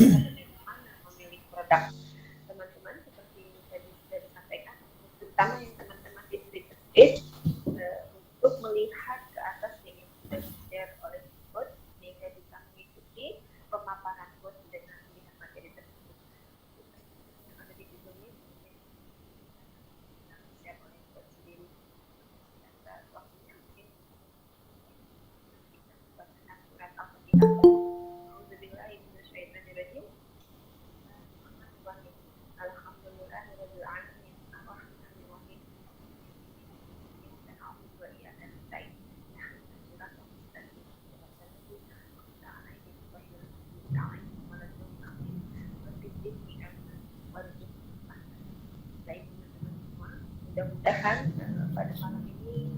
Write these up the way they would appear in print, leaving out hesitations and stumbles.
kita bagaimana memilih produk. Teman-teman seperti tadi sudah disampaikan, terutama yang teman-teman di Twitter untuk melihat ke atas yang sudah di-share oleh coach sehingga bisa mengikuti pemaparan coach dengan melihat materi tersebut. Yang ada di Google Meet mungkin bisa di-share oleh coach sendiri. Waktunya mungkin kita bacakan surat Al-Fatihah. Mudah-mudahan pada malam ini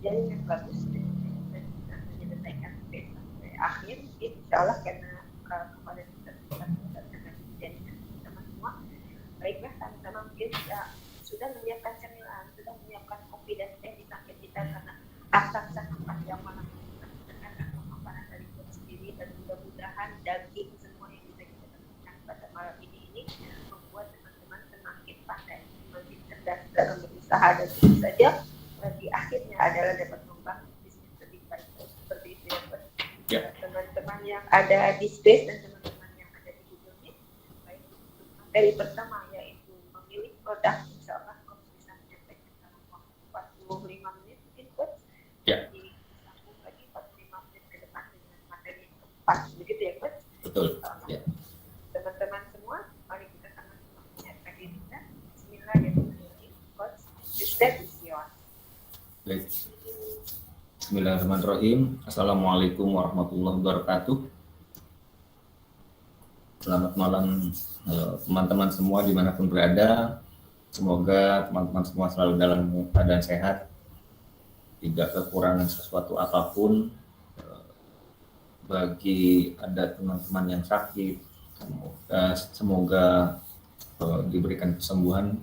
jalan yang bagus dan bisa menyelesaikan sampai akhir. Insya Allah karena kemarin kita sudah mendapatkan jaringan sama semua. Baiklah, sama-sama mungkin sudah menyiapkan cemilan, sudah menyiapkan kopi dan teh di samping kita karena asap sampah yang malam dengan pemaparan dari coach sendiri, dan mudah-mudahan daging semua yang bisa kita dapatkan pada malam ini membuat teman-teman semakin pandai, semakin cerdas dalam berusaha, dan tentu saja di akhirnya adalah dapat membangun bisnis lebih baik. Seperti itu ya, teman-teman yang ada di Space dan teman-teman yang ada di Google Meet. Baik, untuk materi pertama yaitu memilih produk, insya Allah coach bisa menyampaikan dalam waktu 45 menit mungkin coach. Jadi sambung lagi 45 menit ke depan dengan materi yang keempat, begitu ya coach? Betul. Ya. Teman-teman semua, mari kita sama-sama menyiapkan diri kita. Bismillahirrahmanirrahim. Coach, the step is yours. Baik. Bismillahirrahmanirrahim. Assalamualaikum warahmatullahi wabarakatuh. Selamat malam teman-teman semua dimanapun berada. Semoga teman-teman semua selalu dalam keadaan sehat, tidak kekurangan sesuatu apapun. Bagi ada teman-teman yang sakit, semoga diberikan kesembuhan,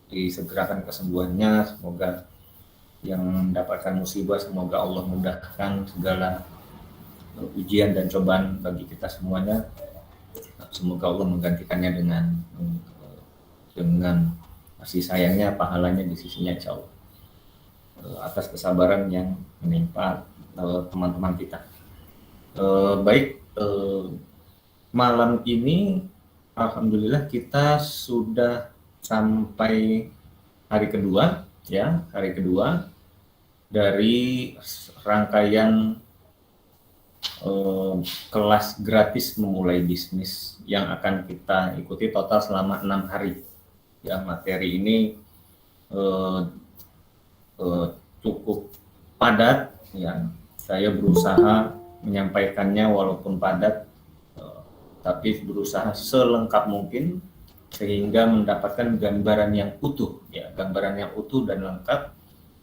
disegerakan kesembuhannya. Semoga yang mendapatkan musibah, semoga Allah mudahkan segala ujian dan cobaan bagi kita semuanya. Semoga Allah menggantikannya dengan kasih sayangnya, pahalanya di sisinya insya Allah, atas kesabaran yang menimpa teman-teman kita. Baik, malam ini alhamdulillah kita sudah sampai hari kedua dari rangkaian kelas gratis memulai bisnis yang akan kita ikuti total selama 6 hari. Ya, materi ini cukup padat. Ya, saya berusaha menyampaikannya walaupun padat, tapi berusaha selengkap mungkin sehingga mendapatkan gambaran yang utuh, dan lengkap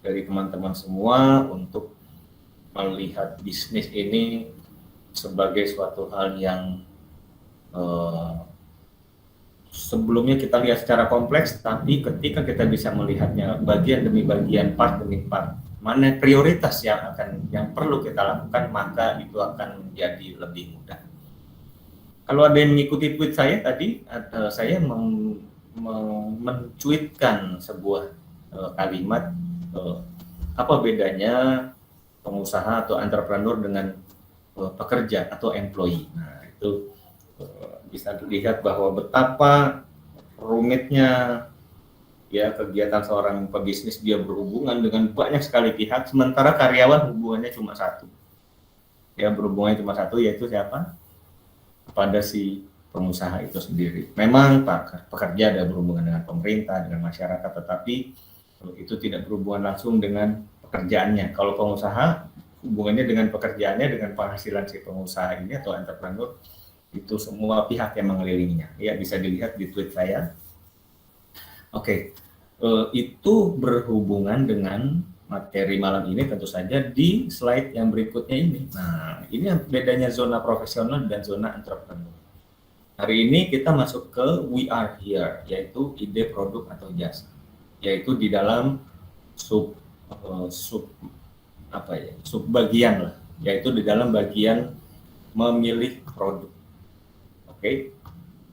dari teman-teman semua untuk melihat bisnis ini sebagai suatu hal yang sebelumnya kita lihat secara kompleks, tapi ketika kita bisa melihatnya bagian demi bagian, part demi part, mana prioritas yang perlu kita lakukan, maka itu akan menjadi lebih mudah. Kalau ada yang mengikuti tweet saya tadi, saya mencuitkan sebuah kalimat, apa bedanya pengusaha atau entrepreneur dengan pekerja atau employee. Nah, itu bisa dilihat bahwa betapa rumitnya ya kegiatan seorang pebisnis. Dia berhubungan dengan banyak sekali pihak, sementara karyawan hubungannya cuma satu. Ya, berhubungannya cuma satu, yaitu siapa? Pada si pengusaha itu sendiri. Memang pekerja ada berhubungan dengan pemerintah, dengan masyarakat, tetapi itu tidak berhubungan langsung dengan pekerjaannya. Kalau pengusaha, hubungannya dengan pekerjaannya, dengan penghasilan si pengusaha ini atau entrepreneur, itu semua pihak yang mengelilinginya. Ya, bisa dilihat di tweet saya. Oke, itu berhubungan dengan materi malam ini tentu saja di slide yang berikutnya ini. Nah, ini bedanya zona profesional dan zona entrepreneur. Hari ini kita masuk ke we are here, yaitu ide, produk, atau jasa. Yaitu di dalam sub bagian lah, yaitu di dalam bagian memilih produk. Oke.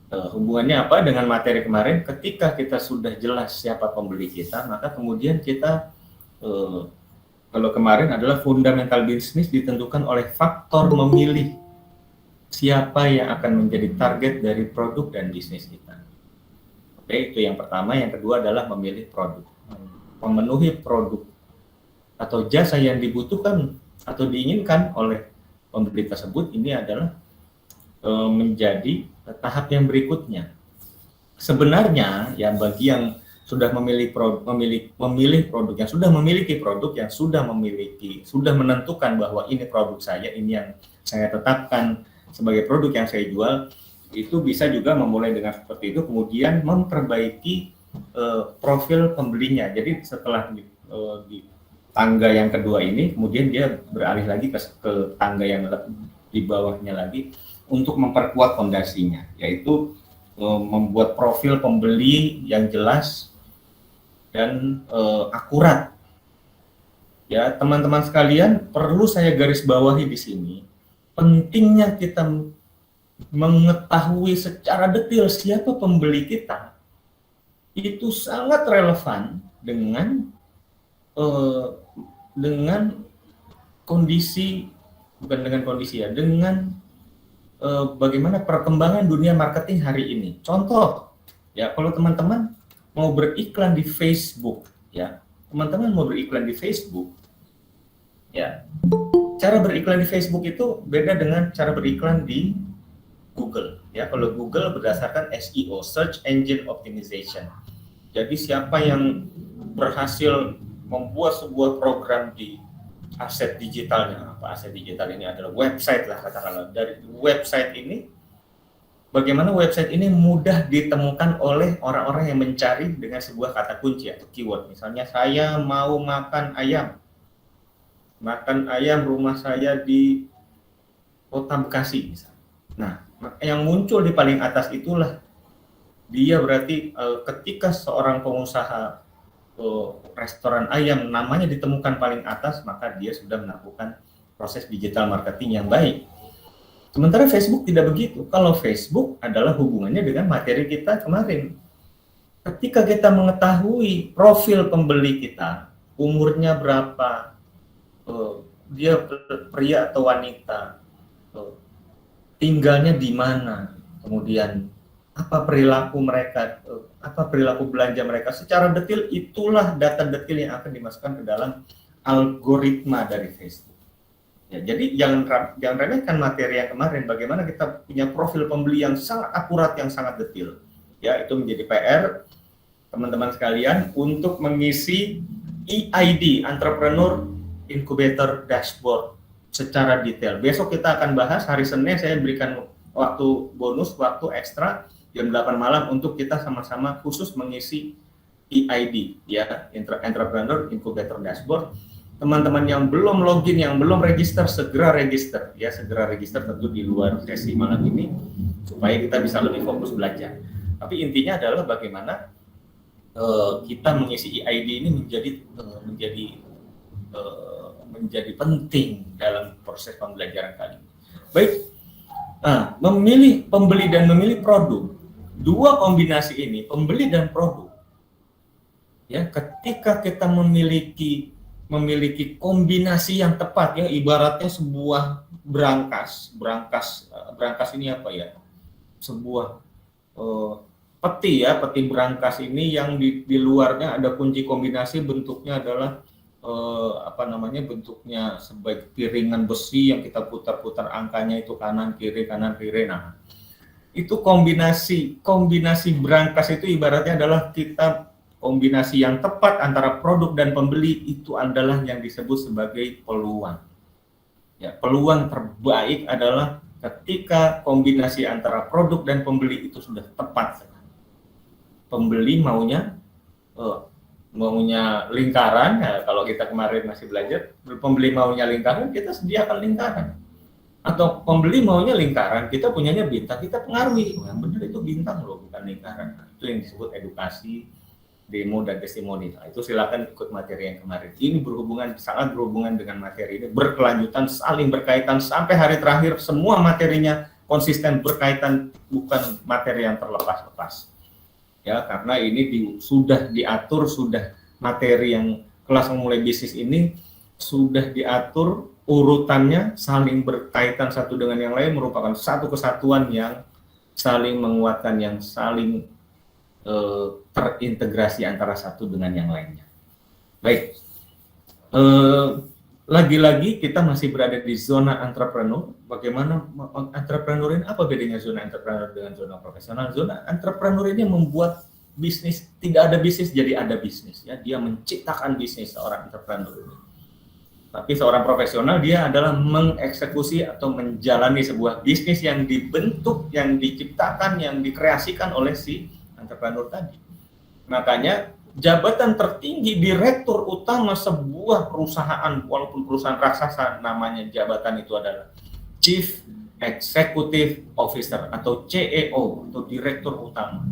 Hubungannya apa dengan materi kemarin? Ketika kita sudah jelas siapa pembeli kita, maka kemudian kita kalau kemarin adalah fundamental bisnis ditentukan oleh faktor memilih siapa yang akan menjadi target dari produk dan bisnis kita. Oke, itu yang pertama. Yang kedua adalah memilih produk. Memenuhi produk atau jasa yang dibutuhkan atau diinginkan oleh pembeli tersebut, ini adalah menjadi tahap yang berikutnya. Sebenarnya ya bagi yang sudah memilih produk, yang sudah memiliki produk, yang sudah menentukan bahwa ini produk saya, ini yang saya tetapkan sebagai produk yang saya jual, itu bisa juga memulai dengan seperti itu, kemudian memperbaiki profil pembelinya. Jadi setelah di tangga yang kedua ini, kemudian dia beralih lagi ke tangga yang di bawahnya lagi untuk memperkuat fondasinya, yaitu membuat profil pembeli yang jelas dan akurat. Ya, teman-teman sekalian, perlu saya garis bawahi di sini, pentingnya kita mengetahui secara detail siapa pembeli kita. Itu sangat relevan dengan kondisi, bukan dengan kondisi ya, dengan bagaimana perkembangan dunia marketing hari ini. Contoh, ya kalau teman-teman mau beriklan di Facebook, ya teman-teman mau beriklan di Facebook, ya cara beriklan di Facebook itu beda dengan cara beriklan di Google. Ya kalau Google berdasarkan SEO, Search Engine Optimization. Jadi siapa yang berhasil membuat sebuah program di aset digitalnya, apa aset digital ini adalah website lah katakanlah. Dari website ini, bagaimana website ini mudah ditemukan oleh orang-orang yang mencari dengan sebuah kata kunci atau keyword. Misalnya saya mau makan ayam rumah saya di Kota Bekasi misalnya. Nah, yang muncul di paling atas itulah dia berarti ketika seorang pengusaha restoran ayam namanya ditemukan paling atas, maka dia sudah melakukan proses digital marketing yang baik. Sementara Facebook tidak begitu. Kalau Facebook adalah hubungannya dengan materi kita kemarin. Ketika kita mengetahui profil pembeli kita, umurnya berapa, dia pria atau wanita, tinggalnya di mana, kemudian apa perilaku mereka, apa perilaku belanja mereka secara detail, itulah data detail yang akan dimasukkan ke dalam algoritma dari Facebook. Ya, jadi jangan remehkan materi yang kemarin, bagaimana kita punya profil pembeli yang sangat akurat, yang sangat detail. Ya, itu menjadi PR teman-teman sekalian untuk mengisi EID, Entrepreneur Incubator Dashboard, secara detail. Besok kita akan bahas, hari Senin saya berikan waktu bonus, waktu ekstra jam 8 malam untuk kita sama-sama khusus mengisi EID, ya, Entrepreneur Incubator Dashboard. Teman-teman yang belum login, yang belum register, segera register, ya, segera register tentu di luar sesi malam ini supaya kita bisa lebih fokus belajar. Tapi intinya adalah bagaimana kita mengisi EID ini menjadi penting dalam proses pembelajaran kali ini. Baik, memilih pembeli dan memilih produk, dua kombinasi ini, pembeli dan produk, ya, ketika kita memiliki kombinasi yang tepat, ya, ibaratnya sebuah brankas ini apa ya, sebuah peti, ya, peti brankas ini yang di luarnya ada kunci kombinasi, bentuknya adalah bentuknya sebagai piringan besi yang kita putar-putar angkanya itu kanan kiri. Nah, itu kombinasi brankas itu ibaratnya adalah kita kombinasi yang tepat antara produk dan pembeli, itu adalah yang disebut sebagai peluang. Ya, peluang terbaik adalah ketika kombinasi antara produk dan pembeli itu sudah tepat. Pembeli maunya lingkaran, ya, kalau kita kemarin masih belajar, pembeli maunya lingkaran, kita sediakan lingkaran. Atau pembeli maunya lingkaran, kita punyanya bintang, kita pengaruhi. Yang benar itu bintang loh, bukan lingkaran. Nah, itu yang disebut edukasi, demo, dan testimoni. Nah, itu silakan ikut materi yang kemarin. Ini sangat berhubungan dengan materi ini, berkelanjutan, saling berkaitan, sampai hari terakhir semua materinya konsisten berkaitan, bukan materi yang terlepas-lepas. Ya, karena ini sudah diatur, sudah materi yang kelas memulai bisnis ini sudah diatur urutannya, saling berkaitan satu dengan yang lain, merupakan satu kesatuan yang saling menguatkan, yang saling terintegrasi antara satu dengan yang lainnya. Baik, lagi-lagi kita masih berada di zona entrepreneur. Bagaimana entrepreneur ini? Apa bedanya zona entrepreneur dengan zona profesional? Zona entrepreneur ini membuat bisnis, tidak ada bisnis jadi ada bisnis. Ya, dia menciptakan bisnis, seorang entrepreneur ini. Tapi seorang profesional dia adalah mengeksekusi atau menjalani sebuah bisnis yang dibentuk, yang diciptakan, yang dikreasikan oleh si entrepreneur tadi. Makanya jabatan tertinggi direktur utama sebuah perusahaan, walaupun perusahaan raksasa, namanya jabatan itu adalah Chief Executive Officer atau CEO atau direktur utama.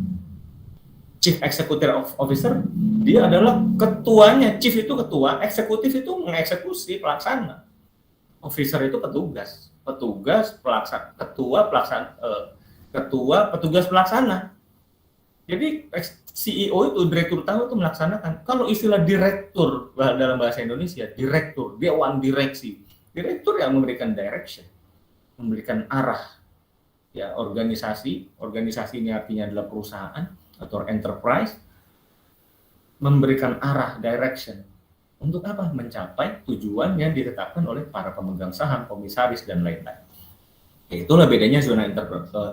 Chief Executive Officer, dia adalah ketuanya. Chief itu ketua, eksekutif itu mengeksekusi, pelaksana. Officer itu petugas, pelaksana, ketua, petugas pelaksana. Jadi CEO itu, direktur utama itu melaksanakan. Kalau istilah direktur dalam bahasa Indonesia, direktur, dewan direksi. Direktur yang memberikan direction, memberikan arah. Ya, organisasi ini artinya adalah perusahaan atau enterprise, memberikan arah, direction. Untuk apa? Mencapai tujuan yang ditetapkan oleh para pemegang saham, komisaris, dan lain-lain. Itulah bedanya zona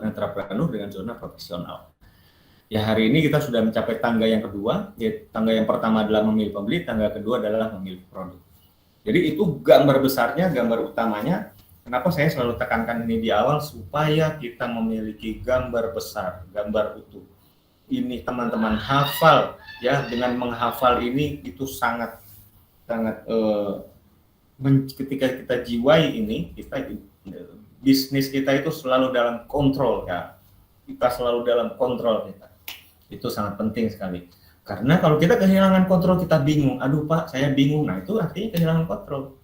entrepreneur dengan zona profesional. Ya, hari ini kita sudah mencapai tangga yang kedua. Ya, tangga yang pertama adalah memilih pembeli, tangga kedua adalah memilih produk. Jadi itu gambar besarnya, gambar utamanya. Kenapa saya selalu tekankan ini di awal? Supaya kita memiliki gambar besar, gambar utuh. Ini teman-teman hafal, ya, dengan menghafal ini itu sangat ketika kita jiwai ini, bisnis kita itu selalu dalam kontrol, ya, kita selalu dalam kontrol kita. Itu sangat penting sekali, karena kalau kita kehilangan kontrol, kita bingung, aduh Pak saya bingung, nah itu artinya kehilangan kontrol.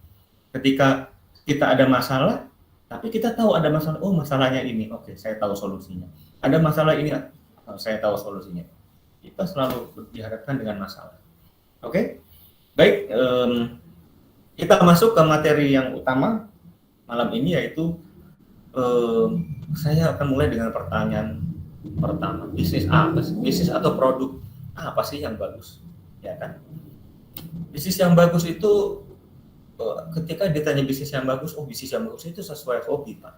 Ketika kita ada masalah, tapi kita tahu ada masalah, oh masalahnya ini, oke, saya tahu solusinya. Ada masalah ini, saya tahu solusinya. Kita selalu dihadapkan dengan masalah. Oke, baik, kita masuk ke materi yang utama malam ini, yaitu saya akan mulai dengan pertanyaan pertama. Bisnis apa sih? Bisnis atau produk apa sih yang bagus? Ya kan? Bisnis yang bagus itu ketika ditanya bisnis yang bagus, oh bisnis yang bagus itu sesuai hobi Pak.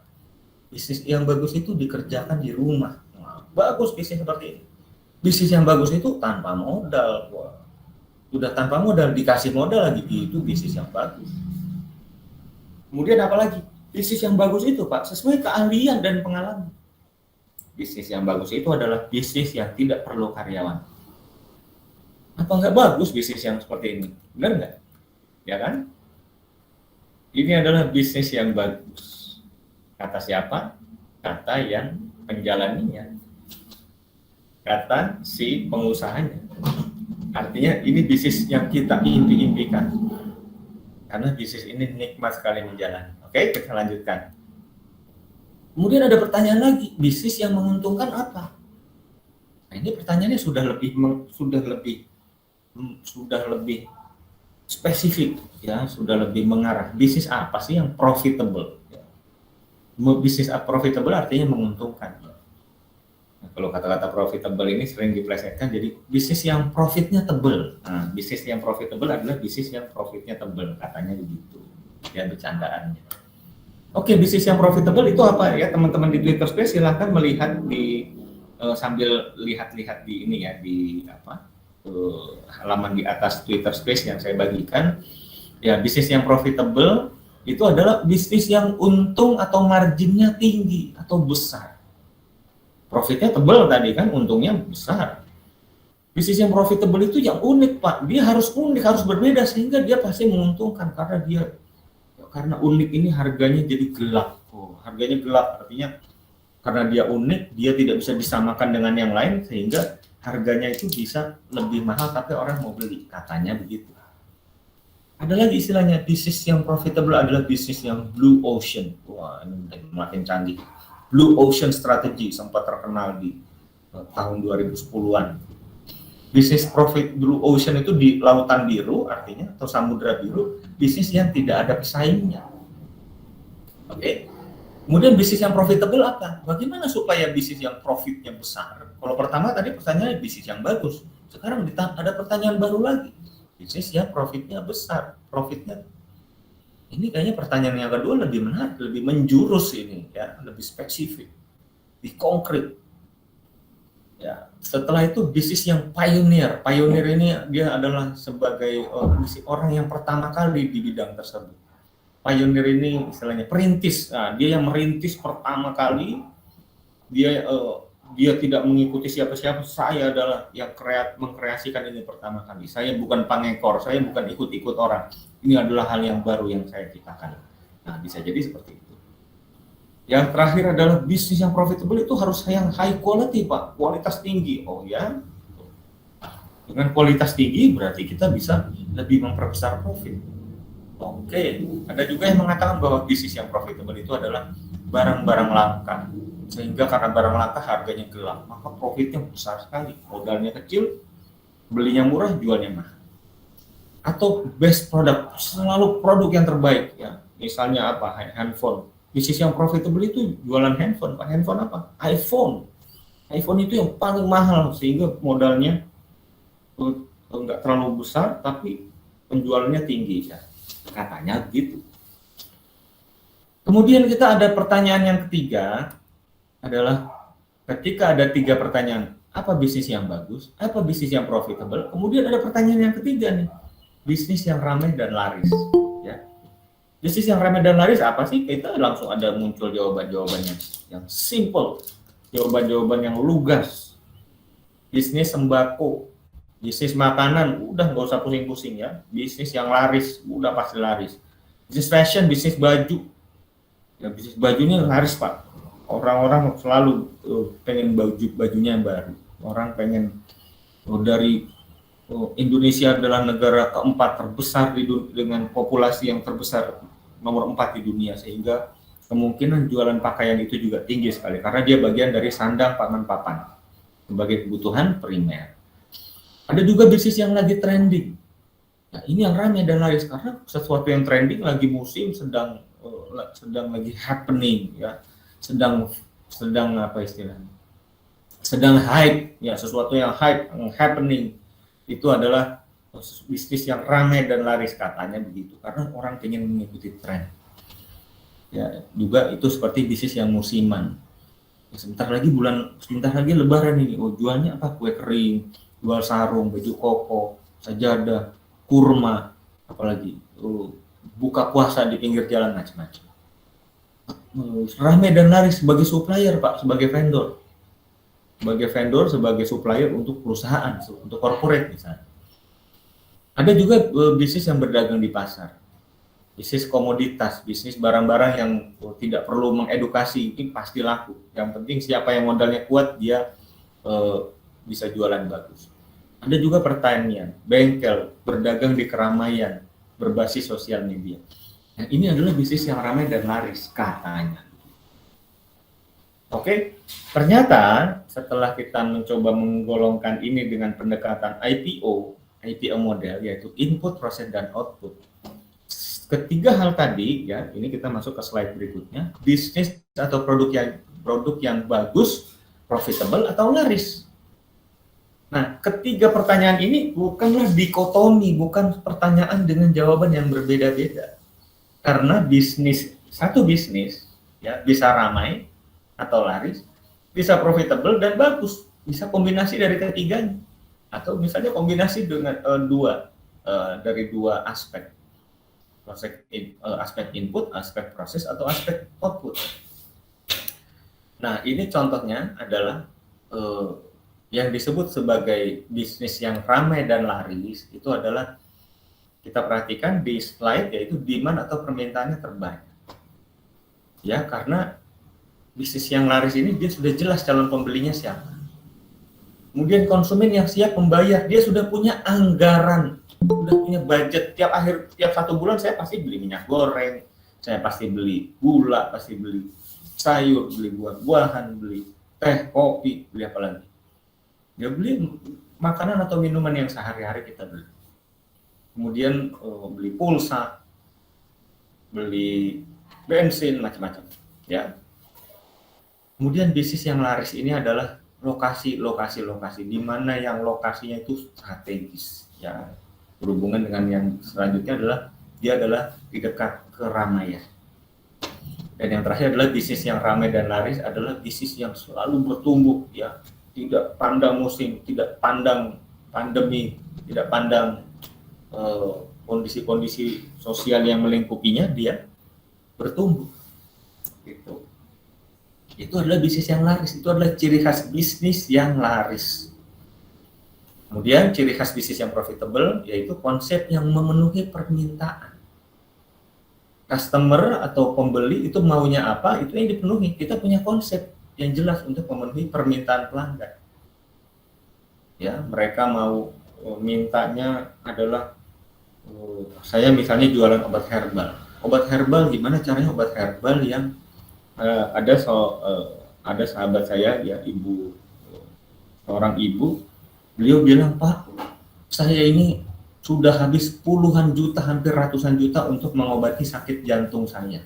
Bisnis yang bagus itu dikerjakan di rumah. Bagus bisnis seperti ini. Bisnis yang bagus itu tanpa modal. Wah, udah tanpa modal, dikasih modal lagi, itu bisnis yang bagus. Kemudian apa lagi? Bisnis yang bagus itu Pak, sesuai keahlian dan pengalaman. Bisnis yang bagus itu adalah bisnis yang tidak perlu karyawan. Apa nggak bagus bisnis yang seperti ini? Benar nggak? Ya kan? Ini adalah bisnis yang bagus. Kata siapa? Kata yang menjalaninya. Kata si pengusahanya. Artinya ini bisnis yang kita impi-impikan. Karena bisnis ini nikmat sekali menjalani. Oke, kita lanjutkan. Kemudian ada pertanyaan lagi, bisnis yang menguntungkan apa? Nah, ini pertanyaannya sudah lebih spesifik, ya, sudah lebih mengarah. Bisnis apa sih yang profitable? Bisnis profitable artinya menguntungkan. Nah, kalau kata-kata profitable ini sering diplesetkan jadi bisnis yang profitnya tebal. Nah, bisnis yang profitable adalah bisnis yang profitnya tebal, katanya begitu. Ya, bercandaannya. Oke, bisnis yang profitable itu apa ya? Teman-teman di Twitter Space silahkan melihat di sambil lihat-lihat di ini ya, di halaman di atas Twitter Space yang saya bagikan. Ya, bisnis yang profitable itu adalah bisnis yang untung atau marginnya tinggi atau besar. Profitnya tebal tadi kan, untungnya besar. Bisnis yang profitable itu yang unik Pak, dia harus unik, harus berbeda sehingga dia pasti menguntungkan karena unik ini harganya jadi gelap. Oh, harganya gelap artinya karena dia unik, dia tidak bisa disamakan dengan yang lain sehingga harganya itu bisa lebih mahal tapi orang mau beli, katanya begitu. Ada lagi istilahnya, bisnis yang profitable adalah bisnis yang blue ocean. Wah, ini makin canggih. Blue Ocean Strategy sempat terkenal di tahun 2010-an. Bisnis profit Blue Ocean itu di lautan biru artinya atau samudra biru, bisnis yang tidak ada pesaingnya. Oke. Kemudian bisnis yang profitable apa? Bagaimana supaya bisnis yang profitnya besar? Kalau pertama tadi pertanyaannya bisnis yang bagus. Sekarang ada pertanyaan baru lagi. Bisnis yang profitnya besar, profitnya. Ini kayaknya pertanyaan yang kedua lebih menarik, lebih menjurus ini ya, lebih spesifik, lebih konkret. Ya, setelah itu bisnis yang pioneer. Pioneer ini dia adalah sebagai orang yang pertama kali di bidang tersebut. Pioneer ini istilahnya perintis. Nah, dia yang merintis pertama kali. Dia tidak mengikuti siapa-siapa. Saya adalah yang mengkreasikan ini pertama kali. Saya bukan pengekor, saya bukan ikut-ikut orang. Ini adalah hal yang baru yang saya ciptakan. Nah, bisa jadi seperti itu. Yang terakhir adalah bisnis yang profitable itu harus yang high quality, Pak. Kualitas tinggi. Oh ya. Dengan kualitas tinggi berarti kita bisa lebih memperbesar profit. Oke. Ada juga yang mengatakan bahwa bisnis yang profitable itu adalah barang-barang langka. Sehingga karena barang langka harganya gelap, maka profitnya besar sekali. Modalnya kecil, belinya murah, jualnya mahal. Atau best product, selalu produk yang terbaik ya. Misalnya apa? Handphone. Bisnis yang profitable itu jualan handphone. Pak, handphone apa? iPhone. iPhone itu yang paling mahal sehingga modalnya enggak terlalu besar tapi penjualannya tinggi ya. Katanya gitu. Kemudian kita ada pertanyaan yang ketiga adalah ketika ada 3 pertanyaan, apa bisnis yang bagus, apa bisnis yang profitable, kemudian ada pertanyaan yang ketiga nih, bisnis yang ramai dan laris. Bisnis yang ramai dan laris apa sih? Kita langsung ada muncul jawaban-jawabannya yang simple, jawaban-jawaban yang lugas. Bisnis sembako, bisnis makanan, udah nggak usah pusing-pusing ya. Bisnis yang laris, udah pasti laris. Bisnis fashion, bisnis baju, ya bisnis bajunya laris Pak. Orang-orang selalu pengen bajunya yang baru. Orang pengen dari Indonesia adalah negara keempat terbesar dengan populasi yang terbesar nomor 4 di dunia, sehingga kemungkinan jualan pakaian itu juga tinggi sekali karena dia bagian dari sandang pangan papan sebagai kebutuhan primer. Ada juga bisnis yang lagi trending. Nah, ini yang ramai dan laris karena sesuatu yang trending lagi musim sedang lagi happening ya, sedang apa istilahnya? Sedang hype ya, sesuatu yang hype, happening. Itu adalah bisnis yang ramai dan laris katanya begitu karena orang ingin mengikuti tren. Ya, juga itu seperti bisnis yang musiman. Ya, sebentar lagi Lebaran ini. Oh, jualnya apa? Kue kering, jual sarung, baju koko, sajadah, kurma, apalagi buka puasa di pinggir jalan macam-macam. Ramai dan laris sebagai supplier, Pak, sebagai vendor. Sebagai supplier untuk perusahaan, untuk corporate misalnya. Ada juga bisnis yang berdagang di pasar, bisnis komoditas, bisnis barang-barang yang tidak perlu mengedukasi, ini pasti laku. Yang penting siapa yang modalnya kuat, dia bisa jualan bagus. Ada juga pertanian, bengkel, berdagang di keramaian, berbasis sosial media. Nah, ini adalah bisnis yang ramai dan laris katanya. Oke, ternyata setelah kita mencoba menggolongkan ini dengan pendekatan IPO model, yaitu input, proses, dan output. Ketiga hal tadi, ya, ini kita masuk ke slide berikutnya. Bisnis atau produk yang bagus, profitable atau laris. Nah, ketiga pertanyaan ini bukanlah dikotomi, bukan pertanyaan dengan jawaban yang berbeda-beda. Karena satu bisnis ya bisa ramai atau laris, bisa profitable dan bagus, bisa kombinasi dari ketiganya. Atau misalnya kombinasi dengan dari dua aspek, aspek input, aspek proses, atau aspek output. Nah, ini contohnya adalah yang disebut sebagai bisnis yang ramai dan laris, itu adalah kita perhatikan di slide, yaitu demand atau permintaannya terbanyak. Ya, karena bisnis yang laris ini dia sudah jelas calon pembelinya siapa. Kemudian konsumen yang siap membayar, dia sudah punya anggaran, sudah punya budget. Tiap 1 bulan saya pasti beli minyak goreng, saya pasti beli gula, pasti beli sayur, beli buah-buahan, beli teh, kopi, beli apa lagi? Dia beli makanan atau minuman yang sehari-hari kita beli. Kemudian beli pulsa, beli bensin, macam-macam. Ya. Kemudian bisnis yang laris ini adalah lokasi, di mana yang lokasinya itu strategis. Ya. Berhubungan dengan yang selanjutnya adalah dia adalah di dekat keramaian. Dan yang terakhir adalah bisnis yang ramai dan laris adalah bisnis yang selalu bertumbuh, ya, tidak pandang musim, tidak pandang pandemi, tidak pandang kondisi-kondisi sosial yang melingkupinya, dia bertumbuh. Itu adalah bisnis yang laris, itu adalah ciri khas bisnis yang laris. Kemudian ciri khas bisnis yang profitable yaitu konsep yang memenuhi permintaan. Customer atau pembeli itu maunya apa, itu yang dipenuhi. Kita punya konsep yang jelas untuk memenuhi permintaan pelanggan. Ya, mereka mau mintanya adalah saya misalnya jualan obat herbal. Obat herbal, gimana caranya obat herbal yang ada sahabat saya, ya, seorang ibu, beliau bilang, Pak, saya ini sudah habis puluhan juta, hampir ratusan juta untuk mengobati sakit jantung saya.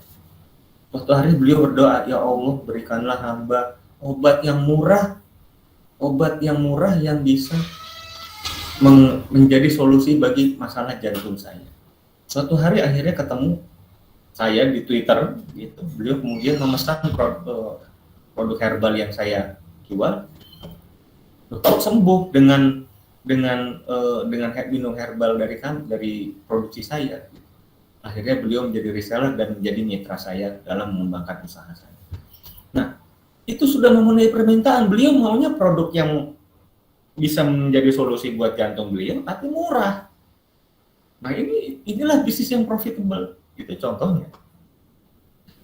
Suatu hari beliau berdoa, ya Allah, berikanlah hamba obat yang murah yang bisa menjadi solusi bagi masalah jantung saya. Suatu hari akhirnya ketemu saya di Twitter, gitu. Beliau kemudian memesan produk herbal yang saya jual, kok sembuh dengan minum herbal dari produksi saya. Akhirnya beliau menjadi reseller dan menjadi mitra saya dalam mengembangkan usaha saya. Nah, itu sudah memenuhi permintaan. Beliau maunya produk yang bisa menjadi solusi buat jantung beliau, tapi murah. Nah, inilah bisnis yang profitable. Itu contohnya.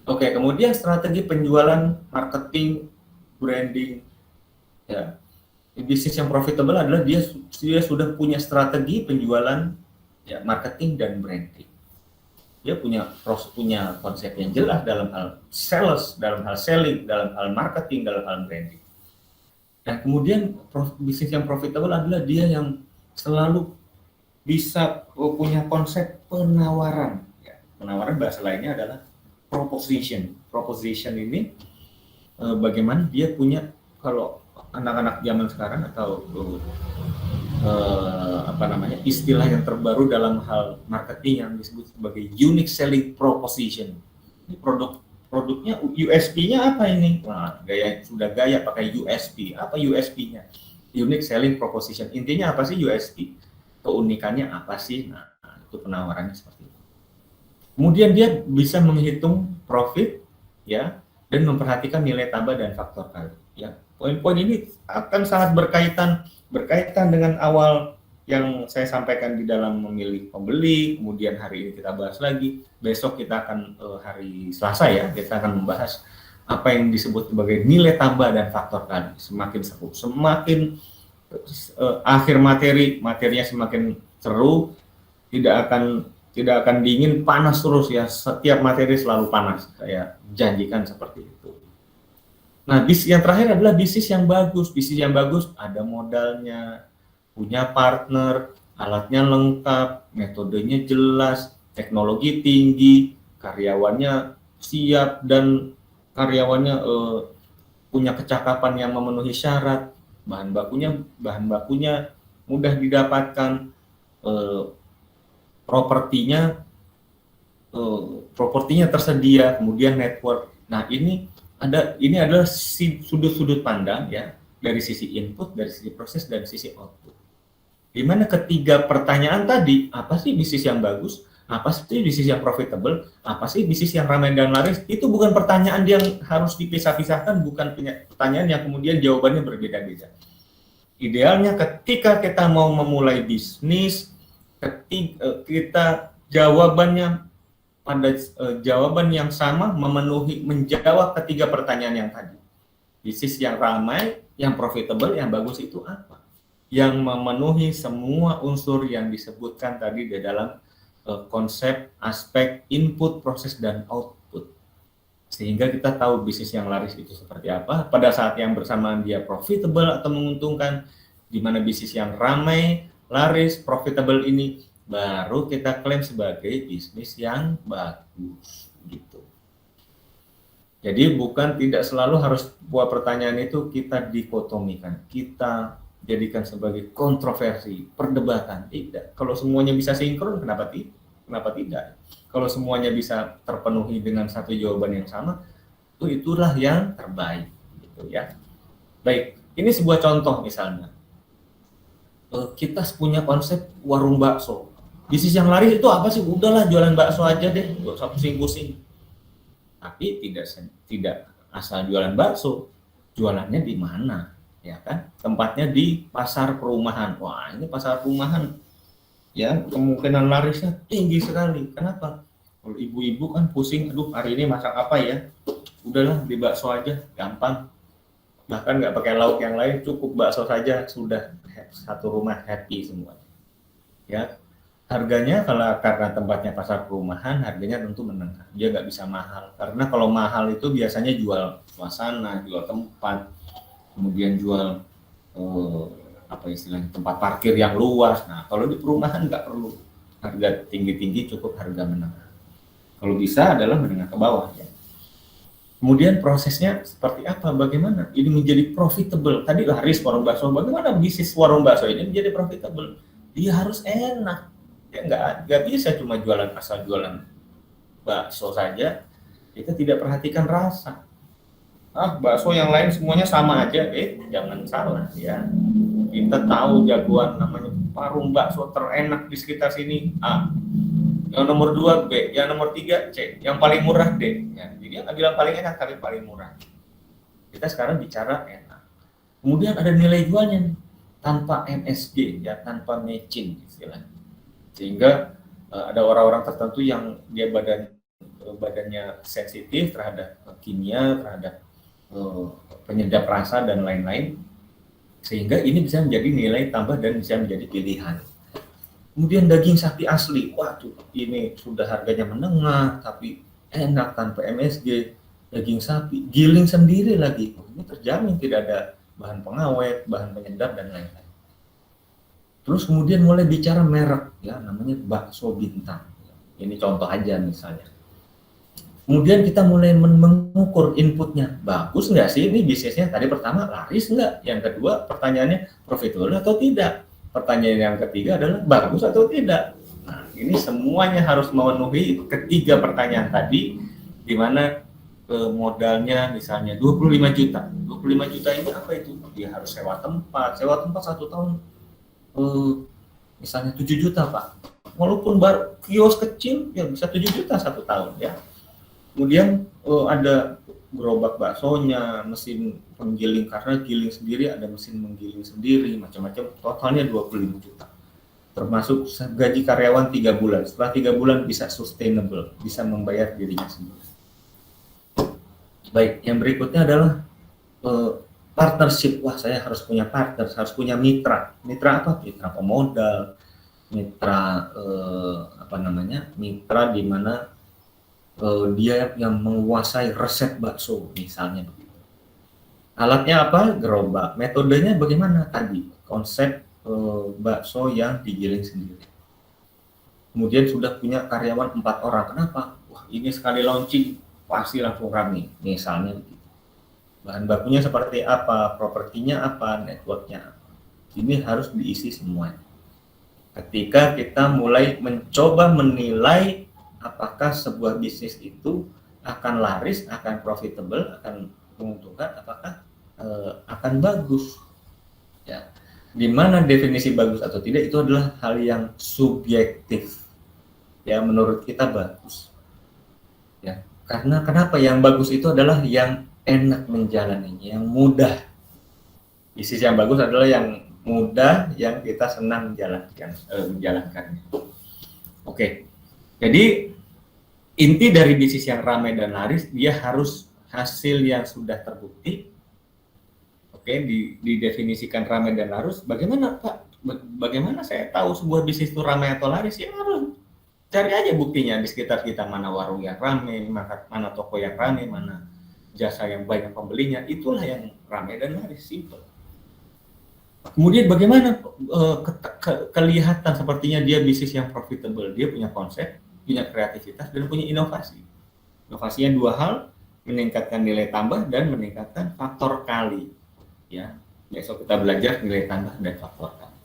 Oke, kemudian strategi penjualan, marketing, branding. Ya. Bisnis yang profitable adalah dia sudah punya strategi penjualan, ya, marketing dan branding. Dia punya konsep yang jelas dalam hal sales, dalam hal selling, dalam hal marketing, dalam hal branding. Dan kemudian bisnis yang profitable adalah dia yang selalu bisa punya konsep penawaran. Ya, penawaran bahasa lainnya adalah proposition. Proposition ini bagaimana dia punya, kalau anak-anak zaman sekarang atau istilah yang terbaru dalam hal marketing yang disebut sebagai unique selling proposition. Ini produknya USP-nya apa ini? Nah, gaya pakai USP. Apa USP-nya? Unique selling proposition. Intinya apa sih USP? Keunikannya apa sih? Nah, itu penawarannya seperti itu. Kemudian dia bisa menghitung profit, ya, dan memperhatikan nilai tambah dan faktor kali. Ya, poin-poin ini akan sangat berkaitan dengan awal yang saya sampaikan di dalam memilih pembeli. Kemudian hari ini kita bahas lagi, besok kita akan hari Selasa, ya, kita akan membahas apa yang disebut sebagai nilai tambah dan faktor kali. Semakin seru, semakin akhir materinya semakin seru, tidak akan dingin, panas terus, ya. Setiap materi selalu panas, saya janjikan seperti itu. Nah, bisnis yang terakhir adalah bisnis yang bagus. Bisnis yang bagus ada modalnya, punya partner, alatnya lengkap, metodenya jelas, teknologi tinggi, karyawannya siap, dan karyawannya punya kecakapan yang memenuhi syarat, bahan bakunya mudah didapatkan, propertinya tersedia, kemudian network. Nah, ini adalah sudut-sudut pandang, ya, dari sisi input, dari sisi proses, dan sisi output. Di mana ketiga pertanyaan tadi, apa sih bisnis yang bagus, apa sih bisnis yang profitable, apa sih bisnis yang ramai dan laris, itu bukan pertanyaan yang harus dipisah-pisahkan, bukan pertanyaan yang kemudian jawabannya berbeda-beda. Idealnya ketika kita mau memulai bisnis, kita jawabannya pada jawaban yang sama, menjawab ketiga pertanyaan yang tadi. Bisnis yang ramai, yang profitable, yang bagus itu apa? Yang memenuhi semua unsur yang disebutkan tadi di dalam konsep, aspek, input, proses, dan output. sehingga kita tahu bisnis yang laris itu seperti apa. Pada saat yang bersamaan dia profitable atau menguntungkan, di mana bisnis yang ramai, laris, profitable ini baru kita klaim sebagai bisnis yang bagus gitu. Jadi bukan tidak selalu harus buat pertanyaan itu kita dikotomikan, kita jadikan sebagai kontroversi, perdebatan. Tidak. Kalau semuanya bisa sinkron, kenapa tidak? Kalau semuanya bisa terpenuhi dengan satu jawaban yang sama, itulah yang terbaik, gitu ya. Baik, ini sebuah contoh misalnya. Kita punya konsep warung bakso. Bisnis yang laris itu apa sih? Udahlah jualan bakso aja deh, nggak usah pusing-pusing. Tapi tidak asal jualan bakso, jualannya di mana, ya kan? Tempatnya di pasar perumahan. Wah, ini pasar perumahan, ya kemungkinan larisnya tinggi sekali. Kenapa? Kalau ibu-ibu kan pusing, aduh hari ini masak apa ya? Udahlah di bakso aja, gampang. Bahkan nggak pakai lauk yang lain, cukup bakso saja sudah satu rumah happy semua. Ya. Harganya karena tempatnya pasar perumahan, harganya tentu menengah. Dia nggak bisa mahal. Karena kalau mahal itu biasanya jual suasana, jual tempat, kemudian jual apa istilahnya tempat parkir yang luas. Nah, kalau di perumahan nggak perlu harga tinggi-tinggi, cukup harga menengah. Kalau bisa adalah menengah ke bawah. Ya. Kemudian prosesnya seperti apa? Bagaimana ini menjadi profitable? Tadi laris warung bakso. Bagaimana bisnis warung bakso ini menjadi profitable? Dia harus enak. Ya nggak bisa cuma asal jualan bakso saja, kita tidak perhatikan rasa. Bakso yang lain semuanya sama aja, jangan salah ya. Kita tahu jagoan namanya warung bakso terenak di sekitar sini A, yang nomor 2 B, yang nomor 3 C, yang paling murah D. Ya, jadi yang bilang paling enak tapi paling murah. Kita sekarang bicara enak. Kemudian ada nilai jualnya nih, tanpa MSG ya, tanpa matching istilahnya. Sehingga ada orang-orang tertentu yang dia badannya sensitif terhadap kimia, terhadap penyedap rasa dan lain-lain, sehingga ini bisa menjadi nilai tambah dan bisa menjadi pilihan. Kemudian daging sapi asli, waduh ini sudah harganya menengah tapi enak tanpa MSG, daging sapi giling sendiri lagi, ini terjamin tidak ada bahan pengawet, bahan penyedap dan lain-lain. Terus kemudian mulai bicara merek, ya namanya bakso bintang. Ini contoh aja misalnya. Kemudian kita mulai mengukur inputnya, bagus nggak sih ini bisnisnya? Tadi pertama laris nggak? Yang kedua pertanyaannya profitable atau tidak? Pertanyaan yang ketiga adalah bagus atau tidak? Nah ini semuanya harus memenuhi ketiga pertanyaan tadi, di mana modalnya misalnya 25 juta. 25 juta ini apa itu? Dia harus sewa tempat 1 tahun. Misalnya 7 juta Pak, walaupun baru kios kecil ya bisa 7 juta 1 tahun ya. Kemudian ada gerobak baksonya, mesin penggiling karena giling sendiri, ada mesin menggiling sendiri, macam-macam, totalnya 25 juta. Termasuk gaji karyawan 3 bulan, setelah 3 bulan bisa sustainable, bisa membayar dirinya sendiri. Baik, yang berikutnya adalah partnership. Wah, saya harus punya partner, harus punya mitra. Mitra apa? Mitra pemodal, mitra mitra di mana dia yang menguasai resep bakso misalnya begitu. Alatnya apa? Gerobak. Metodenya bagaimana? Tadi konsep bakso yang digiling sendiri. Kemudian sudah punya karyawan 4 orang. Kenapa? Wah, ini sekali launching pasti langsung ramai misalnya begitu. Bahan bakunya seperti apa, propertinya apa, networknya apa. Ini harus diisi semuanya. Ketika kita mulai mencoba menilai apakah sebuah bisnis itu akan laris, akan profitable, akan menguntungkan, apakah akan bagus. Ya. Di mana definisi bagus atau tidak itu adalah hal yang subjektif. Ya, menurut kita bagus. Ya, karena kenapa yang bagus itu adalah yang enak menjalaninya, yang mudah. Bisnis yang bagus adalah yang mudah, yang kita senang menjalankannya. Oke. Jadi inti dari bisnis yang ramai dan laris, dia harus hasil yang sudah terbukti. Oke, didefinisikan ramai dan laris. Bagaimana Pak? Bagaimana saya tahu sebuah bisnis itu ramai atau laris? Ya harus Cari aja buktinya di sekitar kita, mana warung yang ramai, mana toko yang ramai, mana jasa yang banyak pembelinya, itulah yang ramai dan laris, simple. Kemudian bagaimana kelihatan sepertinya dia bisnis yang profitable, dia punya konsep, punya kreativitas, dan punya inovasi. Inovasinya dua hal, meningkatkan nilai tambah dan meningkatkan faktor kali. Ya, besok kita belajar nilai tambah dan faktor kali.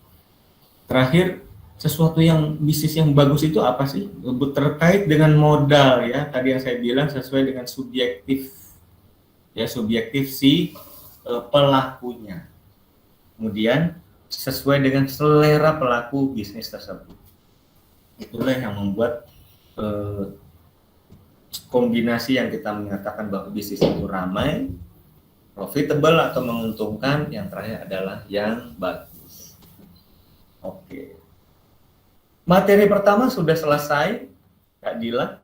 Terakhir, sesuatu yang bisnis yang bagus itu apa sih? Terkait dengan modal ya, tadi yang saya bilang sesuai dengan subjektif ya, subjektif si pelakunya. Kemudian sesuai dengan selera pelaku bisnis tersebut. Itulah yang membuat kombinasi yang kita mengatakan bahwa bisnis itu ramai, profitable atau menguntungkan, yang terakhir adalah yang bagus. Oke. Materi pertama sudah selesai, Kak Dila.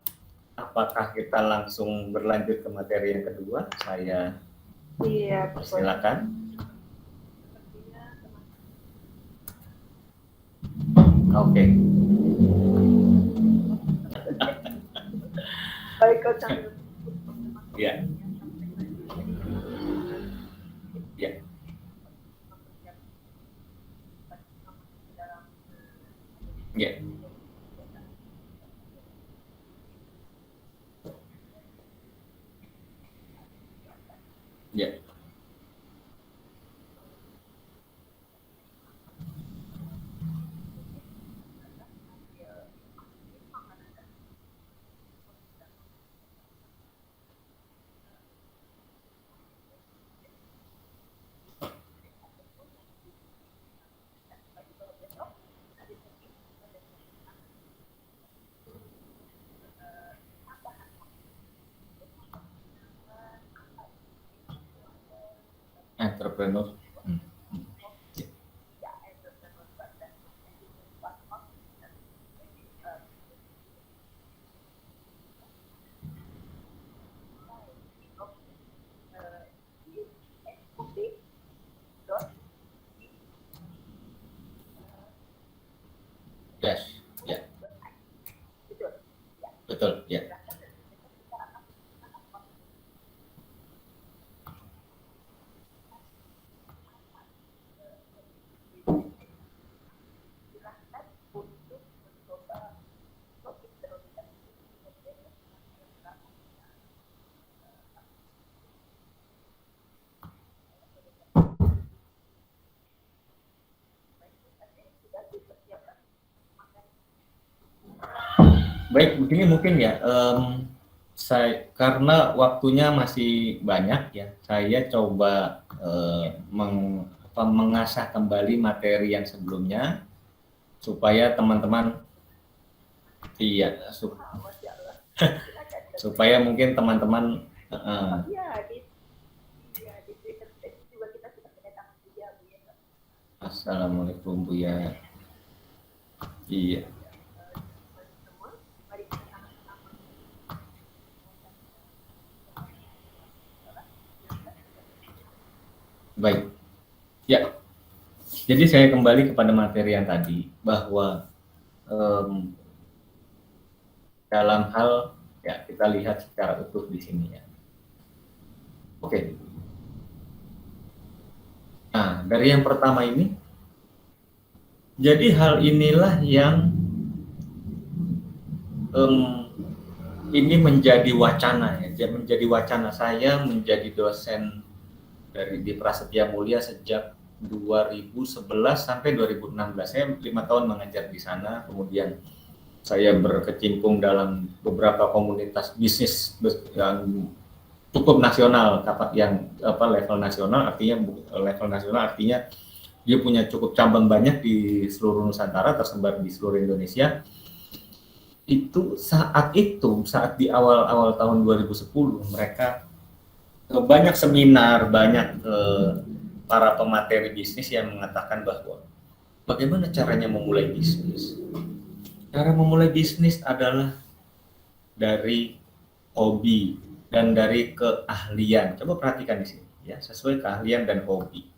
Apakah kita langsung berlanjut ke materi yang kedua? Saya persilakan. Oke. Baik, Coach. Ya. Ya. Ya. Ya. Entrepreneur. Yes, ya. Betul, ya. Baik, begini mungkin ya, karena waktunya masih banyak ya, saya coba mengasah kembali materi yang sebelumnya supaya teman-teman supaya mungkin teman-teman Assalamualaikum Bu ya. Iya. Baik, ya. Jadi saya kembali kepada materi yang tadi bahwa dalam hal ya kita lihat secara utuh di sini ya. Oke. Nah, dari yang pertama ini, jadi hal inilah yang ini menjadi wacana ya, menjadi wacana saya menjadi dosen di Prasetya Mulia sejak 2011 sampai 2016. Saya 5 tahun mengajar di sana, kemudian saya berkecimpung dalam beberapa komunitas bisnis yang cukup nasional, yang level nasional, artinya dia punya cukup cabang banyak di seluruh Nusantara, tersebar di seluruh Indonesia. Itu saat di awal-awal tahun 2010 mereka banyak seminar, banyak para pemateri bisnis yang mengatakan bahwa bagaimana caranya memulai bisnis. Cara memulai bisnis adalah dari hobi dan dari keahlian. Coba perhatikan di sini ya, sesuai keahlian dan hobi.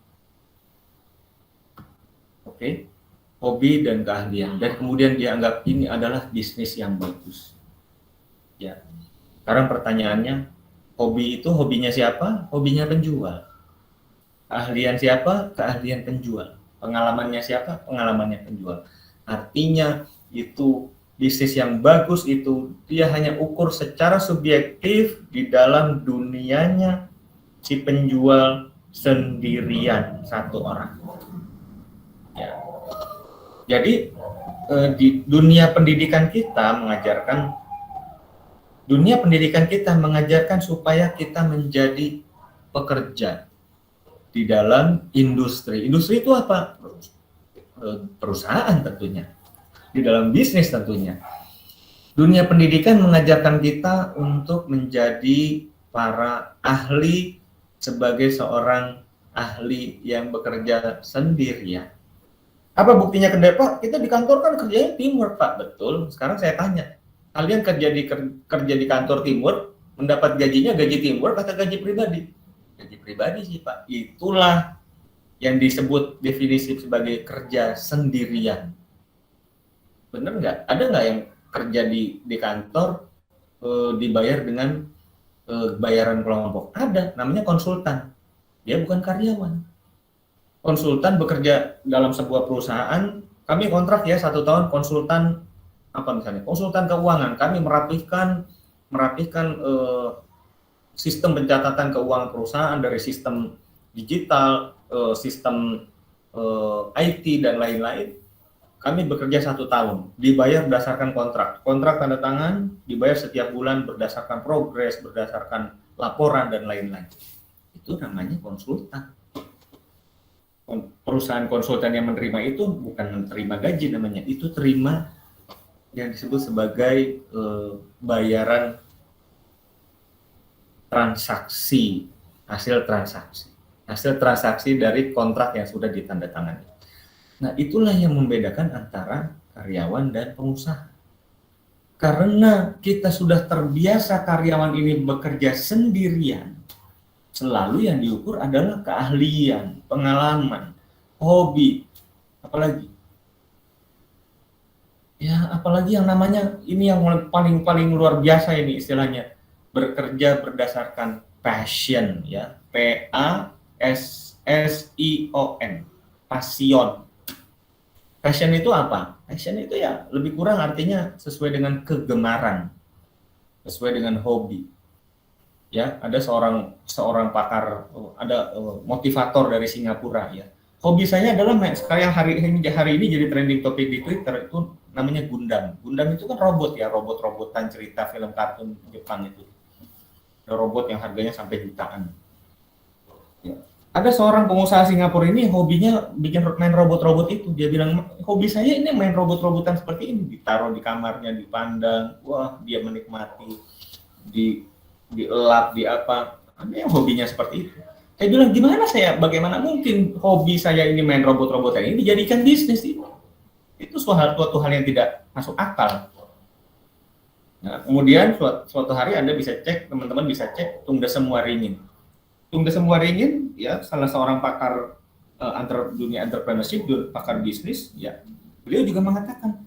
Oke. hobi dan keahlian, dan kemudian dia anggap ini adalah bisnis yang bagus. Ya. Sekarang pertanyaannya, hobi itu hobinya siapa? Hobinya penjual. Keahlian siapa? Keahlian penjual. Pengalamannya siapa? Pengalamannya penjual. Artinya itu bisnis yang bagus itu dia hanya ukur secara subjektif di dalam dunianya si penjual sendirian, satu orang. Ya. Jadi di dunia pendidikan kita mengajarkan supaya kita menjadi pekerja di dalam industri. Industri itu apa? Perusahaan tentunya. Di dalam bisnis tentunya. Dunia pendidikan mengajarkan kita untuk menjadi para ahli sebagai seorang ahli yang bekerja sendirian. Apa buktinya Pak? Kita di kantor kan kerjanya teamwork, Pak. Betul. Sekarang saya tanya, kalian kerja di kantor teamwork, mendapat gajinya gaji teamwork atau gaji pribadi? Gaji pribadi sih, Pak. Itulah yang disebut definisi sebagai kerja sendirian. Bener nggak? Ada nggak yang kerja di kantor dibayar dengan bayaran kelompok? Ada, namanya konsultan. Dia bukan karyawan. Konsultan bekerja dalam sebuah perusahaan, kami kontrak ya 1 tahun konsultan apa misalnya, konsultan keuangan, kami merapihkan sistem pencatatan keuangan perusahaan dari sistem digital, sistem IT dan lain-lain. Kami bekerja 1 tahun, dibayar berdasarkan kontrak tanda tangan, dibayar setiap bulan berdasarkan progres, berdasarkan laporan dan lain-lain. Itu namanya konsultan. Perusahaan konsultan yang menerima itu bukan menerima gaji namanya, itu terima yang disebut sebagai bayaran transaksi, hasil transaksi dari kontrak yang sudah ditandatangani. Nah, itulah yang membedakan antara karyawan dan pengusaha. Karena kita sudah terbiasa karyawan ini bekerja sendirian, selalu yang diukur adalah keahlian, pengalaman, hobi, apalagi yang namanya ini yang paling luar biasa ini istilahnya, bekerja berdasarkan passion, ya, PASSION, passion. Passion itu apa? Passion itu ya lebih kurang artinya sesuai dengan kegemaran, sesuai dengan hobi. Ya, ada seorang pakar, ada motivator dari Singapura ya. Hobi saya adalah sekarang hari ini jadi trending topik di Twitter itu namanya Gundam. Gundam itu kan robot ya, robot-robotan cerita film kartun Jepang itu. Ada robot yang harganya sampai jutaan. Ya. Ada seorang pengusaha Singapura ini hobinya main robot-robot itu. Dia bilang, hobi saya ini main robot-robotan seperti ini, ditaruh di kamarnya, dipandang, wah dia menikmati, dielap, di apa, ada yang hobinya seperti itu. Saya bilang, bagaimana mungkin hobi saya ini main robot-robotan ini dijadikan bisnis itu? Itu suatu hal yang tidak masuk akal. Nah, kemudian suatu hari Anda bisa cek, teman-teman bisa cek Tungdesem Waringin. Tungdesem Waringin ya salah seorang pakar dunia entrepreneurship, pakar bisnis ya. Beliau juga mengatakan,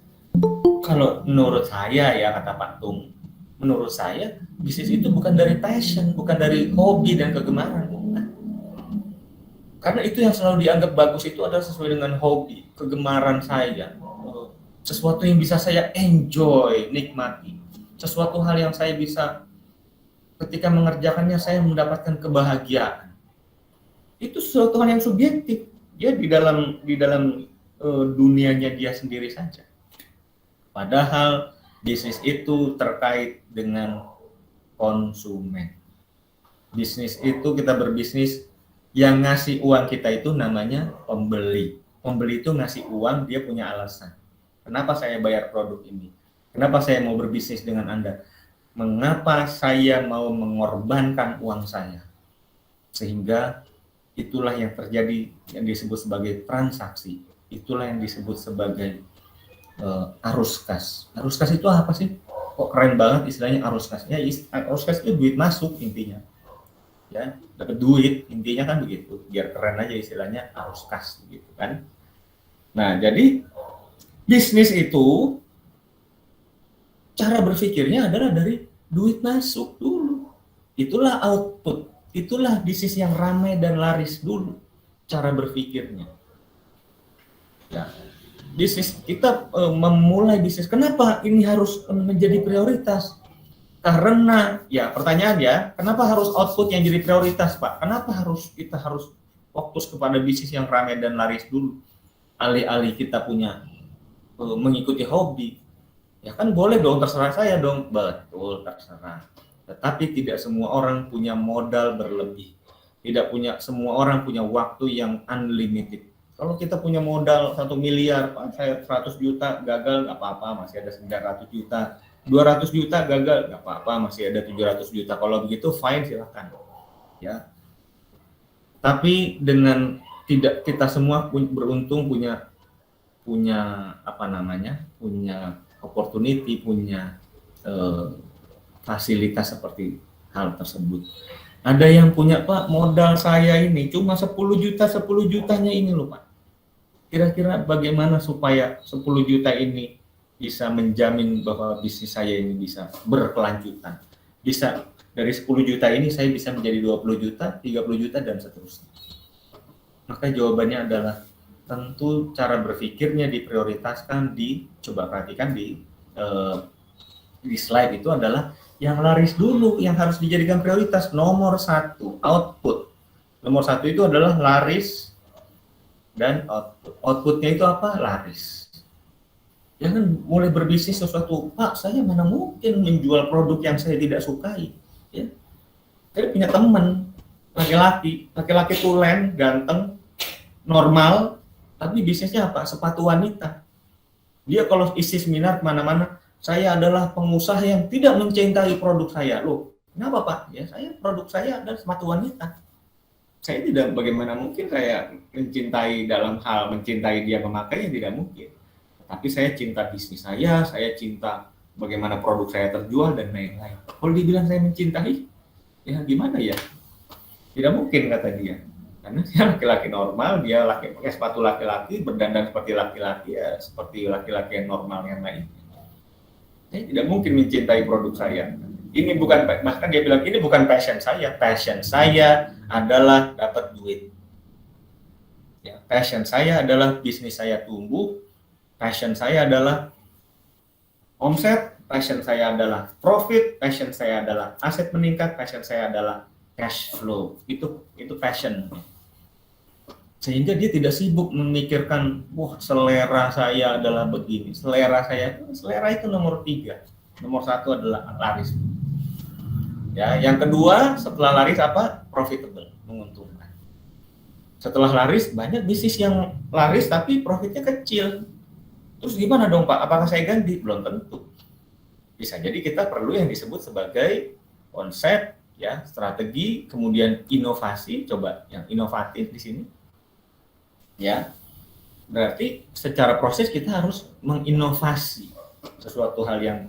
kalau menurut saya ya, kata Pak Tung, menurut saya bisnis itu bukan dari passion, bukan dari hobi dan kegemaran. Karena itu yang selalu dianggap bagus itu adalah sesuai dengan hobi, kegemaran saya, sesuatu yang bisa saya enjoy, nikmati, sesuatu hal yang saya bisa ketika mengerjakannya saya mendapatkan kebahagiaan. Itu sesuatu hal yang subjektif, dia di dalam dunianya dia sendiri saja. Padahal bisnis itu terkait dengan konsumen. Bisnis itu kita berbisnis, yang ngasih uang kita itu namanya pembeli. Pembeli itu ngasih uang, dia punya alasan. Kenapa saya bayar produk ini? Kenapa saya mau berbisnis dengan Anda? Mengapa saya mau mengorbankan uang saya? Sehingga itulah yang terjadi, yang disebut sebagai transaksi. Itulah yang disebut sebagai arus kas. Arus kas itu apa sih? Kok keren banget istilahnya arus kas? Ya, arus kas itu duit masuk intinya. Ya, dapat duit intinya kan begitu. Biar keren aja istilahnya arus kas gitu kan. Nah, jadi Bisnis itu cara berpikirnya adalah dari duit masuk dulu. Itulah output. Itulah bisnis yang ramai dan laris dulu. Cara berpikirnya. Ya. Bisnis kita memulai bisnis. Kenapa ini harus menjadi prioritas? Karena ya pertanyaan ya, kenapa harus output yang jadi prioritas, Pak? Kenapa kita harus fokus kepada bisnis yang ramai dan laris dulu? Alih-alih kita punya mengikuti hobi. Ya kan boleh dong, terserah saya dong. Betul, terserah. Tetapi tidak semua orang punya modal berlebih. Tidak semua orang punya waktu yang unlimited. Kalau kita punya modal 1 miliar, Pak, saya 100 juta gagal, nggak apa-apa, masih ada 900 juta. 200 juta gagal, nggak apa-apa, masih ada 700 juta. Kalau begitu, fine, silakan. Ya. Tapi dengan tidak kita semua beruntung punya punya opportunity, punya fasilitas seperti hal tersebut. Ada yang punya, Pak, modal saya ini cuma 10 juta, 10 jutanya ini loh, Pak. Kira-kira bagaimana supaya 10 juta ini bisa menjamin bahwa bisnis saya ini bisa berkelanjutan. Bisa dari 10 juta ini saya bisa menjadi 20 juta, 30 juta, dan seterusnya. Maka jawabannya adalah tentu cara berpikirnya diprioritaskan, coba perhatikan di slide itu adalah yang laris dulu, yang harus dijadikan prioritas. Nomor 1, output. Nomor 1 itu adalah laris dan output. Outputnya itu apa? Laris. Jangan mulai berbisnis sesuatu, Pak, saya mana mungkin menjual produk yang saya tidak sukai. Ya. Saya punya teman, laki-laki tulen, ganteng, normal, tapi bisnisnya apa? Sepatu wanita. Dia kalau isi seminar kemana-mana, saya adalah pengusaha yang tidak mencintai produk saya. Loh, kenapa, Pak? Ya, produk saya adalah sepatu wanita. Saya tidak, bagaimana mungkin saya mencintai dalam hal mencintai dia memakainya, tidak mungkin. Tapi saya cinta bisnis saya cinta bagaimana produk saya terjual dan lain-lain. Kalau dibilang saya mencintai, ya gimana ya? Tidak mungkin, kata dia. Karena dia laki-laki normal, dia pakai sepatu laki-laki, berdandan seperti laki-laki, ya seperti laki-laki yang normal yang lain. Saya tidak mungkin mencintai produk saya. Ini bukan, bahkan dia bilang, ini bukan passion saya. Passion saya adalah dapat duit. Ya, passion saya adalah bisnis saya tumbuh. Passion saya adalah omset. Passion saya adalah profit. Passion saya adalah aset meningkat. Passion saya adalah cash flow. Itu passion. Sehingga dia tidak sibuk memikirkan, wah, selera saya adalah begini. Selera itu nomor 3. Nomor 1 adalah laris. Ya, yang kedua setelah laris apa? Profitable, menguntungkan. Setelah laris, banyak bisnis yang laris tapi profitnya kecil. Terus gimana dong, Pak? Apakah saya ganti? Belum tentu. Bisa jadi kita perlu yang disebut sebagai konsep, ya, strategi, kemudian inovasi. Coba yang inovatif di sini. Ya. Berarti secara proses kita harus menginovasi sesuatu hal yang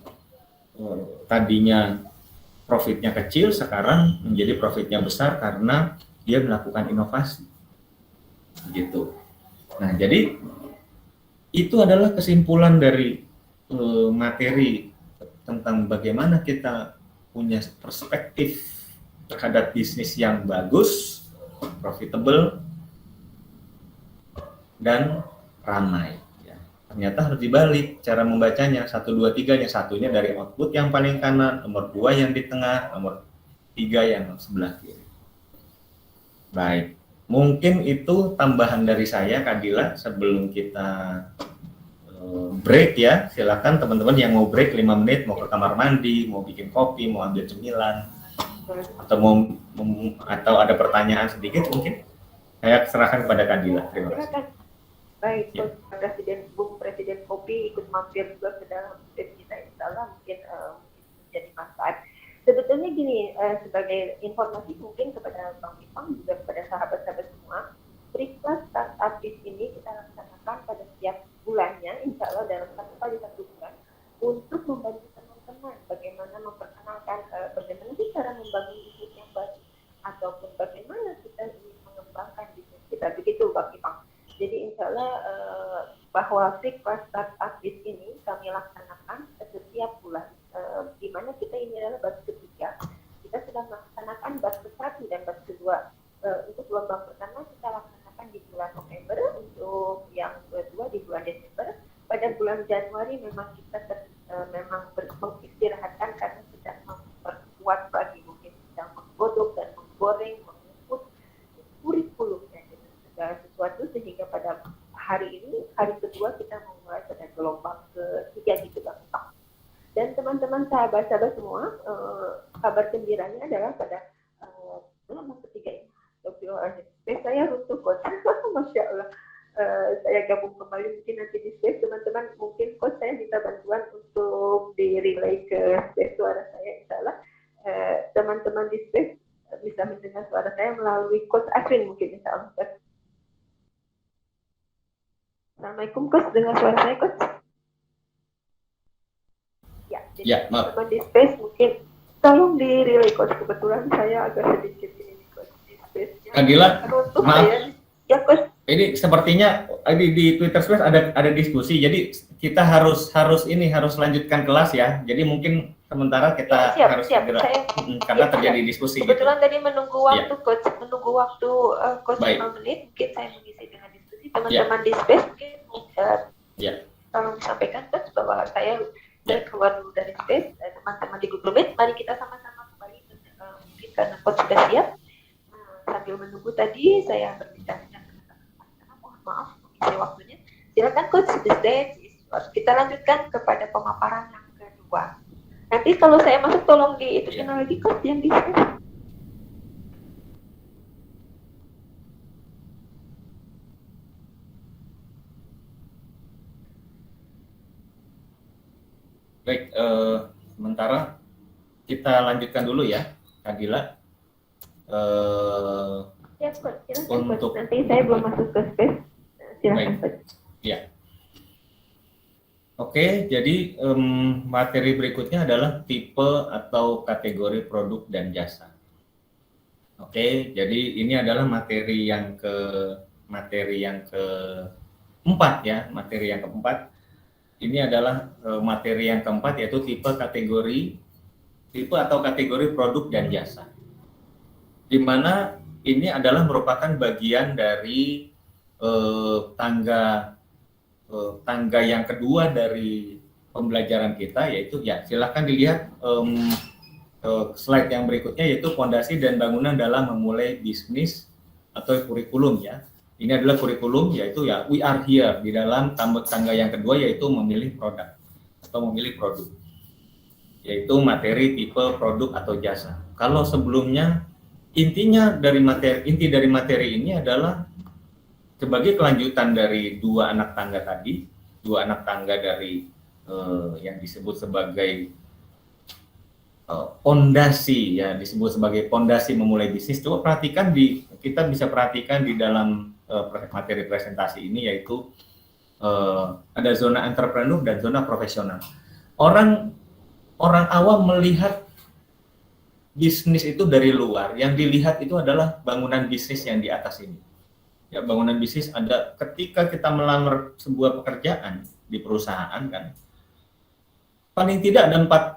tadinya profitnya kecil, sekarang menjadi profitnya besar karena dia melakukan inovasi. Gitu. Nah, jadi itu adalah kesimpulan dari materi tentang bagaimana kita punya perspektif terhadap bisnis yang bagus, profitable, dan ramai. Ternyata harus dibalik cara membacanya, 1, 2, 3-nya. Satunya dari output yang paling kanan, nomor 2 yang di tengah, nomor 3 yang sebelah kiri. Baik, mungkin itu tambahan dari saya, Kak Dila, sebelum kita break ya. Silakan teman-teman yang mau break 5 menit, mau ke kamar mandi, mau bikin kopi, mau ambil cemilan, atau ada pertanyaan sedikit, mungkin saya serahkan kepada Kak Dila. Terima kasih. Baik, ya. Bung Presiden Kopi ikut mampir juga ke dalam tim kita, insya Allah mungkin menjadi manfaat. Sebetulnya gini, sebagai informasi mungkin kepada Bang Ipang, juga kepada sahabat-sahabat semua, Periksa Startup Biz ini kita laksanakan pada setiap bulannya, insya Allah dalam 1 kali 1 bulan, untuk membantu teman-teman bagaimana memperkenalkan bagaimana sih cara membangun bisnis yang baik, ataupun bagaimana kita ingin mengembangkan bisnis kita. Begitu, Bang Ipang. Jadi insya Allah bahwa Frequent Startup Week ini kami laksanakan setiap bulan, di mana kita ini adalah batch ketiga. Kita sudah melaksanakan batch ke-1 dan batch kedua. Untuk gelombang pertama kita laksanakan di bulan November, untuk yang kedua di bulan Desember. Pada bulan Januari memang kita memang mengistirahatkan karena sedang memperkuat lagi, mungkin sedang menggodok dan menggoreng, mengukur kurikulumnya dengan segala sesuatu, sehingga pada hari ini, hari kedua kita memulai pada gelombang ketiga gitu Bang. Dan teman-teman sahabat-sahabat semua, kabar gembiranya adalah pada gelombang ketiga ini, saya runtuh coach. Masya Allah. Saya gabung kembali, mungkin nanti di space teman-teman, mungkin coach saya minta bantuan untuk di relay ke space suara saya, insya Allah teman-teman di space bisa mendengar suara saya melalui coach Aswin mungkin, insya Allah. Assalamualaikum coach, dengar suara saya coach? Ya, jadi Ya, maaf. teman-teman di space mungkin tolong di relay coach, kebetulan saya agak sedikit ini coach di space-nya. Kagila, maaf. Saya. Ya coach. Ini sepertinya di Twitter Space ada diskusi, jadi kita harus lanjutkan kelas ya. Jadi mungkin sementara kita harus segera karena terjadi diskusi. Kebetulan gitu. Tadi menunggu waktu coach, coach 5 menit, mungkin saya mengisi dengan diskusi. Teman-teman di space mungkin tolong disampaikan coach bahwa saya keluar dulu dari space. Teman-teman di Google Meet, mari kita sama-sama kembali, mungkin karena coach sudah siap. Sambil menunggu tadi saya berbicara dengan teman-teman, mohon maaf mengisi waktunya. Silakan coach, the stage is yours. Kita lanjutkan kepada pemaparan yang kedua. Nanti kalau saya masuk tolong diituin lagi coach yang di stage. Baik, sementara kita lanjutkan dulu ya, Kak Gila. Ya, untuk nanti saya belum masuk ke space. Silakan. Ya. Oke, jadi materi berikutnya adalah tipe atau kategori produk dan jasa. Oke, jadi ini adalah materi yang keempat ya, materi yang keempat. Ini adalah materi yang keempat, yaitu tipe atau kategori produk dan jasa. Di mana ini adalah merupakan bagian dari tangga yang kedua dari pembelajaran kita, yaitu silakan dilihat slide yang berikutnya, yaitu fondasi dan bangunan dalam memulai bisnis atau kurikulum ya. Ini adalah kurikulum, yaitu we are here di dalam tangga yang kedua, yaitu memilih produk atau memilih produk, yaitu materi tipe produk atau jasa. Kalau sebelumnya inti dari materi ini adalah sebagai kelanjutan dari dua anak tangga dari yang disebut sebagai pondasi disebut sebagai pondasi memulai bisnis. Coba perhatikan kita bisa perhatikan di dalam materi presentasi ini, yaitu ada zona entrepreneur dan zona profesional. Orang awam melihat bisnis itu dari luar, yang dilihat itu adalah bangunan bisnis yang di atas ini. Ya, bangunan bisnis ada ketika kita melamar sebuah pekerjaan di perusahaan kan, paling tidak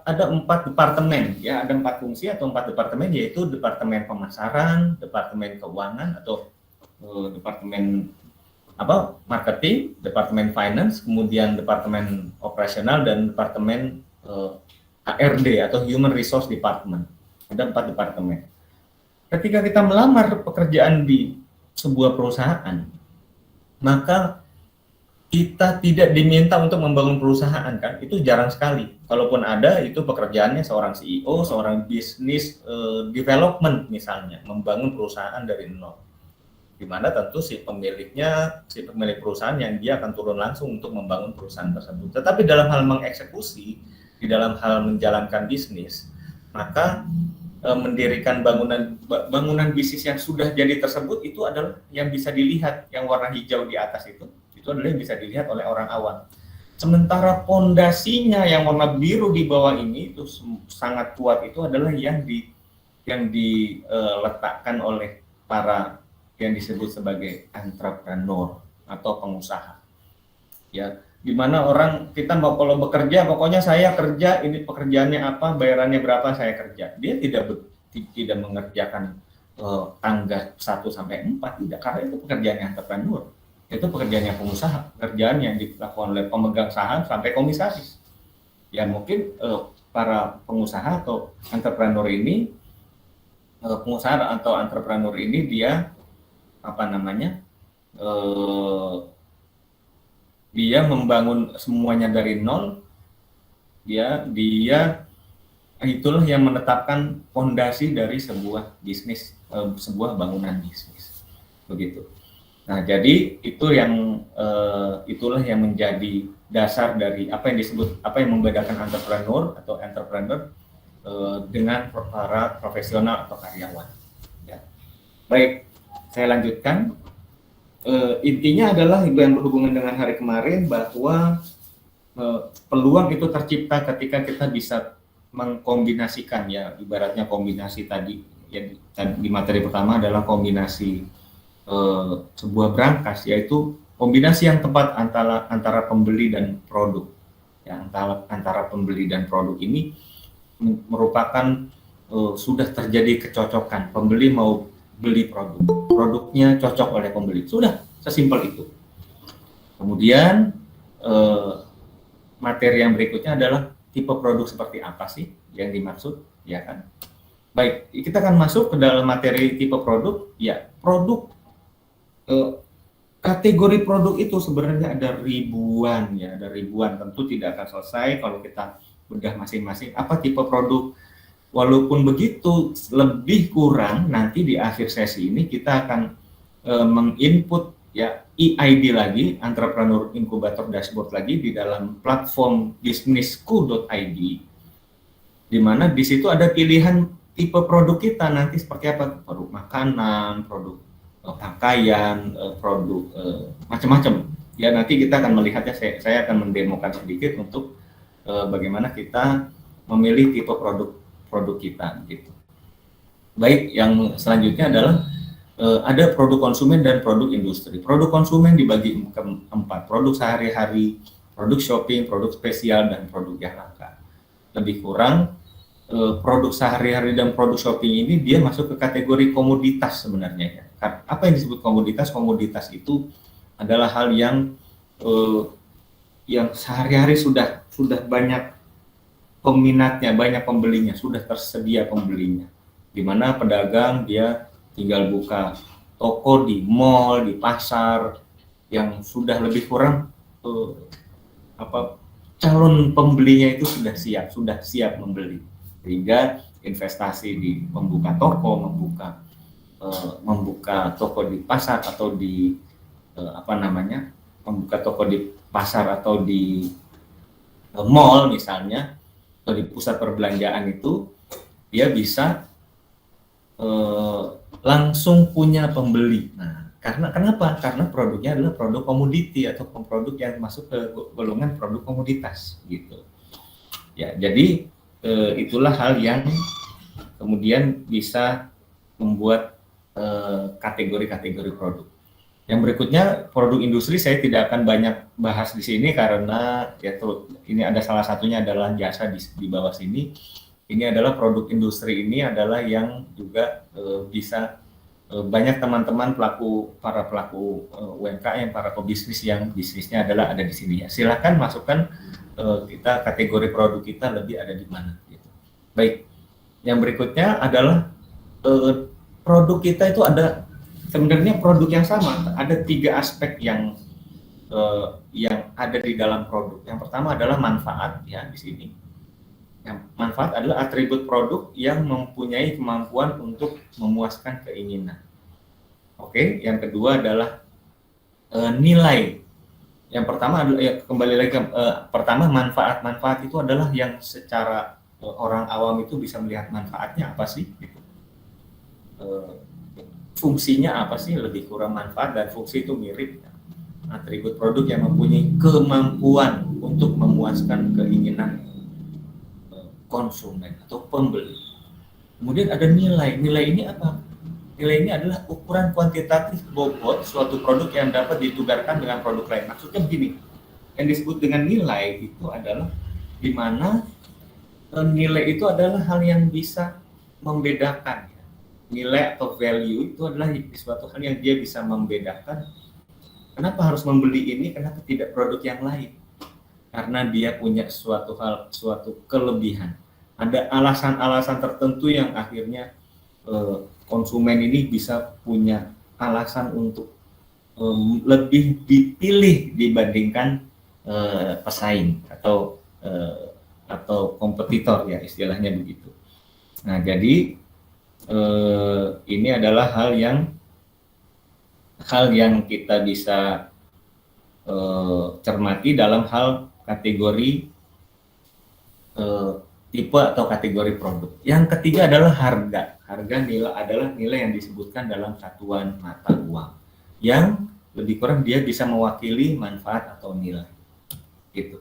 ada empat departemen ya, ada 4 fungsi atau 4 departemen, yaitu departemen pemasaran, departemen keuangan atau departemen marketing, departemen finance, kemudian departemen operasional dan departemen HRD atau Human Resource Department. Ada 4 departemen. Ketika kita melamar pekerjaan di sebuah perusahaan, maka kita tidak diminta untuk membangun perusahaan kan, itu jarang sekali. Kalaupun ada, itu pekerjaannya seorang CEO, seorang business development misalnya, membangun perusahaan dari nol. Di mana tentu si pemilik perusahaan yang dia akan turun langsung untuk membangun perusahaan tersebut. Tetapi dalam hal mengeksekusi, di dalam hal menjalankan bisnis, maka mendirikan bangunan bisnis yang sudah jadi tersebut, itu adalah yang bisa dilihat, yang warna hijau di atas itu adalah yang bisa dilihat oleh orang awam. Sementara pondasinya yang warna biru di bawah ini itu sangat kuat, itu adalah yang diletakkan oleh para yang disebut sebagai entrepreneur atau pengusaha. ya, di mana orang kita mau kalau bekerja, pokoknya saya kerja, ini pekerjaannya apa, bayarannya berapa, saya kerja. Dia tidak mengerjakan tangga 1 sampai 4, tidak, karena itu pekerjaannya entrepreneur, itu pekerjaannya pengusaha, pekerjaan yang dilakukan oleh pemegang saham sampai komisaris. Ya mungkin para pengusaha atau entrepreneur ini, pengusaha atau entrepreneur ini dia apa namanya, dia membangun semuanya dari nol, dia itulah yang menetapkan fondasi dari sebuah bisnis, sebuah bangunan bisnis, begitu. Nah, jadi itulah yang menjadi dasar dari apa yang disebut, apa yang membedakan entrepreneur atau entrepreneur dengan para profesional atau karyawan. Ya. Baik, saya lanjutkan. Intinya adalah yang berhubungan dengan hari kemarin, bahwa peluang itu tercipta ketika kita bisa mengkombinasikan, ya ibaratnya kombinasi tadi ya, di materi pertama adalah kombinasi sebuah brankas, yaitu kombinasi yang tepat antara pembeli dan produk. Ya, antara pembeli dan produk ini merupakan sudah terjadi kecocokan, pembeli mau beli produknya cocok oleh pembeli, sudah sesimpel itu. Kemudian materi yang berikutnya adalah tipe produk seperti apa sih yang dimaksud, ya kan? Baik, kita akan masuk ke dalam materi tipe produk. Ya, produk, kategori produk itu sebenarnya ada ribuan, ya, ada ribuan. Tentu tidak akan selesai kalau kita bedah masing-masing apa tipe produk. Walaupun begitu, lebih kurang nanti di akhir sesi ini kita akan menginput ya EID lagi, Entrepreneur Incubator Dashboard lagi di dalam platform bisnisku.id, di mana di situ ada pilihan tipe produk kita nanti seperti apa, produk makanan, produk pakaian, produk macam-macam. Ya nanti kita akan melihatnya, saya akan mendemokan sedikit untuk bagaimana kita memilih tipe produk kita gitu. Baik, yang selanjutnya adalah ada produk konsumen dan produk industri. Produk konsumen dibagi ke 4, produk sehari-hari, produk shopping, produk spesial, dan produk yang langka. Lebih kurang produk sehari-hari dan produk shopping ini dia masuk ke kategori komoditas sebenarnya ya. Apa yang disebut komoditas? Komoditas itu adalah hal yang sehari-hari sudah banyak peminatnya, banyak pembelinya, sudah tersedia pembelinya. Di mana pedagang dia tinggal buka toko di mall, di pasar, yang sudah lebih kurang calon pembelinya itu sudah siap membeli. Sehingga investasi di membuka toko, membuka toko di pasar atau di membuka toko di pasar atau di mall misalnya, atau di pusat perbelanjaan itu dia bisa langsung punya pembeli. Nah, kenapa? Karena produknya adalah produk komoditi atau produk yang masuk ke golongan produk komoditas gitu. Ya, jadi itulah hal yang kemudian bisa membuat kategori-kategori produk. Yang berikutnya produk industri, saya tidak akan banyak bahas di sini karena ya ini ada salah satunya adalah jasa di bawah sini. Ini adalah produk industri, ini adalah yang juga bisa banyak teman-teman para pelaku UMKM, para pebisnis yang bisnisnya adalah ada di sini ya. Silakan masukkan kita kategori produk kita lebih ada di mana gitu. Baik. Yang berikutnya adalah produk kita itu ada sebenarnya produk yang sama, ada 3 aspek yang ada di dalam produk. Yang pertama adalah manfaat ya di sini. Yang manfaat adalah atribut produk yang mempunyai kemampuan untuk memuaskan keinginan. Oke, yang kedua adalah nilai. Yang pertama adalah kembali lagi pertama manfaat. Manfaat itu adalah yang secara orang awam itu bisa melihat manfaatnya apa sih gitu. Fungsinya apa sih, lebih kurang manfaat dan fungsi itu mirip. Atribut produk yang mempunyai kemampuan untuk memuaskan keinginan konsumen atau pembeli. Kemudian ada nilai. Nilai ini apa? Nilai ini adalah ukuran kuantitatif bobot suatu produk yang dapat ditukarkan dengan produk lain. Maksudnya begini, yang disebut dengan nilai itu adalah di mana nilai itu adalah hal yang bisa membedakan. Nilai atau value itu adalah suatu hal yang dia bisa membedakan. Kenapa harus membeli ini? Kenapa tidak produk yang lain? Karena dia punya suatu hal, suatu kelebihan. Ada alasan-alasan tertentu yang akhirnya konsumen ini bisa punya alasan untuk lebih dipilih dibandingkan pesaing atau kompetitor, ya istilahnya begitu. Nah, jadi ini adalah hal yang kita bisa cermati dalam hal kategori tipe atau kategori produk. Yang ketiga adalah harga. Harga nilai adalah nilai yang disebutkan dalam satuan mata uang, yang lebih kurang dia bisa mewakili manfaat atau nilai. Gitu.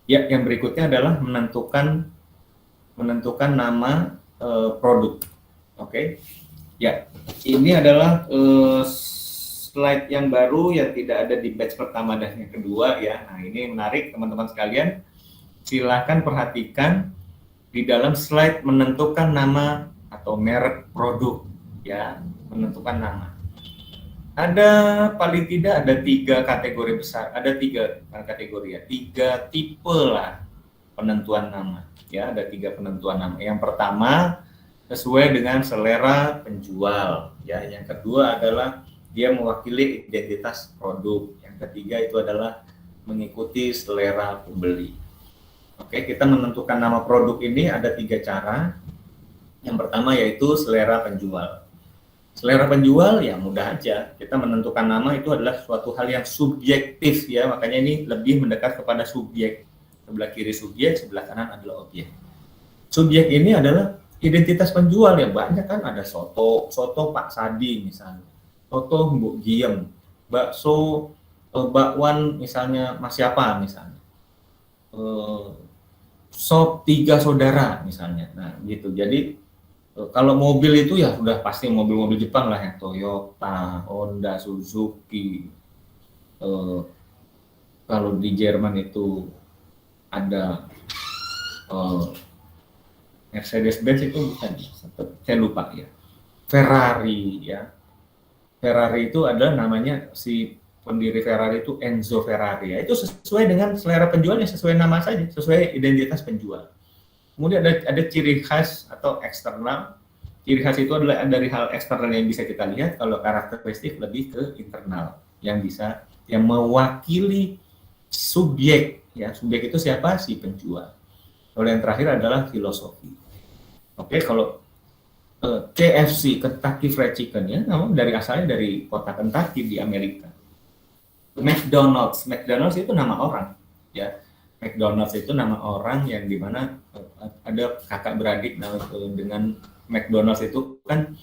Ya, yang berikutnya adalah menentukan nama produk. Oke. Ya, ini adalah slide yang baru yang tidak ada di batch pertama dan yang kedua, ya. Nah, ini menarik teman-teman sekalian. Silakan perhatikan di dalam slide menentukan nama atau merek produk, ya, menentukan nama. Ada paling tidak ada 3 kategori besar, ada 3 kategori, ya, 3 tipe lah penentuan nama, ya, ada 3 penentuan nama. Yang pertama sesuai dengan selera penjual, ya. Yang kedua adalah dia mewakili identitas produk. Yang ketiga itu adalah mengikuti selera pembeli. Oke, kita menentukan nama produk ini ada 3 cara. Yang pertama yaitu selera penjual. Selera penjual ya mudah aja. Kita menentukan nama itu adalah suatu hal yang subjektif, ya. Makanya ini lebih mendekat kepada subjek. Sebelah kiri subjek, sebelah kanan adalah objek. Subjek ini adalah identitas penjual, ya. Banyak kan, ada soto Pak Sadi misalnya. Soto Mbok Giem, bakso bakwan misalnya Mas siapa misalnya. Sop 3 saudara misalnya. Nah, gitu. Jadi kalau mobil itu ya sudah pasti mobil-mobil Jepang lah, ya, Toyota, Honda, Suzuki. Kalau di Jerman itu ada Mercedes-Benz itu bukan, saya lupa, ya. Ferrari, ya. Ferrari itu adalah namanya, si pendiri Ferrari itu Enzo Ferrari, ya. Itu sesuai dengan selera penjualnya, sesuai nama saja, sesuai identitas penjual. Kemudian ada ciri khas atau eksternal. Ciri khas itu adalah dari hal eksternal yang bisa kita lihat. Kalau karakteristik lebih ke internal, yang mewakili subjek, ya. Subjek itu siapa? Si penjual. Lalu yang terakhir adalah filosofi. Oke, kalau KFC, Kentucky Fried Chicken, ya, dari asalnya dari kota Kentucky di Amerika. McDonald's itu nama orang, ya. McDonald's itu nama orang yang dimana ada kakak beradik. Nah, dengan McDonald's itu kan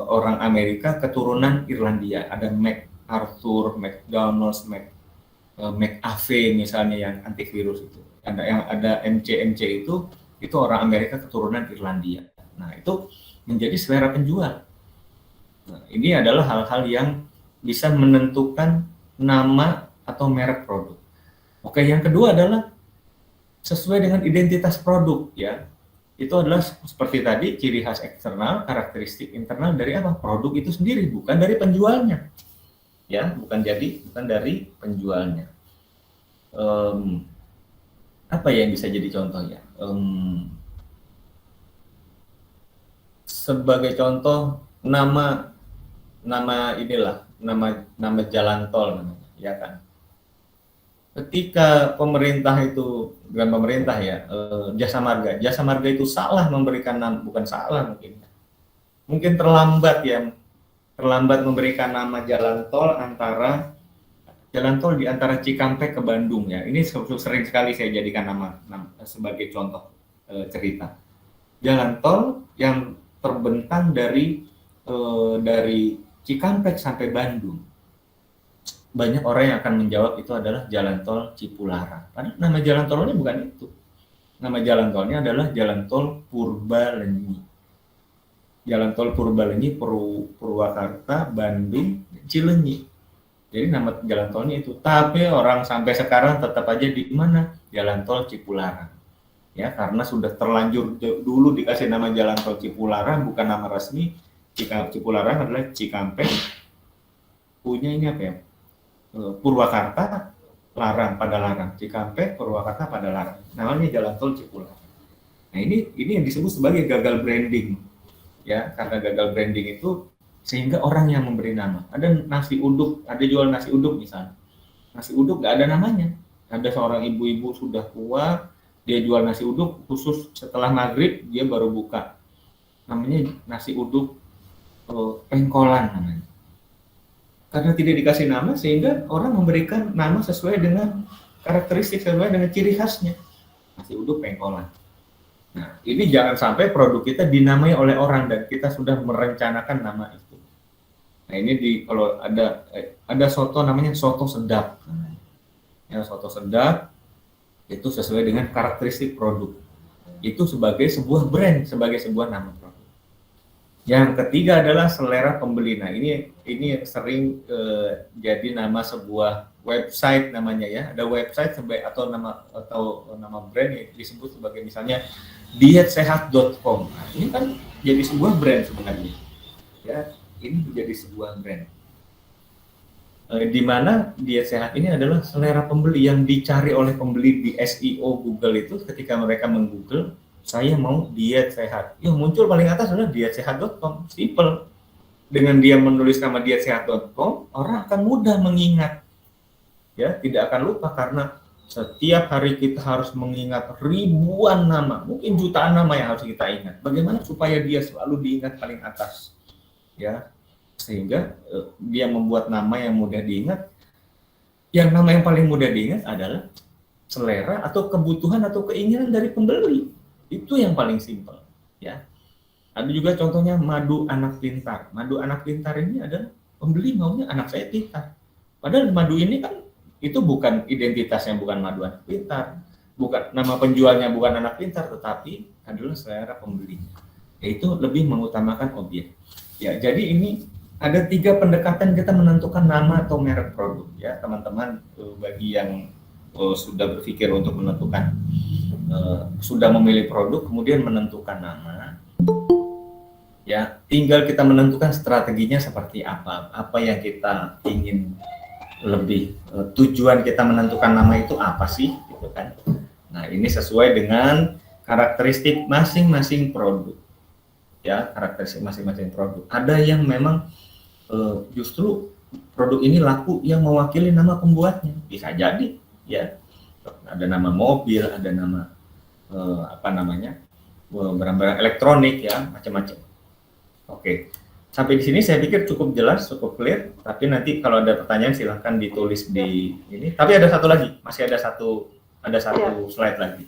orang Amerika keturunan Irlandia. Ada MacArthur, McDonald's, McAfee misalnya yang antivirus itu. Ada MC itu orang Amerika keturunan Irlandia. Nah, itu menjadi selera penjual. Nah, ini adalah hal-hal yang bisa menentukan nama atau merek produk. Oke, yang kedua adalah sesuai dengan identitas produk, ya. Itu adalah seperti tadi, ciri khas eksternal, karakteristik internal dari apa? Produk itu sendiri, bukan dari penjualnya. Ya, bukan dari penjualnya. Apa yang bisa jadi contoh, ya? Sebagai contoh, nama jalan tol namanya, ya kan. Ketika pemerintah itu, bukan pemerintah, ya, Jasa Marga itu salah memberikan nama, bukan salah mungkin terlambat, ya, memberikan nama jalan tol di antara Cikampek ke Bandung, ya. Ini sering sekali saya jadikan nama sebagai contoh cerita. Jalan tol yang terbentang dari Cikampek sampai Bandung. Banyak orang yang akan menjawab itu adalah jalan tol Cipularang. Padahal nama jalan tolnya bukan itu. Nama jalan tolnya adalah jalan tol Purbalenyi. Jalan tol Purbalenyi, Purwakarta, Bandung, Cileunyi. Jadi nama jalan tolnya itu. Tapi orang sampai sekarang tetap aja di mana? Jalan tol Cipularang. Ya, karena sudah terlanjur dulu dikasih nama jalan tol Cipularang, bukan nama resmi. Cipularang adalah Cikampek. Punya ini apa ya? Purwakarta, Larang, pada Larang. Cikampek, Purwakarta, pada Larang. Namanya jalan tol Cipularang. Nah, ini yang disebut sebagai gagal branding. Ya, karena gagal branding itu sehingga orang yang memberi nama. Ada nasi uduk, ada jual nasi uduk misalnya. Nasi uduk nggak ada namanya. Ada seorang ibu-ibu sudah tua, dia jual nasi uduk khusus setelah maghrib dia baru buka. Namanya nasi uduk pengkolan namanya. Karena tidak dikasih nama sehingga orang memberikan nama sesuai dengan karakteristik, sesuai dengan ciri khasnya. Nasi uduk pengkolan. Nah, ini jangan sampai produk kita dinamai oleh orang dan kita sudah merencanakan nama itu. Nah, ini kalau ada soto namanya soto sedap. Ya, soto sedap itu sesuai dengan karakteristik produk. Itu sebagai sebuah brand, sebagai sebuah nama produk. Yang ketiga adalah selera pembeli. Nah, ini sering jadi nama sebuah website namanya ya. Ada website atau nama brand yang disebut sebagai misalnya dietsehat.com. Nah, ini kan jadi sebuah brand sebenarnya. Ya, ini menjadi sebuah brand. Di mana diet sehat ini adalah selera pembeli yang dicari oleh pembeli di SEO Google itu ketika mereka meng-Google saya mau diet sehat. Yang muncul paling atas adalah dietsehat.com. Simple. Dengan dia menulis nama dietsehat.com, orang akan mudah mengingat. Ya, tidak akan lupa karena setiap hari kita harus mengingat ribuan nama, mungkin jutaan nama yang harus kita ingat. Bagaimana supaya dia selalu diingat paling atas? Ya, sehingga dia membuat nama yang mudah diingat. Yang nama yang paling mudah diingat adalah selera atau kebutuhan atau keinginan dari pembeli. Itu yang paling simpel, ya. Ada juga contohnya madu anak pintar. Madu anak pintar ini adalah pembeli maunya anak saya pintar. Padahal madu ini kan itu bukan identitasnya, bukan madu anak pintar, bukan nama penjualnya, bukan anak pintar, tetapi adalah selera pembelinya. Yaitu lebih mengutamakan objek. Ya, jadi ini ada 3 pendekatan kita menentukan nama atau merek produk, ya teman-teman. Bagi yang sudah berpikir untuk menentukan, sudah memilih produk, kemudian menentukan nama, ya tinggal kita menentukan strateginya seperti apa yang kita ingin lebih, tujuan kita menentukan nama itu apa sih, gitu kan. Nah, ini sesuai dengan karakteristik masing-masing produk, ya karakteristik masing-masing produk. Ada yang memang justru produk ini laku yang mewakili nama pembuatnya, bisa jadi, ya ada nama mobil, ada nama barang-barang elektronik, ya macam-macam. Oke. Sampai di sini saya pikir cukup jelas, cukup clear. Tapi nanti kalau ada pertanyaan silahkan ditulis di ini. Tapi ada satu lagi, masih ada satu slide lagi,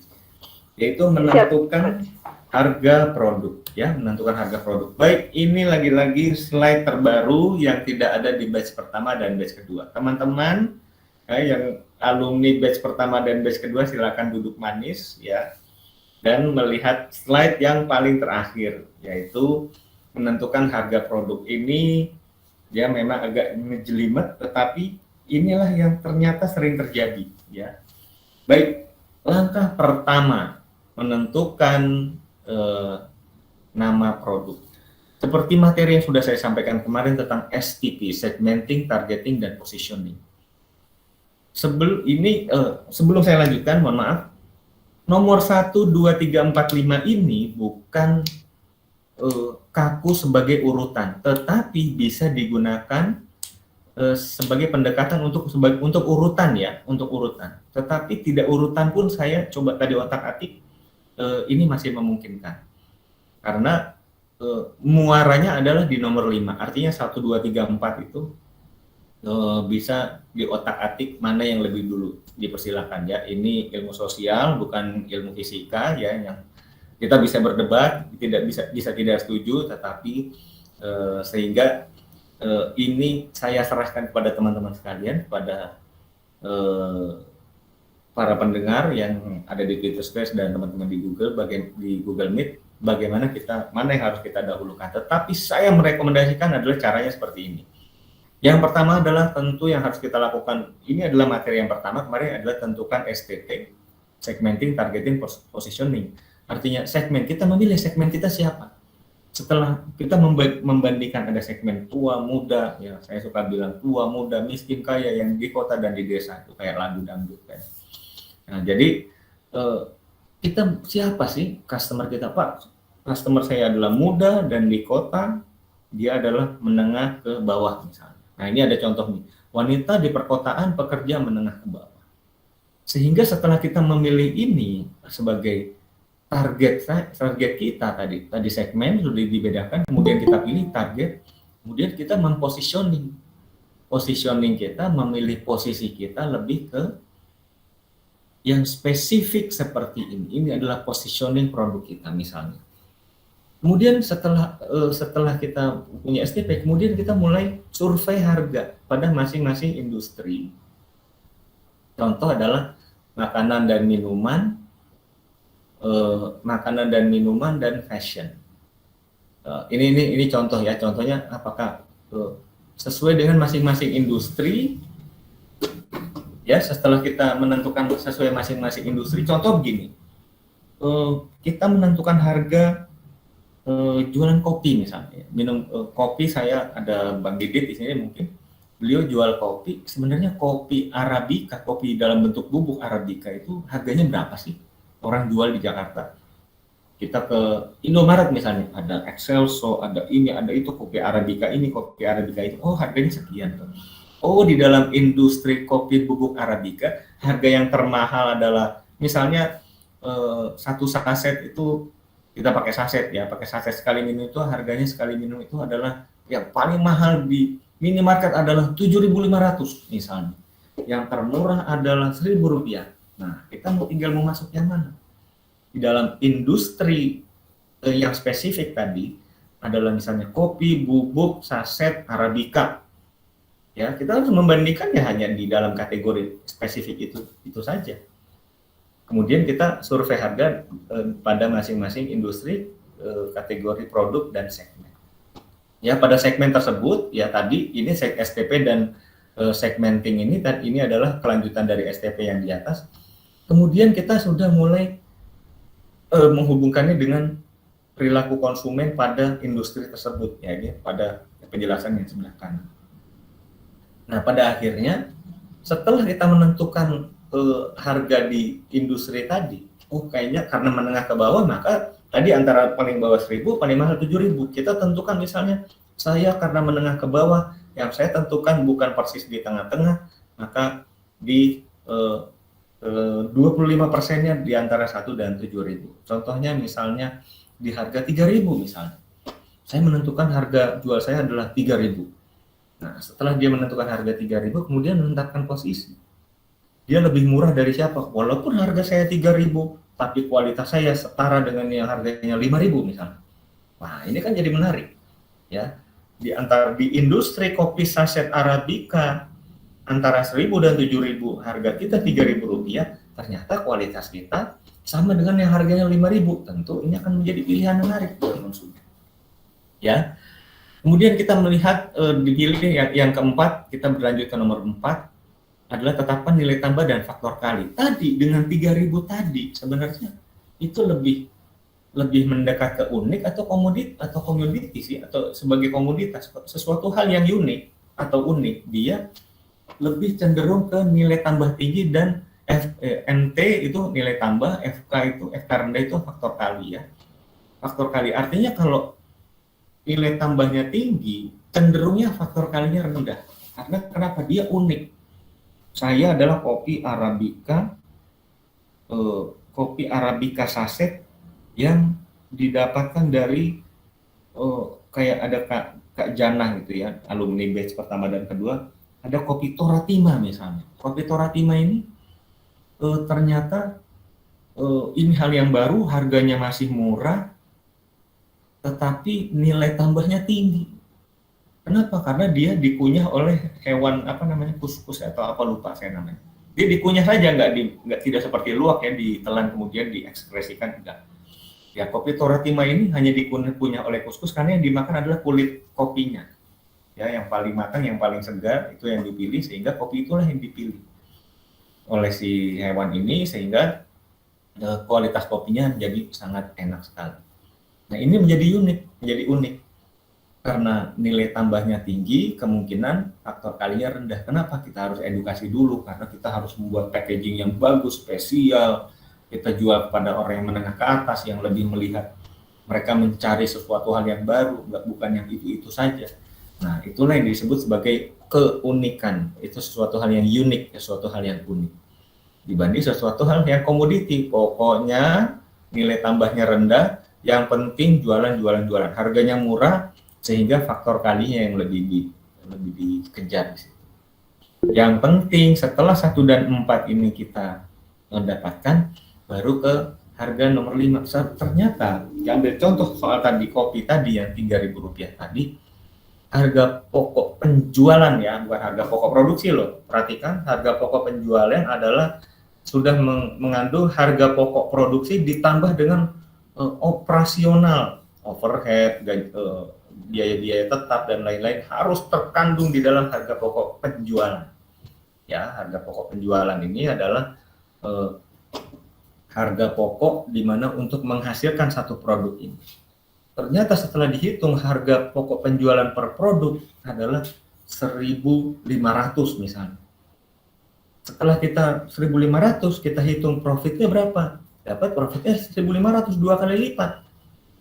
yaitu menentukan harga produk. Ya, menentukan harga produk. Baik, ini lagi-lagi slide terbaru yang tidak ada di batch pertama dan batch kedua. Teman-teman yang alumni batch pertama dan batch kedua silakan duduk manis, ya, dan melihat slide yang paling terakhir, yaitu menentukan harga produk. Ini ya memang agak ngejelimet, tetapi inilah yang ternyata sering terjadi, ya. Baik, langkah pertama menentukan nama produk. Seperti materi yang sudah saya sampaikan kemarin tentang STP, segmenting, targeting, dan positioning. Sebelum saya lanjutkan, mohon maaf, nomor 1, 2, 3, 4, 5 ini bukan kaku sebagai urutan, tetapi bisa digunakan sebagai pendekatan untuk urutan, ya, untuk urutan. Tetapi tidak urutan pun saya coba tadi otak-atik, ini masih memungkinkan. Karena muaranya adalah di nomor 5, artinya 1, 2, 3, 4 itu bisa di otak-atik mana yang lebih dulu, dipersilakan, ya. Ini ilmu sosial, bukan ilmu fisika, ya, yang kita bisa berdebat, bisa tidak setuju, tetapi sehingga ini saya serahkan kepada teman-teman sekalian, kepada para pendengar yang ada di Twitter Space dan teman-teman di Google Meet, mana yang harus kita dahulukan. Tetapi saya merekomendasikan adalah caranya seperti ini. Yang pertama adalah tentu yang harus kita lakukan, ini adalah materi yang pertama kemarin adalah tentukan STP, segmenting, targeting, positioning. Artinya segmen, kita memilih segmen kita siapa. Setelah kita membandingkan ada segmen tua, muda, ya saya suka bilang tua, muda, miskin, kaya yang di kota dan di desa, itu kayak lagu dangdut kan. Nah, jadi kita siapa sih customer kita, Pak? Customer saya adalah muda dan di kota, dia adalah menengah ke bawah misalnya. Nah, ini ada contoh nih, wanita di perkotaan, pekerja menengah ke bawah. Sehingga setelah kita memilih ini sebagai target kita tadi segmen sudah dibedakan, kemudian kita pilih target, kemudian kita positioning kita, memilih posisi kita lebih ke yang spesifik seperti ini. Ini adalah positioning produk kita misalnya. Kemudian setelah kita punya STP, kemudian kita mulai survei harga pada masing-masing industri. Contoh adalah makanan dan minuman dan fashion. Ini contoh ya, contohnya apakah sesuai dengan masing-masing industri ya. Setelah kita menentukan sesuai masing-masing industri, contoh begini, kita menentukan harga jualan kopi misalnya, minum kopi. Saya ada Bang Didit di sini, mungkin beliau jual kopi. Sebenarnya kopi Arabica, kopi dalam bentuk bubuk Arabica itu harganya berapa sih orang jual di Jakarta? Kita ke Indomaret misalnya, ada Excelso, ada ini, ada itu, kopi Arabica ini, kopi Arabica itu, oh harganya sekian. Oh, di dalam industri kopi bubuk Arabica, harga yang termahal adalah misalnya satu saset itu, kita pakai saset ya, pakai saset sekali minum itu harganya sekali minum itu adalah yang paling mahal di minimarket adalah 7.500 misalnya. Yang termurah adalah Rp1.000. Nah, kita tinggal mau masuk yang mana? Di dalam industri yang spesifik tadi adalah misalnya kopi, bubuk, saset, Arabica. Ya, kita harus membandingkannya hanya di dalam kategori spesifik itu saja. Kemudian kita survei harga pada masing-masing industri, kategori produk dan segmen. Ya, pada segmen tersebut ya tadi ini STP dan segmenting ini adalah kelanjutan dari STP yang di atas. Kemudian kita sudah mulai menghubungkannya dengan perilaku konsumen pada industri tersebut, ya ini pada penjelasan yang sebelah kanan. Nah, pada akhirnya setelah kita menentukan harga di industri tadi, kayaknya karena menengah ke bawah, maka tadi antara paling bawah 1.000, paling mahal 7.000. Kita tentukan misalnya, saya karena menengah ke bawah, yang saya tentukan bukan persis di tengah-tengah, maka di 25%-nya di antara 1 dan 7.000. Contohnya misalnya di harga 3.000 misalnya. Saya menentukan harga jual saya adalah 3.000. Nah, setelah dia menentukan harga 3.000, kemudian menetapkan posisi. Dia lebih murah dari siapa? Walaupun harga saya 3.000, tapi kualitas saya setara dengan yang harganya 5.000 misalnya. Wah, ini kan jadi menarik. Ya. Di industri kopi saset Arabica antara 1.000 dan 7.000, harga kita Rp3.000, ternyata kualitas kita sama dengan yang harganya 5.000. Tentu ini akan menjadi pilihan menarik buat konsumen. Ya. Kemudian kita melihat dipilih yang keempat, kita berlanjut ke nomor 4, adalah tetapkan nilai tambah dan faktor kali. Tadi dengan 3.000 tadi sebenarnya itu lebih mendekat ke unik atau komoditi sih, atau sebagai komoditas, sesuatu hal yang unik atau unik, dia lebih cenderung ke nilai tambah tinggi, dan NT itu nilai tambah, FK rendah itu faktor kali ya. Faktor kali artinya kalau nilai tambahnya tinggi, cenderungnya faktor kalinya rendah. Karena kenapa? Dia unik. Saya adalah kopi Arabica saset yang didapatkan dari kayak ada Kak Jana gitu ya, alumni batch pertama dan kedua. Ada kopi Toratima misalnya. Kopi Toratima ini ternyata ini hal yang baru, harganya masih murah, tetapi nilai tambahnya tinggi. Kenapa? Karena dia dikunyah oleh hewan kuskus atau apa, lupa saya namanya. Dia dikunyah saja, tidak seperti luwak ya, ditelan kemudian diekspresikan, enggak. Ya, kopi Toratima ini hanya dikunyah oleh kuskus karena yang dimakan adalah kulit kopinya. ya, yang paling matang, yang paling segar itu yang dipilih, sehingga kopi itulah yang dipilih oleh si hewan ini, sehingga kualitas kopinya jadi sangat enak sekali. Nah, ini menjadi unik karena nilai tambahnya tinggi, kemungkinan faktor kalinya rendah. Kenapa? Kita harus edukasi dulu, karena kita harus membuat packaging yang bagus, spesial. Kita jual kepada orang yang menengah ke atas, yang lebih melihat mereka mencari sesuatu hal yang baru, bukan yang itu-itu saja. Nah, itulah yang disebut sebagai keunikan. Itu sesuatu hal yang unik, sesuatu hal yang unik. Dibanding sesuatu hal yang komoditi, pokoknya nilai tambahnya rendah, yang penting jualan. Harganya murah, sehingga faktor kalinya yang lebih dikejar di situ. Yang penting setelah 1 dan 4 ini kita mendapatkan, baru ke harga nomor 5. Ternyata, ambil contoh soal tadi kopi tadi yang Rp3.000 tadi, harga pokok penjualan ya, bukan harga pokok produksi loh. Perhatikan, harga pokok penjualan adalah sudah mengandung harga pokok produksi ditambah dengan operasional, overhead, biaya-biaya tetap dan lain-lain harus terkandung di dalam harga pokok penjualan. Ya, harga pokok penjualan ini adalah harga pokok di mana untuk menghasilkan satu produk ini. Ternyata setelah dihitung harga pokok penjualan per produk adalah 1.500 misalnya. Setelah kita 1.500, kita hitung profitnya berapa? Dapat profitnya 1.500, 2 kali lipat.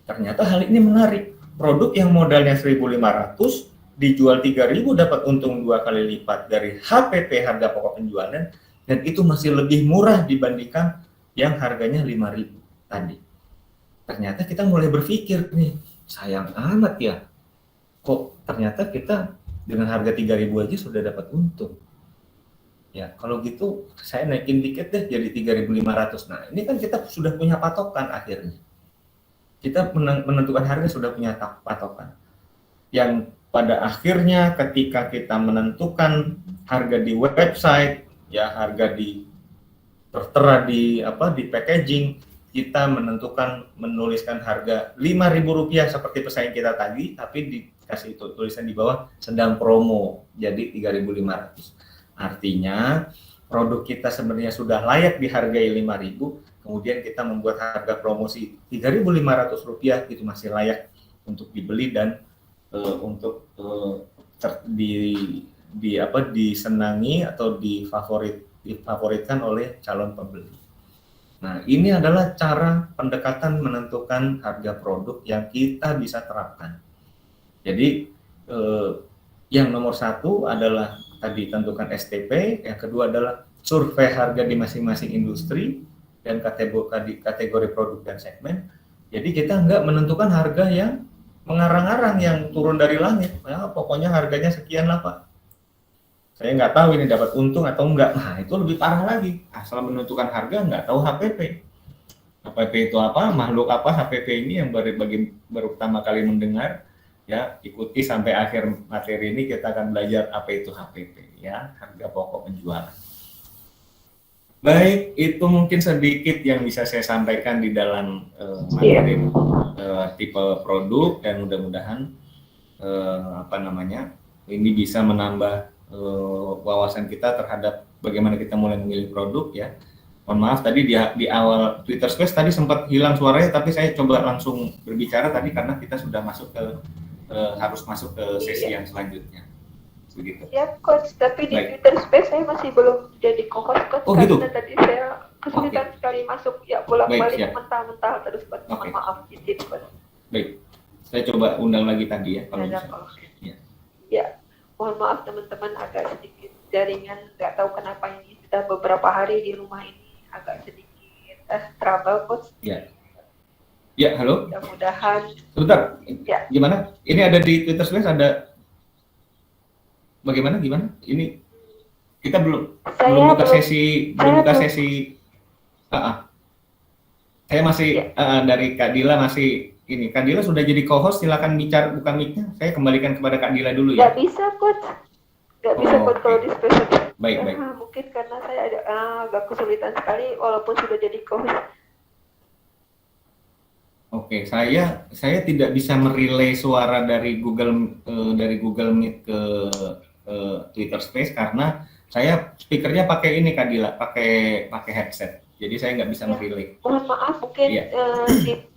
Ternyata hal ini menarik. Produk yang modalnya 1.500 dijual 3.000 dapat untung 2 kali lipat dari HPP, harga pokok penjualan, dan itu masih lebih murah dibandingkan yang harganya 5.000 tadi. Ternyata kita mulai berpikir nih, sayang amat ya, kok ternyata kita dengan harga 3.000 aja sudah dapat untung. Ya, kalau gitu saya naikin dikit deh jadi 3.500. Nah, ini kan kita sudah punya patokan akhirnya. Kita menentukan harga sudah punya patokan. Yang pada akhirnya ketika kita menentukan harga di website, ya harga tertera di packaging, kita menuliskan harga Rp5.000 seperti pesaing kita tadi, tapi dikasih tulisan di bawah sedang promo, jadi 3.500. Artinya produk kita sebenarnya sudah layak dihargai 5.000. Kemudian kita membuat harga promosi Rp3.500, itu masih layak untuk dibeli dan untuk disenangi atau difavoritkan oleh calon pembeli. Nah, ini adalah cara pendekatan menentukan harga produk yang kita bisa terapkan. Jadi yang nomor 1 adalah tadi tentukan STP, yang kedua adalah survei harga di masing-masing industri dan kategori produk dan segmen. Jadi kita nggak menentukan harga yang mengarang-arang, yang turun dari langit. Ya, pokoknya harganya sekian lah Pak. Saya nggak tahu ini dapat untung atau enggak. Nah, itu lebih parah lagi. Asal menentukan harga nggak tahu HPP. HPP itu apa? Makhluk apa HPP ini yang baru pertama kali mendengar. Ya, ikuti sampai akhir materi ini, kita akan belajar apa itu HPP, ya, harga pokok penjualan. Baik, itu mungkin sedikit yang bisa saya sampaikan di dalam materi tipe produk, dan mudah-mudahan ini bisa menambah wawasan kita terhadap bagaimana kita mulai memilih produk, ya. Mohon maaf tadi di awal Twitter Space tadi sempat hilang suaranya, tapi saya coba langsung berbicara tadi karena kita sudah masuk ke harus masuk ke sesi yang selanjutnya. Begitu. Ya, Coach, tapi di Twitter Space saya masih belum jadi co-host, Coach. Oh, gitu? Karena tadi saya kesulitan sekali masuk, ya bolak-balik mentah-mentah terus, Coach. Mohon maaf, izin, Coach. Baik, saya coba undang lagi tadi ya. Kalau ya, mohon maaf teman-teman, agak sedikit jaringan, nggak tahu kenapa ini sudah beberapa hari di rumah ini agak sedikit trouble, Coach. Ya. Ya, halo. Mudah-mudahan. Sebentar. Ya. Gimana? Ini ada di Twitter Space, ada. Bagaimana? Ini kita belum buka sesi. Saya masih dari Kak Dila masih ini. Kak Dila sudah jadi co-host, silakan bicara, buka mic-nya. Saya kembalikan kepada Kak Dila dulu ya. Nggak bisa, Coach. Nggak bisa, Coach, kalau di space. Baik. Mungkin karena saya agak kesulitan sekali walaupun sudah jadi co-host. Oke, saya tidak bisa merelay suara dari Google Meet ke Twitter Space karena saya speakernya pakai ini Kadila, pakai headset. Jadi saya nggak bisa Ya, merelay. mohon maaf mungkin Iya,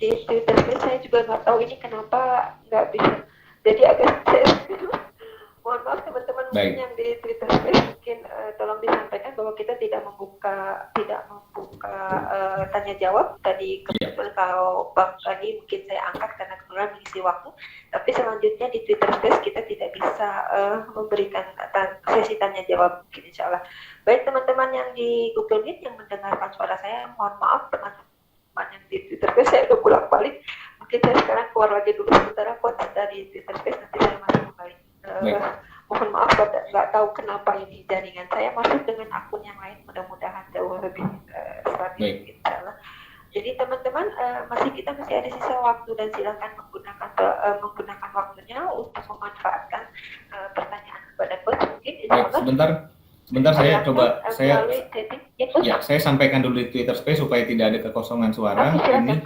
di Twitter saya juga nggak tahu ini kenapa nggak bisa. Jadi agak mohon maaf teman-teman mungkin baik. yang di Twitter Space mungkin tolong disampaikan bahwa kita tidak membuka tanya jawab tadi. Iya, Kebetulan kalau Bang tadi mungkin saya angkat karena kebetulan mengisi waktu, tapi selanjutnya di Twitter Space kita tidak bisa memberikan sesi tanya jawab mungkin insya Allah. Baik teman-teman yang di Google Meet yang mendengarkan suara saya, mohon maaf teman-teman yang di Twitter Space saya udah pulang balik. Mungkin saya sekarang keluar lagi dulu sementara quotes dari Twitter Space, nanti saya masuk kembali. baik. Mohon maaf nggak tahu kenapa ini jaringan saya masuk dengan akun yang lain, mudah-mudahan jauh lebih stabil insyaallah. Jadi teman-teman kita masih ada sisa waktu dan silakan menggunakan waktunya untuk memanfaatkan pertanyaan kepada coach mungkin Baik, sebentar saya sampaikan dulu di Twitter Space supaya tidak ada kekosongan suara. Ini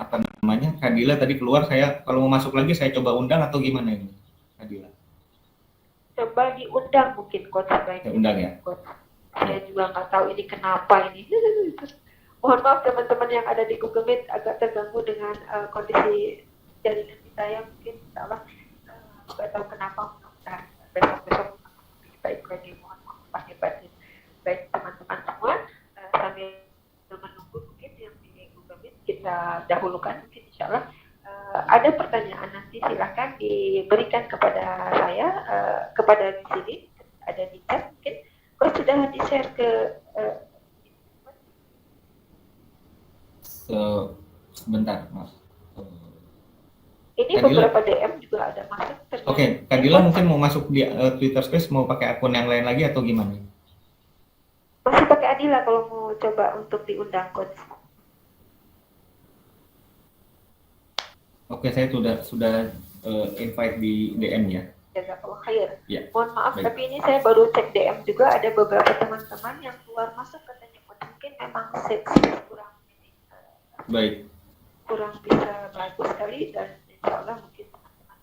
apa namanya? Kadila tadi keluar, saya kalau mau masuk lagi saya coba undang atau gimana ini? Kadila. Coba diundang mungkin coach sebaiknya. Undang ya. Coach. Saya juga nggak tahu ini kenapa ini. Mohon maaf teman-teman yang ada di Google Meet agak terganggu dengan kondisi jaringan kita ya mungkin salah. Nggak tahu kenapa. Mudah-mudahan besok-besok lebih baik lagi. Mohon maaf pakai batin. Baik teman-teman semua sambil menunggu mungkin yang di Google Meet kita dahulukan mungkin insya Allah. Ada pertanyaan nanti silahkan diberikan kepada saya kepada di sini ada di chat mungkin kok sudah di share ke sebentar mas. Ini Kadila, beberapa DM juga ada masuk. Oke, Kadila mungkin mau masuk di Twitter Space mau pakai akun yang lain lagi atau gimana? Masih pakai Adila kalau mau coba untuk diundang coach. Oke, saya sudah invite di DM ya. Jazakallah khair. Ya. Mohon maaf, baik. Tapi ini saya baru cek DM juga ada beberapa teman-teman yang keluar masuk katanya mungkin memang kurang ini. Baik. Kurang bisa bagus sekali dan insya Allah mungkin teman-teman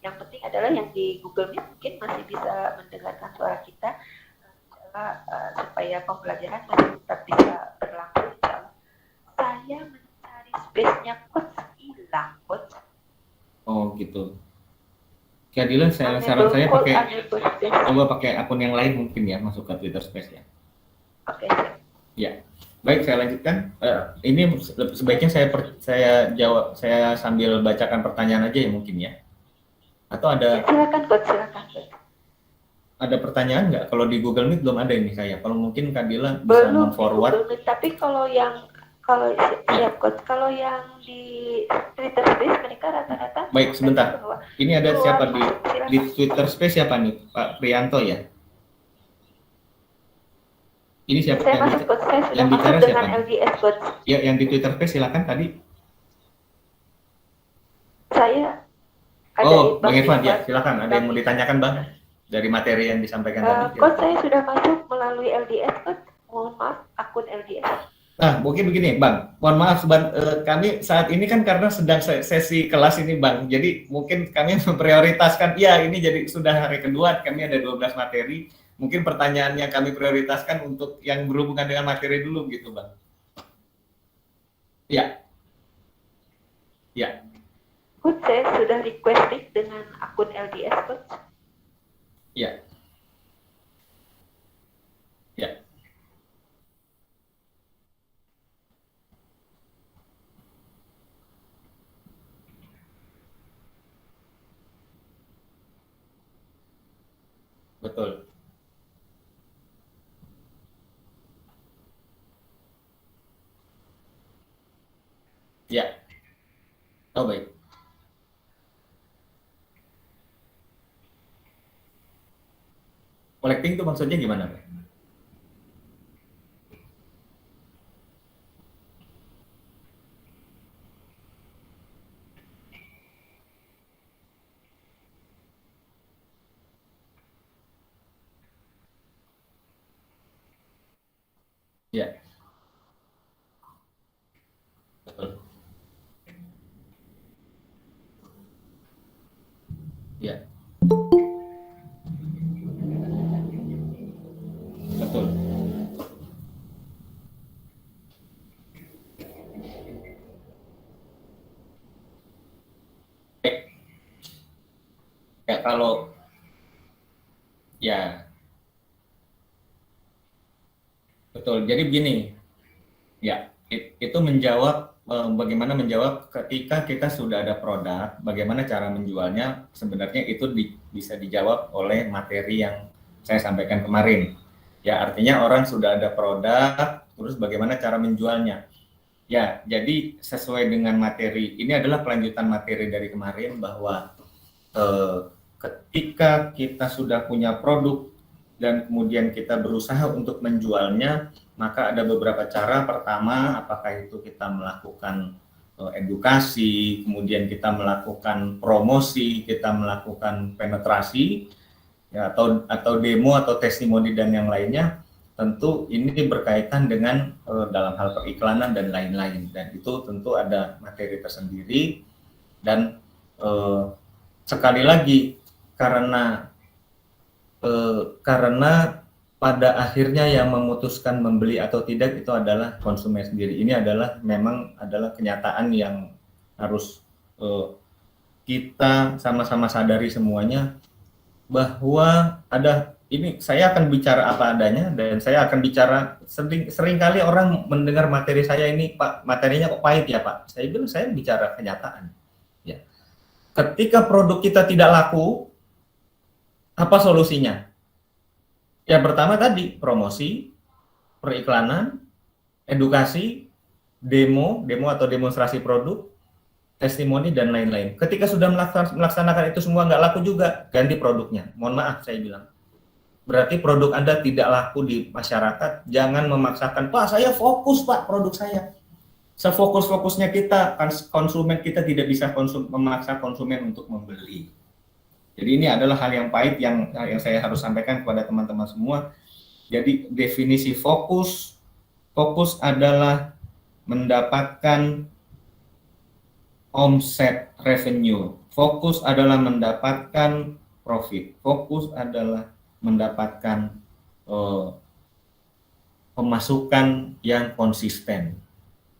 yang penting adalah yang di Google Meet mungkin masih bisa mendengarkan suara kita supaya pembelajaran masih tetap bisa berlangsung insya Allah. Saya mencari space-nya coach hilang coach. Oh gitu. Keadilan saran saya coba pakai akun yang lain mungkin ya masuk ke Twitter Space ya. Oke. Ya. Baik, saya lanjutkan. Ini sebaiknya saya sambil bacakan pertanyaan aja ya mungkin ya. Atau ada? Ya, silakan coach. Ada pertanyaan nggak? Kalau di Google Meet belum ada ini saya. Kalau mungkin Kadila bisa forward. Tapi kalau yang coach, kalau yang di Twitter Space mereka rata-rata. Baik, sebentar. Ini ada siapa di Twitter Space siapa nih? Pak Prianto ya? Ini siapa yang bicara siapa? LDS, coach. Ya, yang di Twitter Space silakan tadi. Saya. Bang Evan ya, silakan. Ada yang mau ditanyakan Bang dari materi yang disampaikan tadi? Coach, saya sudah masuk melalui LDS, coach. Mohon maaf, akun LDS. Nah, mungkin begini, Bang. Mohon maaf, kami saat ini kan karena sedang sesi kelas ini, Bang. Jadi mungkin kami memprioritaskan, ya ini jadi sudah hari kedua, kami ada 12 materi. Mungkin pertanyaan yang kami prioritaskan untuk yang berhubungan dengan materi dulu gitu, Bang. Ya. Coach, saya sudah request dengan akun LDS, coach. Ya. Betul. Ya. Oh, baik. Collecting itu maksudnya gimana, Pak? Ya. Betul. betul. Ya kalau ya betul. Jadi begini, ya itu menjawab bagaimana menjawab ketika kita sudah ada produk, bagaimana cara menjualnya sebenarnya itu bisa dijawab oleh materi yang saya sampaikan kemarin. Ya artinya orang sudah ada produk, terus bagaimana cara menjualnya. Ya jadi sesuai dengan materi ini adalah kelanjutan materi dari kemarin bahwa ketika kita sudah punya produk dan kemudian kita berusaha untuk menjualnya, maka ada beberapa cara. Pertama, apakah itu kita melakukan edukasi, kemudian kita melakukan promosi, kita melakukan penetrasi, ya, atau demo atau testimoni dan yang lainnya. Tentu ini berkaitan dengan dalam hal periklanan dan lain-lain, dan itu tentu ada materi tersendiri. Dan sekali lagi karena pada akhirnya yang memutuskan membeli atau tidak itu adalah konsumen sendiri. Ini adalah memang adalah kenyataan yang harus kita sama-sama sadari semuanya, bahwa ada ini. Saya akan bicara apa adanya dan saya akan bicara seringkali orang mendengar materi saya ini, Pak, materinya kok pahit ya Pak. Saya bilang saya bicara kenyataan. Ya. Ketika produk kita tidak laku, apa solusinya? Yang pertama tadi, promosi, periklanan, edukasi, demo atau demonstrasi produk, testimoni, dan lain-lain. Ketika sudah melaksanakan itu semua nggak laku juga, ganti produknya. Mohon maaf, saya bilang. Berarti produk Anda tidak laku di masyarakat, jangan memaksakan, Pak, saya fokus, Pak, produk saya. Sefokus-fokusnya kita, konsumen kita tidak bisa memaksa konsumen untuk membeli. Jadi ini adalah hal yang pahit yang saya harus sampaikan kepada teman-teman semua. Jadi definisi fokus adalah mendapatkan omset revenue. Fokus adalah mendapatkan profit. Fokus adalah mendapatkan pemasukan yang konsisten.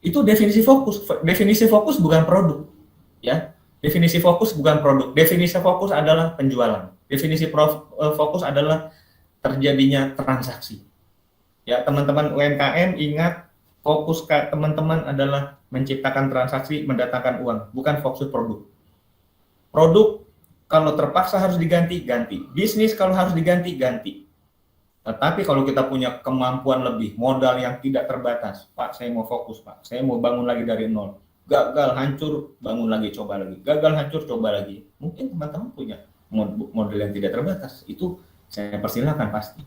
Itu definisi fokus. Definisi fokus bukan produk, ya. Definisi fokus bukan produk. Definisi fokus adalah penjualan. Definisi fokus adalah terjadinya transaksi. Ya, teman-teman UMKM ingat, fokus teman-teman adalah menciptakan transaksi, mendatangkan uang, bukan fokus produk. Produk kalau terpaksa harus diganti, ganti. Bisnis kalau harus diganti, ganti. Tetapi kalau kita punya kemampuan lebih, modal yang tidak terbatas, Pak, saya mau fokus, Pak. Saya mau bangun lagi dari nol. Gagal, hancur, bangun lagi, coba lagi. Gagal, hancur, coba lagi. Mungkin teman-teman punya model yang tidak terbatas. Itu saya persilahkan pasti.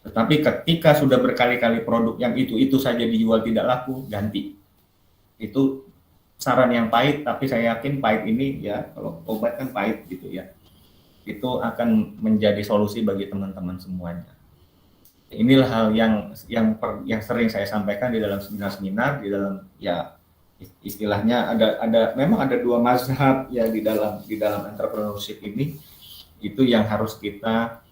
Tetapi ketika sudah berkali-kali produk yang itu saja dijual tidak laku, ganti. Itu saran yang pahit, tapi saya yakin pahit ini, ya, kalau obat kan pahit gitu ya. Itu akan menjadi solusi bagi teman-teman semuanya. Inilah hal yang sering saya sampaikan di dalam seminar-seminar, di dalam, ya, istilahnya memang ada dua mazhab ya di dalam entrepreneurship ini. Itu yang harus kita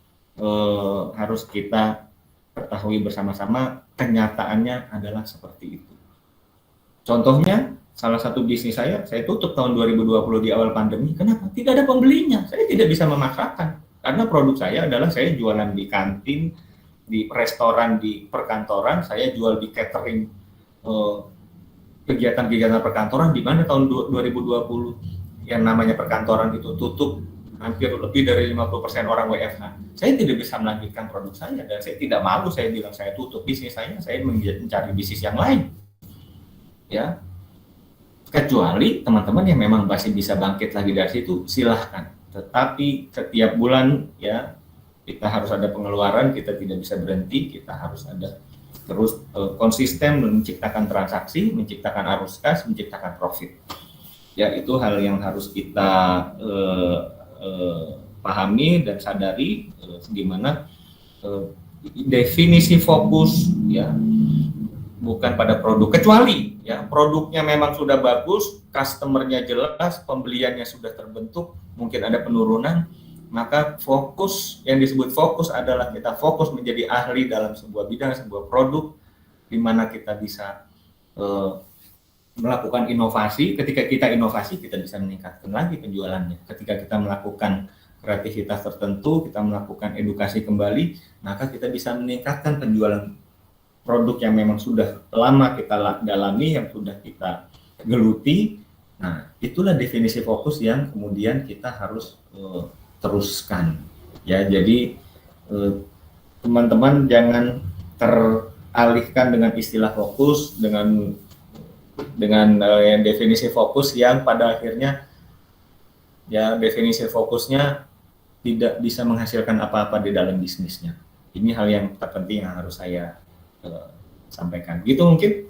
ketahui bersama-sama. Kenyataannya adalah seperti itu. Contohnya, salah satu bisnis saya tutup tahun 2020 di awal pandemi. Kenapa? Tidak ada pembelinya. Saya tidak bisa memaksakan karena produk saya adalah saya jualan di kantin, di restoran, di perkantoran. Saya jual di catering, kegiatan-kegiatan perkantoran, di mana tahun 2020 yang namanya perkantoran itu tutup, hampir lebih dari 50% orang WFH. Saya tidak bisa melanjutkan produk saya dan saya tidak malu saya bilang saya tutup bisnis saya mencari bisnis yang lain. Ya. Kecuali teman-teman yang memang masih bisa bangkit lagi dari situ, silahkan. Tetapi setiap bulan, ya, kita harus ada pengeluaran, kita tidak bisa berhenti, kita harus ada terus konsisten menciptakan transaksi, menciptakan arus kas, menciptakan profit. Ya, itu hal yang harus kita pahami dan sadari, gimana definisi fokus, ya, bukan pada produk. Kecuali, ya, produknya memang sudah bagus, customernya jelas, pembeliannya sudah terbentuk, mungkin ada penurunan, maka fokus yang disebut fokus adalah kita fokus menjadi ahli dalam sebuah bidang, sebuah produk, di mana kita bisa melakukan inovasi. Ketika kita inovasi, kita bisa meningkatkan lagi penjualannya. Ketika kita melakukan kreativitas tertentu, kita melakukan edukasi kembali, maka kita bisa meningkatkan penjualan produk yang memang sudah lama kita dalami, yang sudah kita geluti. Nah, itulah definisi fokus yang kemudian kita harus teruskan. Ya, jadi teman-teman jangan teralihkan dengan istilah fokus, dengan yang definisi fokus yang pada akhirnya ya definisi fokusnya tidak bisa menghasilkan apa-apa di dalam bisnisnya. Ini hal yang terpenting yang harus saya sampaikan. Gitu mungkin?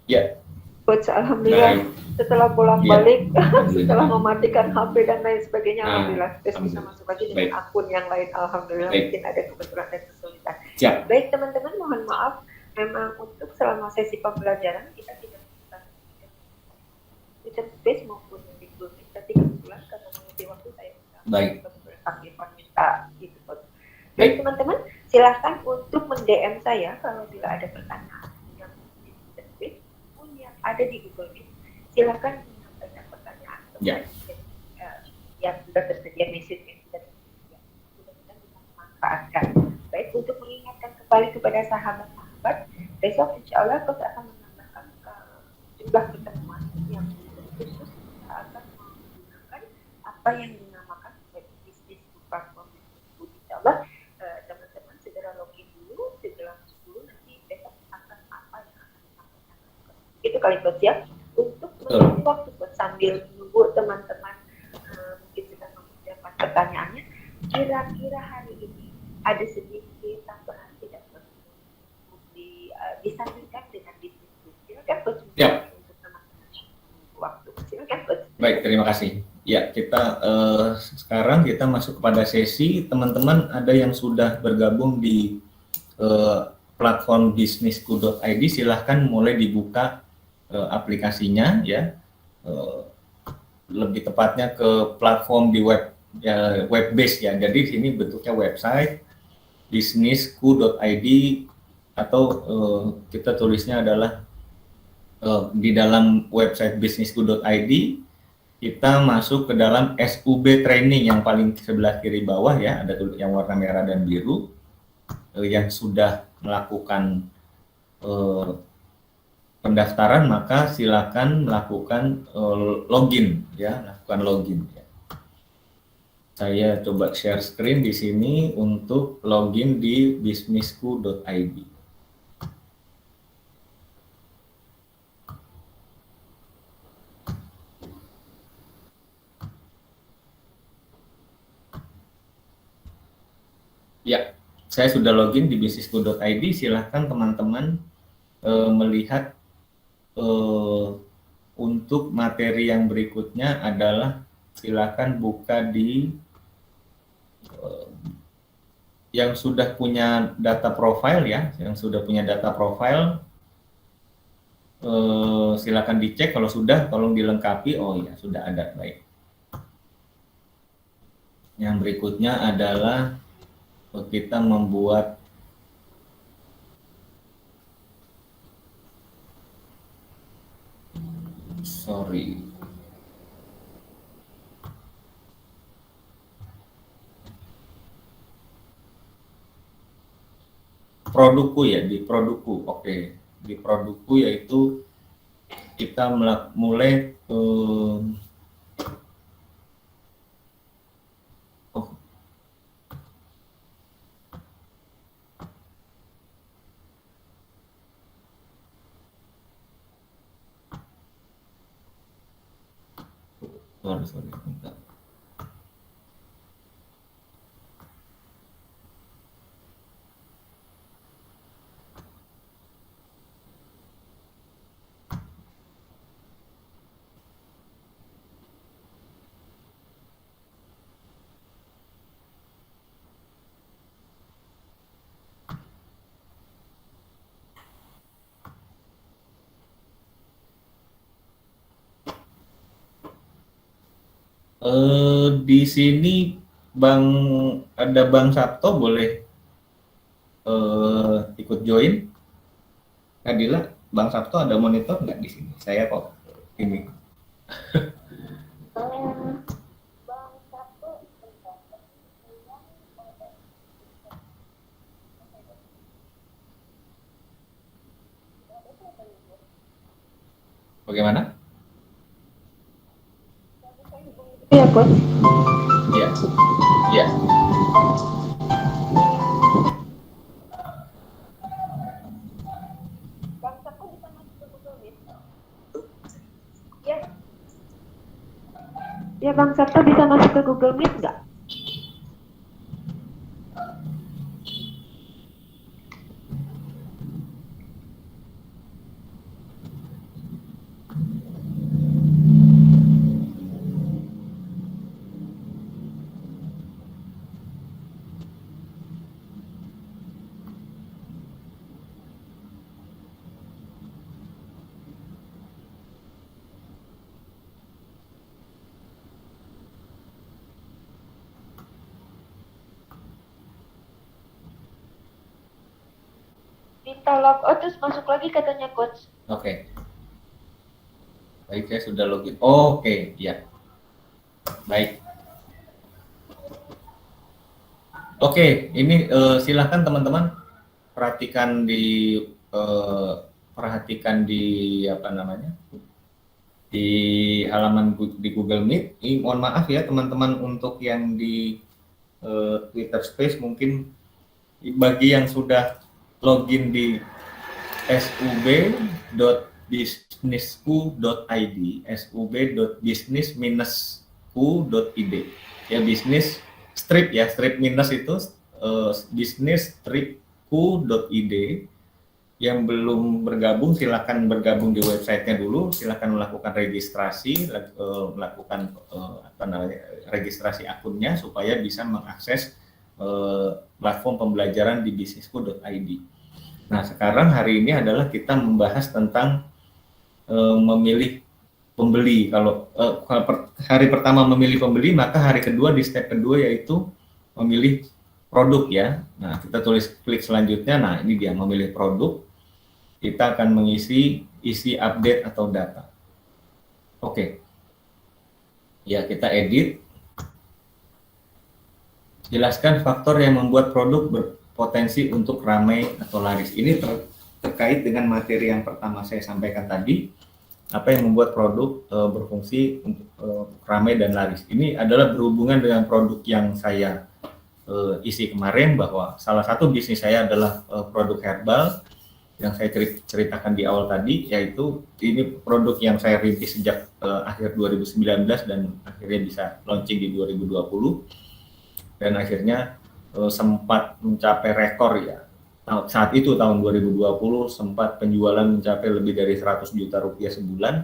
Ya. Coach, alhamdulillah. Baik. Setelah bolak-balik, setelah mematikan HP dan lain sebagainya, alhamdulillah, terus bisa masuk lagi dengan akun yang lain, alhamdulillah. Mungkin ada kebetulan dan kesulitan. Siap. Baik teman-teman, mohon maaf, memang untuk selama sesi pembelajaran kita tidak bisa Twitter Space maupun di Google Meet, tapi kebetulan karena mengisi waktu saya bisa beraktifan minta gitu. Baik teman-teman, silahkan untuk men-DM saya kalau bila ada pertanyaan yang di Twitter Space pun yang ada di Google Meet. Silakan menyampaikan pertanyaan yang sudah tersedia message yang sudah tersedia. Mudah-mudahan bisa memanfaatkan. Baik, untuk mengingatkan kembali kepada sahabat-sahabat, besok insya Allah kita akan menambahkan jumlah pertemuan yang khusus kita akan menggunakan apa yang dinamakan sebagai bisnis platform. Insya Allah teman-teman segera login dulu, segera masuk dulu, nanti besok akan apa yang akan disampaikan. Itu kali buat siap. Untuk mengisi waktu sambil menunggu teman-teman mungkin sedang mempersiapkan pertanyaannya, kira-kira hari ini ada sedikit tambahan tidak disandingkan dengan bisnis. Silakan Coach. Ya. Untuk teman-teman waktu. Silakan Coach. Baik, terima kasih. Ya, kita sekarang kita masuk kepada sesi teman-teman ada yang sudah bergabung di platform bisnisku.id, silahkan mulai dibuka aplikasinya ya, lebih tepatnya ke platform di web base ya. Jadi sini bentuknya website bisnisku.id atau kita tulisnya adalah di dalam website bisnisku.id kita masuk ke dalam SUB training yang paling sebelah kiri bawah ya, ada yang warna merah dan biru yang sudah melakukan pendaftaran, maka silakan melakukan login ya, lakukan login ya. Saya coba share screen di sini untuk login di bisnisku.id. Ya, saya sudah login di bisnisku.id. Silakan teman-teman melihat untuk materi yang berikutnya adalah silakan buka di yang sudah punya data profile ya, yang sudah punya data profile silakan dicek, kalau sudah tolong dilengkapi. Oh ya, sudah ada, baik. Yang berikutnya adalah kita membuat produkku ya, di produkku. Oke, di produkku yaitu kita mulai sorry. Di sini ada Bang Sabto boleh ikut join. Nadila, Bang Sabto ada monitor nggak di sini? Saya kok ini. Bagaimana? Iya, Coach. Iya. Iya. Bang Sabto bisa masuk ke Google Meet? Iya. Ya, Bang Sabto bisa masuk ke Google Meet nggak? Minta log out terus masuk lagi katanya Coach. Oke. Baik, saya sudah login. Oke, ya. Baik. Oke, ini silakan teman-teman perhatikan di apa namanya, di halaman di Google Meet. Ini mohon maaf ya teman-teman untuk yang di Twitter Space, mungkin bagi yang sudah login di sub.businessku.id, sub.business-ku.id, ya, bisnis strip ya, strip minus itu business-ku.id. Yang belum bergabung silakan bergabung di websitenya dulu, silakan melakukan registrasi, melakukan apa namanya, registrasi akunnya supaya bisa mengakses platform pembelajaran di businessku.id. Nah, sekarang hari ini adalah kita membahas tentang memilih pembeli. Kalau hari pertama memilih pembeli, maka hari kedua di step kedua yaitu memilih produk ya. Nah, kita klik selanjutnya. Nah, ini dia memilih produk. Kita akan mengisi update atau data. Oke. Ya, kita edit. Jelaskan faktor yang membuat produk berpotensi untuk ramai atau laris. Ini terkait dengan materi yang pertama saya sampaikan tadi. Apa yang membuat produk berfungsi untuk ramai dan laris. Ini adalah berhubungan dengan produk yang saya isi kemarin, bahwa salah satu bisnis saya adalah produk herbal yang saya ceritakan di awal tadi, yaitu ini produk yang saya rintis sejak akhir 2019 dan akhirnya bisa launching di 2020. Dan akhirnya sempat mencapai rekor ya. Saat itu tahun 2020 sempat penjualan mencapai lebih dari 100 juta rupiah sebulan.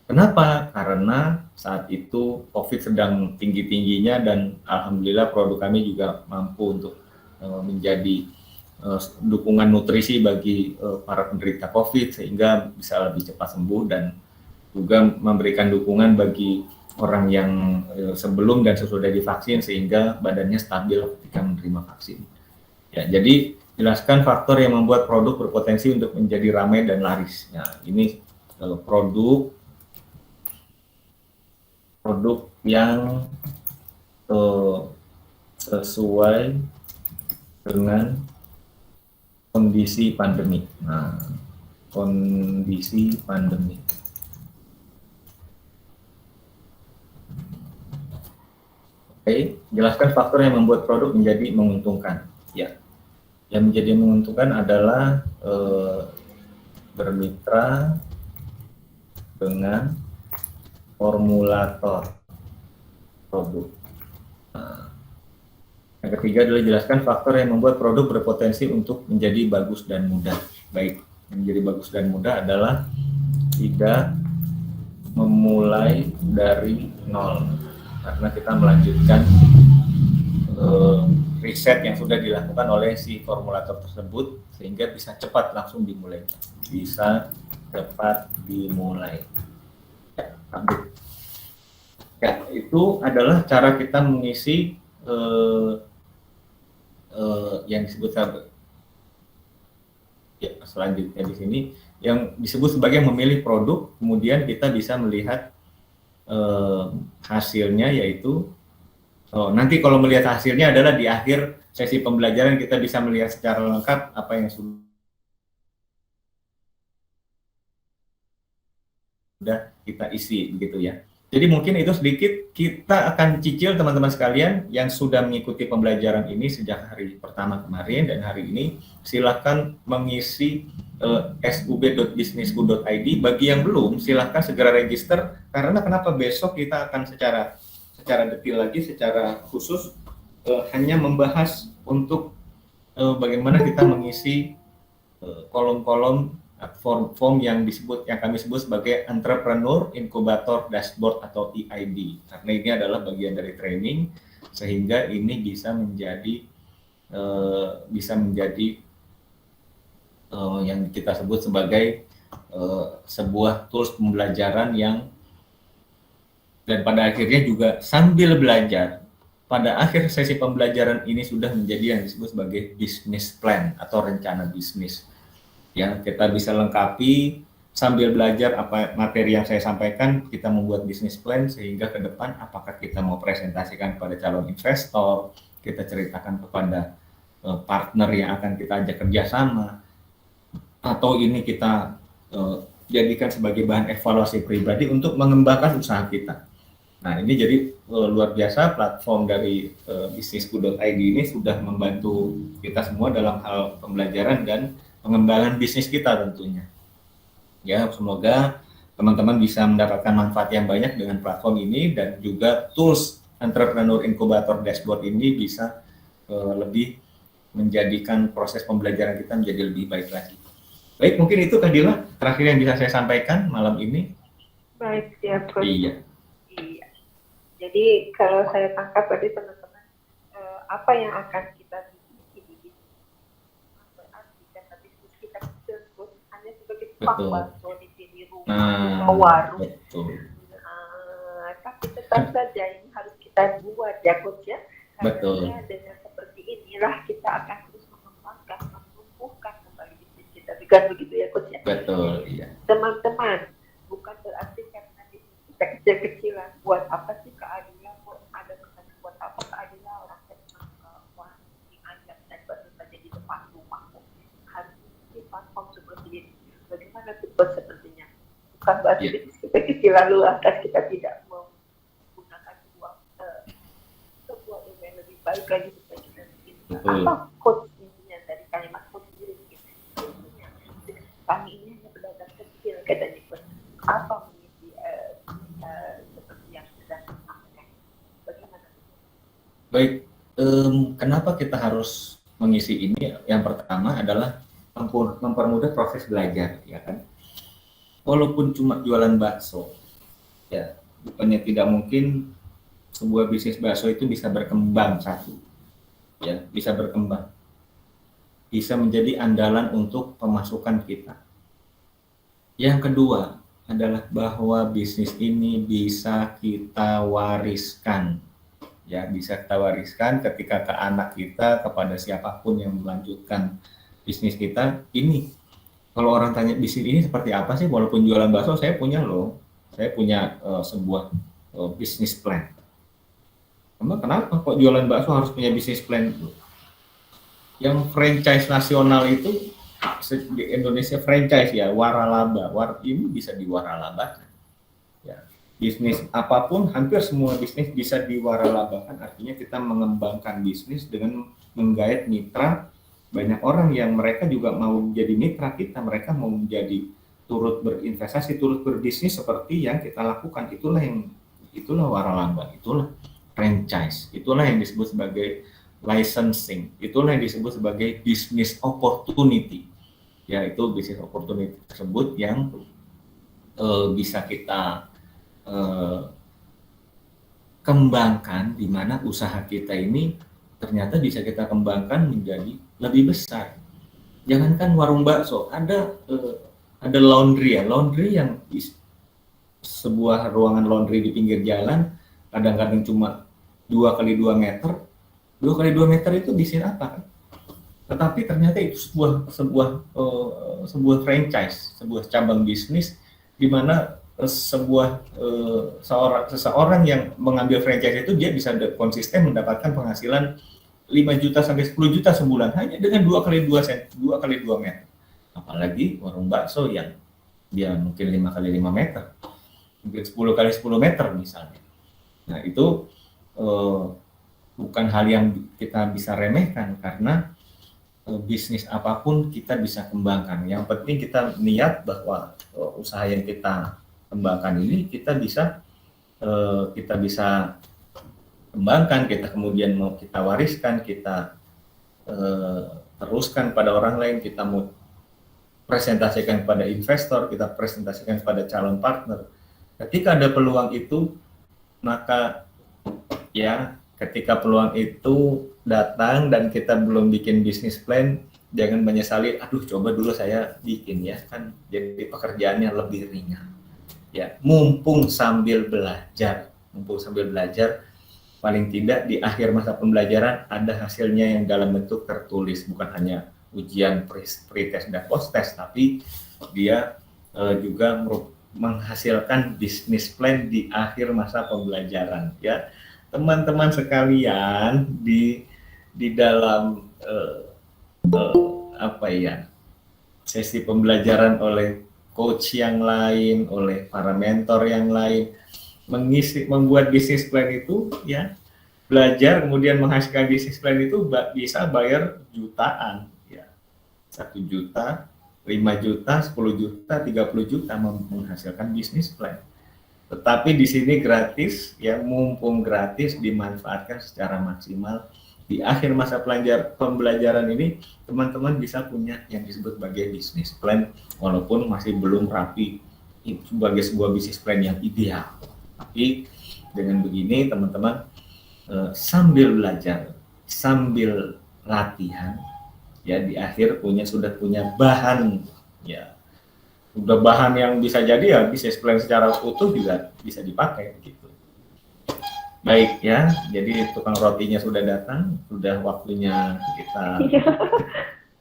Kenapa? Karena saat itu COVID sedang tinggi-tingginya dan alhamdulillah produk kami juga mampu untuk menjadi dukungan nutrisi bagi para penderita COVID sehingga bisa lebih cepat sembuh, dan juga memberikan dukungan bagi orang yang sebelum dan sesudah divaksin sehingga badannya stabil ketika menerima vaksin. Ya, jadi jelaskan faktor yang membuat produk berpotensi untuk menjadi ramai dan laris. Nah, ini produk yang sesuai dengan kondisi pandemi. Nah, kondisi pandemi. Oke, jelaskan faktor yang membuat produk menjadi menguntungkan. Ya, yang menjadi menguntungkan adalah bermitra dengan formulator produk. Nah, yang ketiga adalah jelaskan faktor yang membuat produk berpotensi untuk menjadi bagus dan mudah. Baik, menjadi bagus dan mudah adalah tidak memulai dari nol, karena kita melanjutkan riset yang sudah dilakukan oleh si formulator tersebut sehingga bisa cepat langsung dimulai. Bisa cepat dimulai. Ya, update. Ya, itu adalah cara kita mengisi yang disebut ya, selanjutnya di sini yang disebut sebagai memilih produk, kemudian kita bisa melihat hasilnya, yaitu nanti kalau melihat hasilnya adalah di akhir sesi pembelajaran kita bisa melihat secara lengkap apa yang sudah kita isi begitu ya. Jadi mungkin itu sedikit kita akan cicil teman-teman sekalian yang sudah mengikuti pembelajaran ini sejak hari pertama kemarin dan hari ini silakan mengisi sub.businessku.id. Bagi yang belum silakan segera register, karena kenapa besok kita akan secara detail lagi, secara khusus hanya membahas untuk bagaimana kita mengisi kolom-kolom form yang kami sebut sebagai Entrepreneur Incubator Dashboard atau EID, karena ini adalah bagian dari training sehingga ini bisa menjadi yang kita sebut sebagai sebuah tools pembelajaran yang, dan pada akhirnya juga sambil belajar pada akhir sesi pembelajaran ini sudah menjadi yang disebut sebagai business plan atau rencana bisnis. Ya, kita bisa lengkapi sambil belajar apa materi yang saya sampaikan, kita membuat bisnis plan sehingga ke depan apakah kita mau presentasikan kepada calon investor, kita ceritakan kepada partner yang akan kita ajak kerjasama, atau ini kita jadikan sebagai bahan evaluasi pribadi untuk mengembangkan usaha kita. Nah, ini jadi luar biasa platform dari businessku.id ini sudah membantu kita semua dalam hal pembelajaran dan pengembangan bisnis kita tentunya. Ya, semoga teman-teman bisa mendapatkan manfaat yang banyak dengan platform ini, dan juga tools Entrepreneur Incubator Dashboard ini bisa lebih menjadikan proses pembelajaran kita menjadi lebih baik lagi. Baik, mungkin itu Kak Dila terakhir yang bisa saya sampaikan malam ini. Baik, ya, Coach. Iya. Jadi kalau saya tangkap tadi teman-teman, apa yang akan kita bikin berarti karena bisnis kita tersebut hanya sebagai tukang bakso di sini rumah, warung. Tapi tetap saja ini harus kita buat ya, Coach ya. Karena dengan seperti inilah kita akan terus mengembangkan, menumbuhkan kembali bisnis kita. Bukan begitu ya, Coach ya? Betul, iya. Teman-teman, bukan berarti karena bisnis kita kecil-kecilan, buat apa sih keadilan, ada kesannya buat apa keadilan, orang wah diajak dan baru saja di depan rumah, harus di platform seperti ini. Bagaimana support sepertinya? Bukan berarti bisnis kita kecil lalu atas kita tidak menggunakan sebuah ilmu yang lebih baik lagi supaya kita bikin. Apa quote intinya dari kalimat quote sendiri? Intinya kami ini hanya pedagang kecil, katanya. Apa mengisi seperti yang sudah disampaikan? Bagaimana? Baik, kenapa kita harus mengisi ini? Yang pertama adalah mempermudah proses belajar, ya kan? Walaupun cuma jualan bakso, ya bukannya tidak mungkin sebuah bisnis bakso itu bisa berkembang ya bisa berkembang, bisa menjadi andalan untuk pemasukan kita. Yang kedua adalah bahwa bisnis ini bisa kita wariskan, ya bisa kita wariskan ketika ke anak kita, kepada siapapun yang melanjutkan bisnis kita ini. Kalau orang tanya bisnis ini seperti apa sih, walaupun jualan bakso, saya punya sebuah bisnis plan. Kenapa kok jualan bakso harus punya bisnis plan? Yang franchise nasional itu di Indonesia franchise ya, waralaba, ini bisa diwaralabakan. Ya, bisnis apapun, hampir semua bisnis bisa diwaralabakan. Artinya kita mengembangkan bisnis dengan menggait mitra. Banyak orang yang mereka juga mau menjadi mitra kita, mereka mau menjadi turut berinvestasi, turut berbisnis seperti yang kita lakukan. Itulah waralaba, itulah franchise, itulah yang disebut sebagai licensing, itulah yang disebut sebagai business opportunity. Ya, itu business opportunity tersebut yang bisa kita kembangkan, di mana usaha kita ini ternyata bisa kita kembangkan menjadi lebih besar. Jangankan warung bakso, ada laundry ya, laundry yang sebuah ruangan laundry di pinggir jalan kadang-kadang cuma 2x2 meter. 2x2 meter itu desain apa kan? Tetapi ternyata itu sebuah franchise, sebuah cabang bisnis di mana seseorang yang mengambil franchise itu dia bisa konsisten mendapatkan penghasilan 5 juta sampai 10 juta sebulan hanya dengan 2x2 meter. Apalagi warung bakso yang dia mungkin 5x5 meter, mungkin 10x10 meter misalnya. Nah itu bukan hal yang kita bisa remehkan karena bisnis apapun kita bisa kembangkan. Yang penting kita niat bahwa usaha yang kita kembangkan ini kita bisa kembangkan, kita kemudian mau kita wariskan, kita teruskan pada orang lain, kita mau presentasikan pada investor, kita presentasikan pada calon partner. Ketika ada peluang itu, maka ya ketika peluang itu datang dan kita belum bikin bisnis plan, jangan menyesali, aduh coba dulu saya bikin ya, kan jadi pekerjaannya lebih ringan. Ya, mumpung sambil belajar, paling tidak di akhir masa pembelajaran ada hasilnya yang dalam bentuk tertulis, bukan hanya ujian pre-test dan post-test, tapi dia juga menghasilkan bisnis plan di akhir masa pembelajaran ya. Teman-teman sekalian di dalam sesi pembelajaran oleh coach yang lain, oleh para mentor yang lain, membuat bisnis plan itu ya, belajar kemudian menghasilkan bisnis plan itu bisa bayar jutaan ya, 1 juta, 5 juta, 10 juta, 30 juta menghasilkan bisnis plan. Tetapi di sini gratis, ya mumpung gratis dimanfaatkan secara maksimal. Di akhir masa pembelajaran ini, teman-teman bisa punya yang disebut sebagai bisnis plan, walaupun masih belum rapi sebagai sebuah bisnis plan yang ideal. Tapi dengan begini, teman-teman sambil belajar, sambil latihan, ya di akhir sudah punya bahan, ya. Udah bahan yang bisa jadi ya bisnis plan secara utuh juga bisa dipakai gitu. Baik ya, jadi tukang rotinya sudah datang, sudah waktunya kita.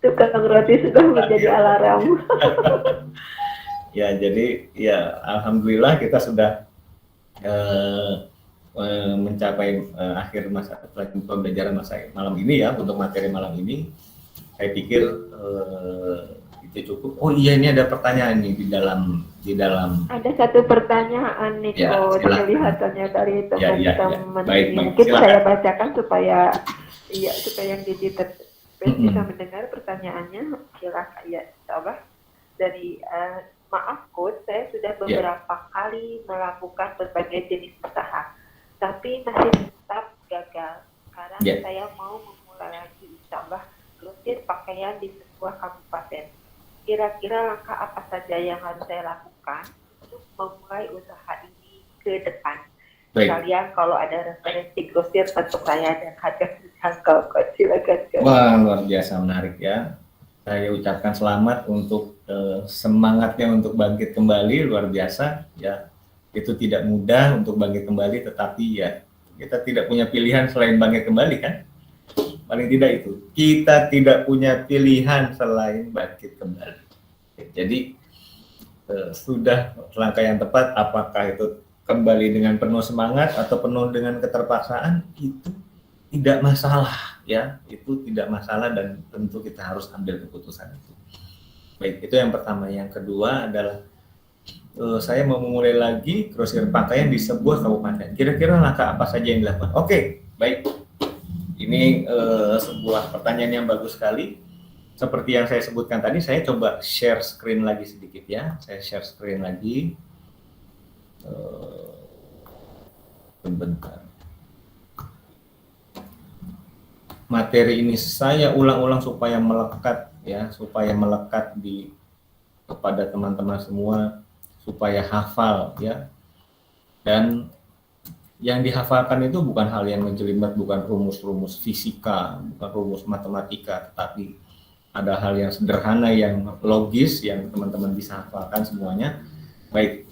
Tukang roti sudah menjadi alarm. Ya, jadi ya alhamdulillah kita sudah mencapai akhir masa pembelajaran masa malam ini ya, untuk materi malam ini. Saya pikir itu cukup. Oh iya, ini ada pertanyaan nih di dalam. Ada satu pertanyaan nih, ya, kelihatannya dari teman-teman. Baik, mungkin silakan. Saya bacakan supaya yang digital bisa mendengar pertanyaannya. Silakan ya, coba. Dari maaf coach, saya sudah beberapa kali melakukan berbagai jenis usaha, tapi masih tetap gagal. Sekarang saya mau memulai lagi, coba grosir pakaian di sebuah kabupaten. Kira-kira langkah apa saja yang harus saya lakukan untuk memulai usaha ini ke depan? Kalian kalau ada referensi grosir untuk saya dan harga terjangkau, silakan. Wah, luar biasa menarik ya. Saya ucapkan selamat untuk semangatnya untuk bangkit kembali, luar biasa ya. Itu tidak mudah untuk bangkit kembali, tetapi ya kita tidak punya pilihan selain bangkit kembali kan. Paling tidak itu, kita tidak punya pilihan selain bangkit kembali. Jadi sudah langkah yang tepat, apakah itu kembali dengan penuh semangat atau penuh dengan keterpaksaan, itu tidak masalah ya, itu tidak masalah dan tentu kita harus ambil keputusan itu. Baik, itu yang pertama. Yang kedua adalah saya mau memulai lagi grosir pakaian di sebuah kabupaten. Kira-kira langkah apa saja yang dilakukan? Oke, baik. Ini sebuah pertanyaan yang bagus sekali. Seperti yang saya sebutkan tadi, saya coba share screen lagi sedikit ya. Saya share screen lagi. Bentar. Materi ini saya ulang-ulang supaya melekat ya, supaya melekat kepada teman-teman semua, supaya hafal ya. Dan yang dihafalkan itu bukan hal yang menjelimet, bukan rumus-rumus fisika, bukan rumus matematika, tetapi ada hal yang sederhana, yang logis, yang teman-teman bisa hafalkan semuanya. Baik,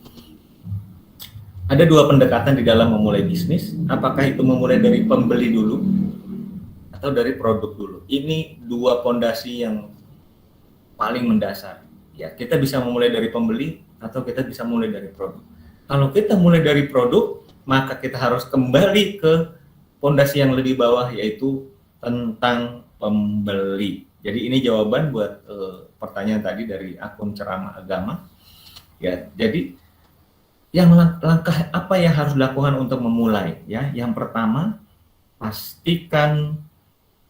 Ada dua pendekatan di dalam memulai bisnis. Apakah itu memulai dari pembeli dulu atau dari produk dulu? Ini dua pondasi yang paling mendasar. Ya, kita bisa memulai dari pembeli atau kita bisa mulai dari produk. Kalau kita mulai dari produk, maka kita harus kembali ke pondasi yang lebih bawah, yaitu tentang pembeli. Jadi ini jawaban buat pertanyaan tadi dari akun ceramah agama. Ya, jadi yang langkah apa yang harus dilakukan untuk memulai? Ya, yang pertama, pastikan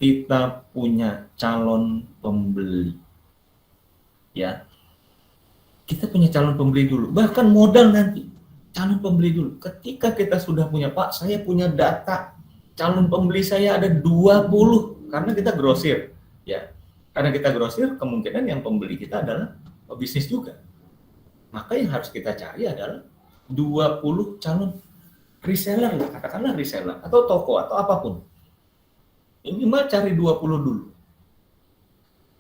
kita punya calon pembeli. Ya, kita punya calon pembeli dulu. Bahkan modal nanti, calon pembeli dulu. Ketika kita sudah punya, Pak, saya punya data calon pembeli saya ada 20, karena kita grosir. Ya, karena kita grosir, kemungkinan yang pembeli kita adalah bisnis juga. Maka yang harus kita cari adalah 20 calon reseller, katakanlah reseller atau toko atau apapun. Minimal cari 20 dulu.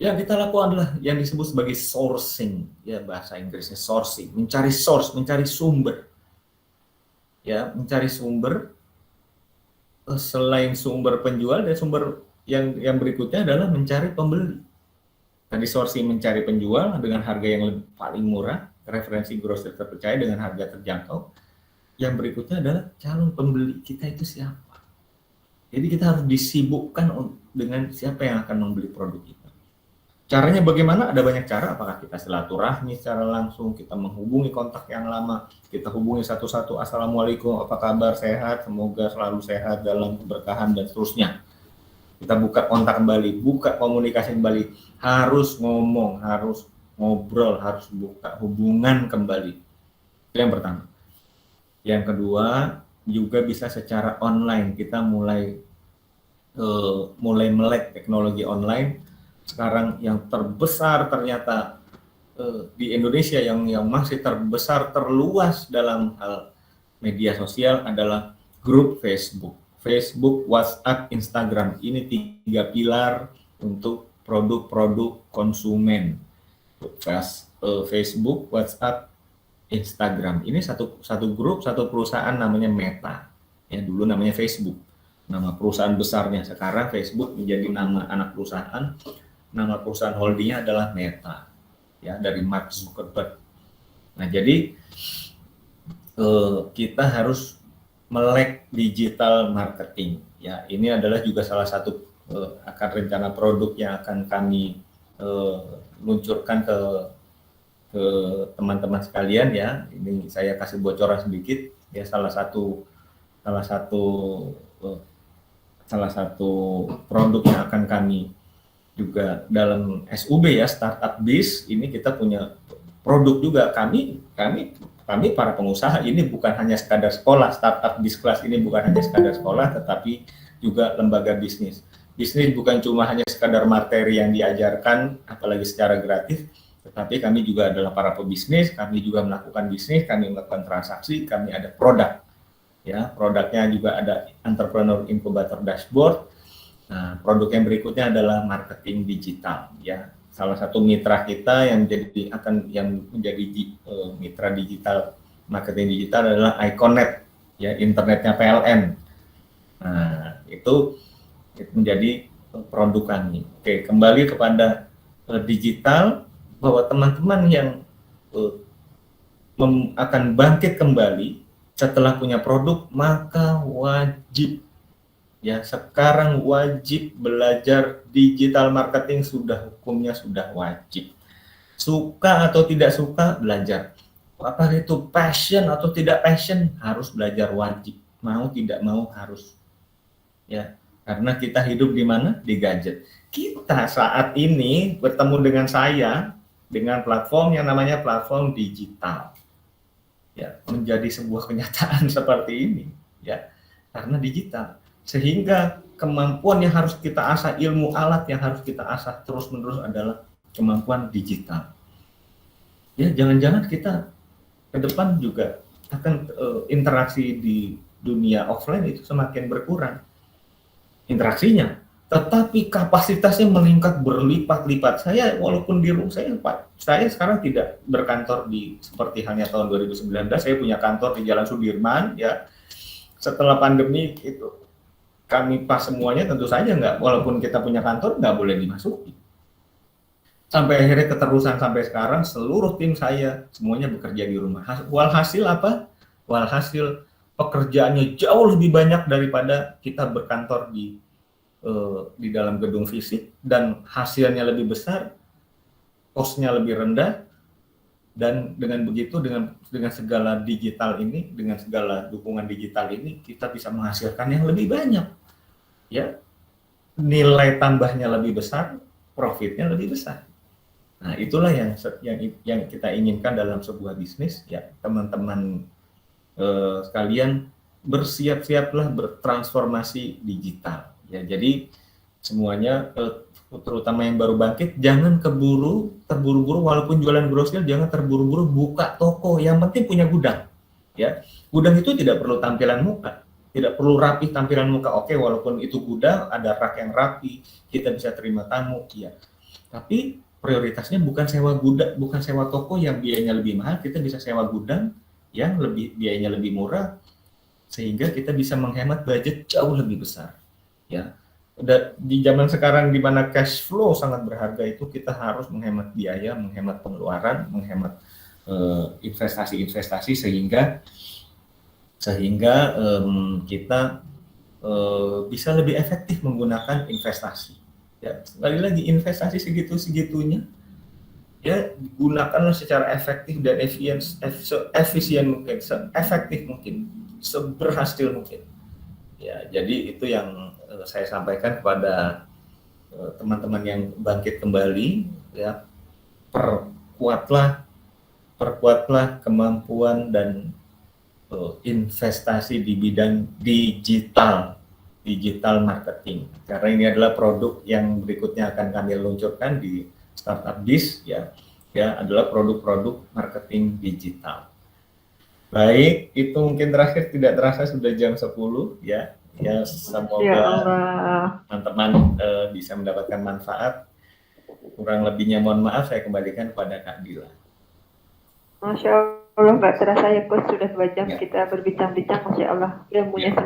Yang kita lakukan adalah yang disebut sebagai sourcing, ya bahasa Inggrisnya sourcing, mencari source, mencari sumber. Ya, mencari sumber. Selain sumber penjual dan sumber yang berikutnya adalah mencari pembeli. Tadi sourcing mencari penjual dengan harga yang paling murah, referensi grosir terpercaya dengan harga terjangkau. Yang berikutnya adalah calon pembeli kita itu siapa. Jadi kita harus disibukkan dengan siapa yang akan membeli produk kita. Caranya bagaimana? Ada banyak cara. Apakah kita silaturahmi secara langsung, kita menghubungi kontak yang lama, kita hubungi satu-satu, assalamualaikum, apa kabar, sehat, semoga selalu sehat dalam keberkahan dan seterusnya. Kita buka kontak kembali, buka komunikasi kembali, harus ngomong, harus ngobrol, harus buka hubungan kembali. Itu yang pertama. Yang kedua, juga bisa secara online. Kita mulai melek teknologi online. Sekarang yang terbesar ternyata di Indonesia yang masih terbesar, terluas dalam hal media sosial adalah grup Facebook. Facebook, WhatsApp, Instagram. Ini 3 pilar untuk produk-produk konsumen. Facebook, WhatsApp, Instagram. Ini satu grup, satu perusahaan namanya Meta. Ya, dulu namanya Facebook. Nama perusahaan besarnya. Sekarang Facebook menjadi nama anak perusahaan. Nama perusahaan holdingnya adalah Meta. Ya, dari Mark Zuckerberg. Nah, jadi kita harus melek digital marketing. Ya, ini adalah juga salah satu akan rencana produk yang akan kami luncurkan ke teman-teman sekalian ya. Ini saya kasih bocoran sedikit ya, salah satu produk yang akan kami juga dalam SUB ya, Startup Biz, ini kita punya produk juga. Kami para pengusaha ini bukan hanya sekadar sekolah. Startup Biz Class ini bukan hanya sekadar sekolah, tetapi juga lembaga bisnis. Bisnis bukan cuma hanya sekadar materi yang diajarkan, apalagi secara gratis, tetapi kami juga adalah para pebisnis, kami juga melakukan bisnis, kami melakukan transaksi, kami ada produk. Ya, produknya juga ada Entrepreneur Incubator Dashboard. Nah, produk yang berikutnya adalah marketing digital. Ya, salah satu mitra kita yang menjadi mitra digital marketing digital adalah Iconet, ya, internetnya PLN. Nah, itu menjadi produk kami. Oke, kembali kepada digital, bahwa teman-teman yang akan bangkit kembali setelah punya produk, maka wajib, ya, sekarang wajib belajar digital marketing, hukumnya sudah wajib. Suka atau tidak suka, belajar. Apakah itu passion atau tidak passion, harus belajar, wajib. Mau tidak mau harus. Ya, karena kita hidup di mana? Di gadget. Kita saat ini bertemu dengan saya dengan platform yang namanya platform digital. Ya, menjadi sebuah kenyataan seperti ini, ya, karena digital. Sehingga kemampuan yang harus kita asah, ilmu alat yang harus kita asah terus-menerus adalah kemampuan digital. Ya, jangan-jangan kita ke depan juga akan interaksi di dunia offline itu semakin berkurang. Interaksinya, tetapi kapasitasnya meningkat berlipat-lipat. Saya walaupun di rumah saya sekarang tidak berkantor di seperti halnya tahun 2019, saya punya kantor di Jalan Sudirman ya. Setelah pandemi itu kami pas semuanya tentu saja nggak, walaupun kita punya kantor nggak boleh dimasuki. Sampai akhirnya keterusan sampai sekarang seluruh tim saya semuanya bekerja di rumah. Walhasil apa? Walhasil pekerjaannya jauh lebih banyak daripada kita berkantor di dalam gedung fisik, dan hasilnya lebih besar, cost-nya lebih rendah, dan dengan begitu dengan segala digital ini, dengan segala dukungan digital ini, kita bisa menghasilkan yang lebih banyak, ya, nilai tambahnya lebih besar, profitnya lebih besar. Nah, itulah yang kita inginkan dalam sebuah bisnis, ya, teman-teman sekalian, bersiap-siaplah bertransformasi digital. Ya, jadi semuanya terutama yang baru bangkit jangan terburu-buru walaupun jualan grosir, jangan terburu-buru buka toko, yang penting punya gudang. Ya, gudang itu tidak perlu tampilan muka, tidak perlu rapi tampilan muka. Oke, walaupun itu gudang ada rak yang rapi, kita bisa terima tamu, ya. Tapi prioritasnya bukan sewa gudang, bukan sewa toko yang biayanya lebih mahal, kita bisa sewa gudang yang biayanya lebih murah, sehingga kita bisa menghemat budget jauh lebih besar. Ya, di zaman sekarang di mana cash flow sangat berharga, itu kita harus menghemat biaya, menghemat pengeluaran, menghemat investasi sehingga kita bisa lebih efektif menggunakan investasi. Ya, sekali lagi investasi segitunya, ya, gunakanlah secara efektif dan efisien mungkin, efektif mungkin, seberhasil mungkin. Ya, jadi itu yang saya sampaikan kepada teman-teman yang bangkit kembali, ya, perkuatlah kemampuan dan investasi di bidang digital marketing, karena ini adalah produk yang berikutnya akan kami luncurkan di Startup Biz, ya adalah produk-produk marketing digital. Baik, itu mungkin terakhir, tidak terasa sudah jam 10, ya. Ya, semoga teman-teman bisa mendapatkan manfaat. Kurang lebihnya mohon maaf, saya kembalikan kepada Kak Dila. Masya Allah, nggak terasa ya Coach, sudah 2 jam ya. Kita berbincang-bincang, Masya Allah, ilmunya ya.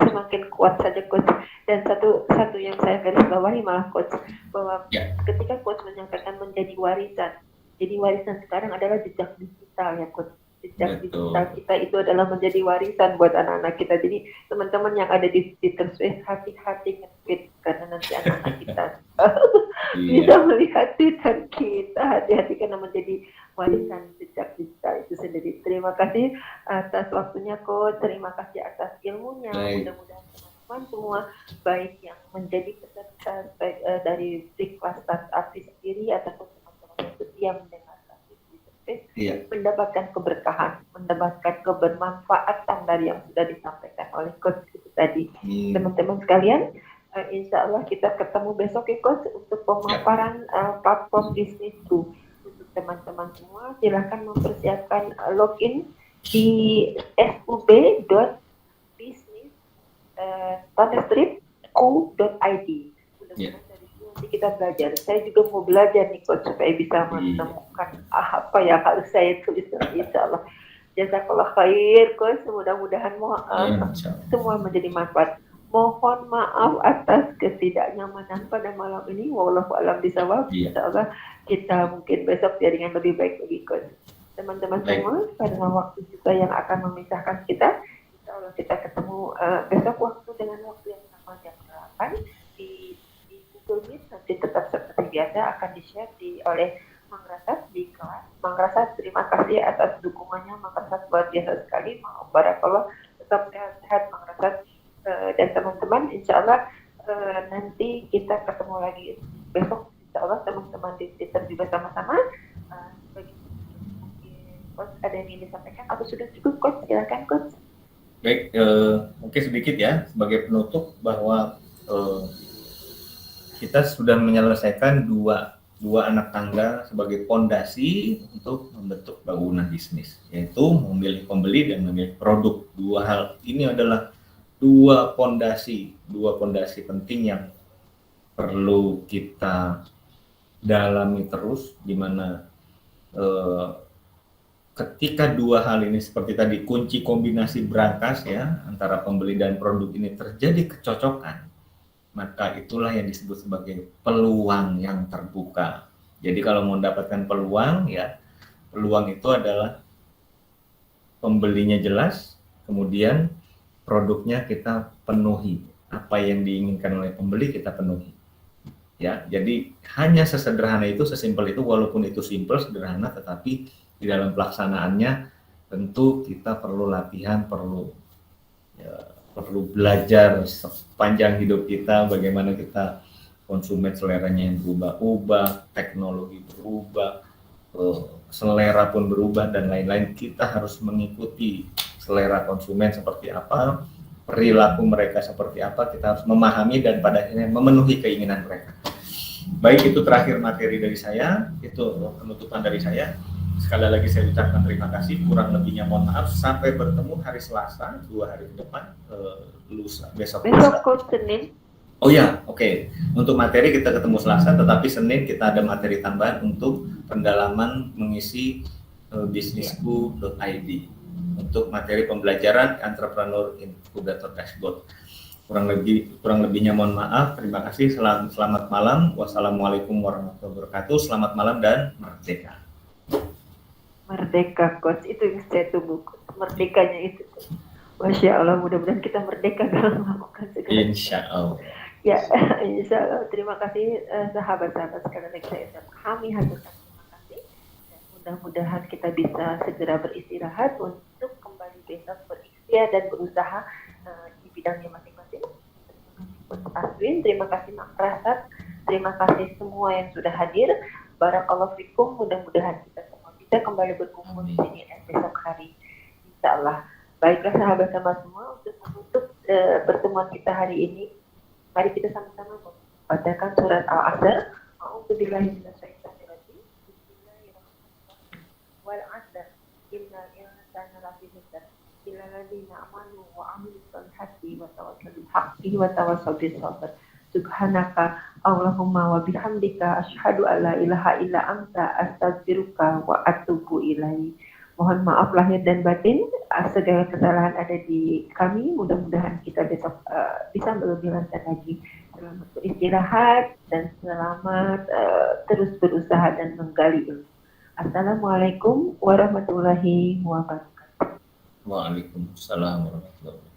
semakin kuat saja Coach. Dan satu yang saya garis bawahi malah Coach, bahwa ya, ketika Coach menyampaikan menjadi warisan, jadi warisan sekarang adalah jejak digital ya Coach. Jejak digital kita itu adalah menjadi warisan buat anak-anak kita. Jadi teman-teman yang ada di Twitter Space, hati-hati nge-tweet, karena nanti anak-anak kita bisa melihat Twitter kita. Hati-hati karena menjadi warisan jejak digital itu sendiri. Terima kasih atas waktunya Coach, terima kasih atas ilmunya. Mudah-mudahan teman-teman semua, baik yang menjadi peserta dari Breakfast Startup sendiri ataupun teman-teman yang setia mendengar, mendapatkan keberkahan, mendapatkan kebermanfaatan dari yang sudah disampaikan oleh Coach itu tadi. Teman-teman sekalian, insya Allah kita ketemu besok ya Coach untuk pemaparan platform bisnis itu. Untuk teman-teman semua, silahkan mempersiapkan login di sub.business_q.id. Nanti kita belajar. Saya juga mau belajar nih Coach supaya bisa menemukan apa yang harus saya tulis nanti, insya Allah. Jazakallah khair Coach, mudah-mudahan semua menjadi manfaat. Mohon maaf atas ketidaknyamanan pada malam ini. Wallahu a'lam bishawab. Insya Allah kita mungkin besok jaringan lebih baik lagi Coach. Teman-teman semua, pada waktu juga yang akan memisahkan kita, insya Allah kita ketemu besok waktu dengan waktu yang sama jam 8 di Google Meet. Nanti tetap seperti biasa akan di-share oleh Mang Rasad di kelas. Mang Rasad, terima kasih atas dukungannya. Mang Rasad luar biasa sekali. Barakallah, tetap sehat-sehat Mang Rasad. Dan teman-teman, insya Allah nanti kita ketemu lagi besok. Insya Allah teman-teman di Twitter juga sama-sama. Bagi mungkin Coach ada yang ingin disampaikan atau sudah cukup Coach? Silakan Coach. Baik, mungkin sedikit ya sebagai penutup bahwa kita sudah menyelesaikan dua anak tangga sebagai fondasi untuk membentuk bangunan bisnis, yaitu memilih pembeli dan memilih produk. Dua hal ini adalah dua fondasi penting yang perlu kita dalami terus, di mana ketika dua hal ini seperti tadi kunci kombinasi brankas ya antara pembeli dan produk ini terjadi kecocokan, maka itulah yang disebut sebagai peluang yang terbuka. Jadi kalau mau mendapatkan peluang ya, peluang itu adalah pembelinya jelas, kemudian produknya kita penuhi, apa yang diinginkan oleh pembeli kita penuhi. Ya, jadi hanya sesederhana itu, sesimpel itu, walaupun itu simpel, sederhana, tetapi di dalam pelaksanaannya tentu kita perlu latihan, perlu belajar sepanjang hidup kita bagaimana kita konsumen seleranya yang berubah-ubah, teknologi berubah, selera pun berubah dan lain-lain. Kita harus mengikuti selera konsumen seperti apa, perilaku mereka seperti apa, kita harus memahami dan pada akhirnya memenuhi keinginan mereka. Baik, itu terakhir materi dari saya, itu penutupan dari saya. Sekali lagi saya ucapkan terima kasih, kurang lebihnya mohon maaf. Sampai bertemu hari Selasa, 2 hari ke depan, besok Coach Senin. Oh ya, oke. Untuk materi kita ketemu Selasa, tetapi Senin kita ada materi tambahan untuk pendalaman mengisi bisnisku.id untuk materi pembelajaran Entrepreneur Incubator Dashboard. Kurang lebihnya mohon maaf. Terima kasih. Selamat malam. Wassalamualaikum warahmatullahi wabarakatuh. Selamat malam dan merdeka. Merdeka, Coach. Itu yang saya tunggu. Merdekanya itu. Masya Allah, mudah-mudahan kita merdeka dalam melakukan segala. Insya Allah. Ya, insya Allah. Terima kasih sahabat-sahabat sekali lagi saya kami haturkan terima kasih. Dan mudah-mudahan kita bisa segera beristirahat untuk kembali besok berikhtiar dan berusaha di bidangnya masing-masing. Terima kasih Aswin, terima kasih Mak Prasad, terima kasih semua yang sudah hadir. Barakallahu fikum, mudah-mudahan kita semua bisa kembali berkumpul di sini besok hari. Insya Allah. Baiklah sahabat-sahabat semua, untuk menutup pertemuan kita hari ini, mari kita sama-sama membacakan surat Al-Asr. A'udzubillahi minasyaitonir rajim. Bismillahirrahmanirrahim. Wal 'asr innal insana lafi khusr illa alladziina aamanu wa 'amilus shalihati wa tawassaw bil haqqi wa tawassaw bis sabr. Subhanaka Allahumma wa bihamdika asyhadu an la ilaha illa anta astaghfiruka wa atubu ilaik. Mohon maaf lahir dan batin, segala kesalahan ada di kami. Mudah-mudahan kita besok bisa lebih lancar lagi. Selamat beristirahat dan selamat terus berusaha dan menggali ilmu. Assalamualaikum warahmatullahi wabarakatuh. Waalaikumsalam warahmatullahi wabarakatuh.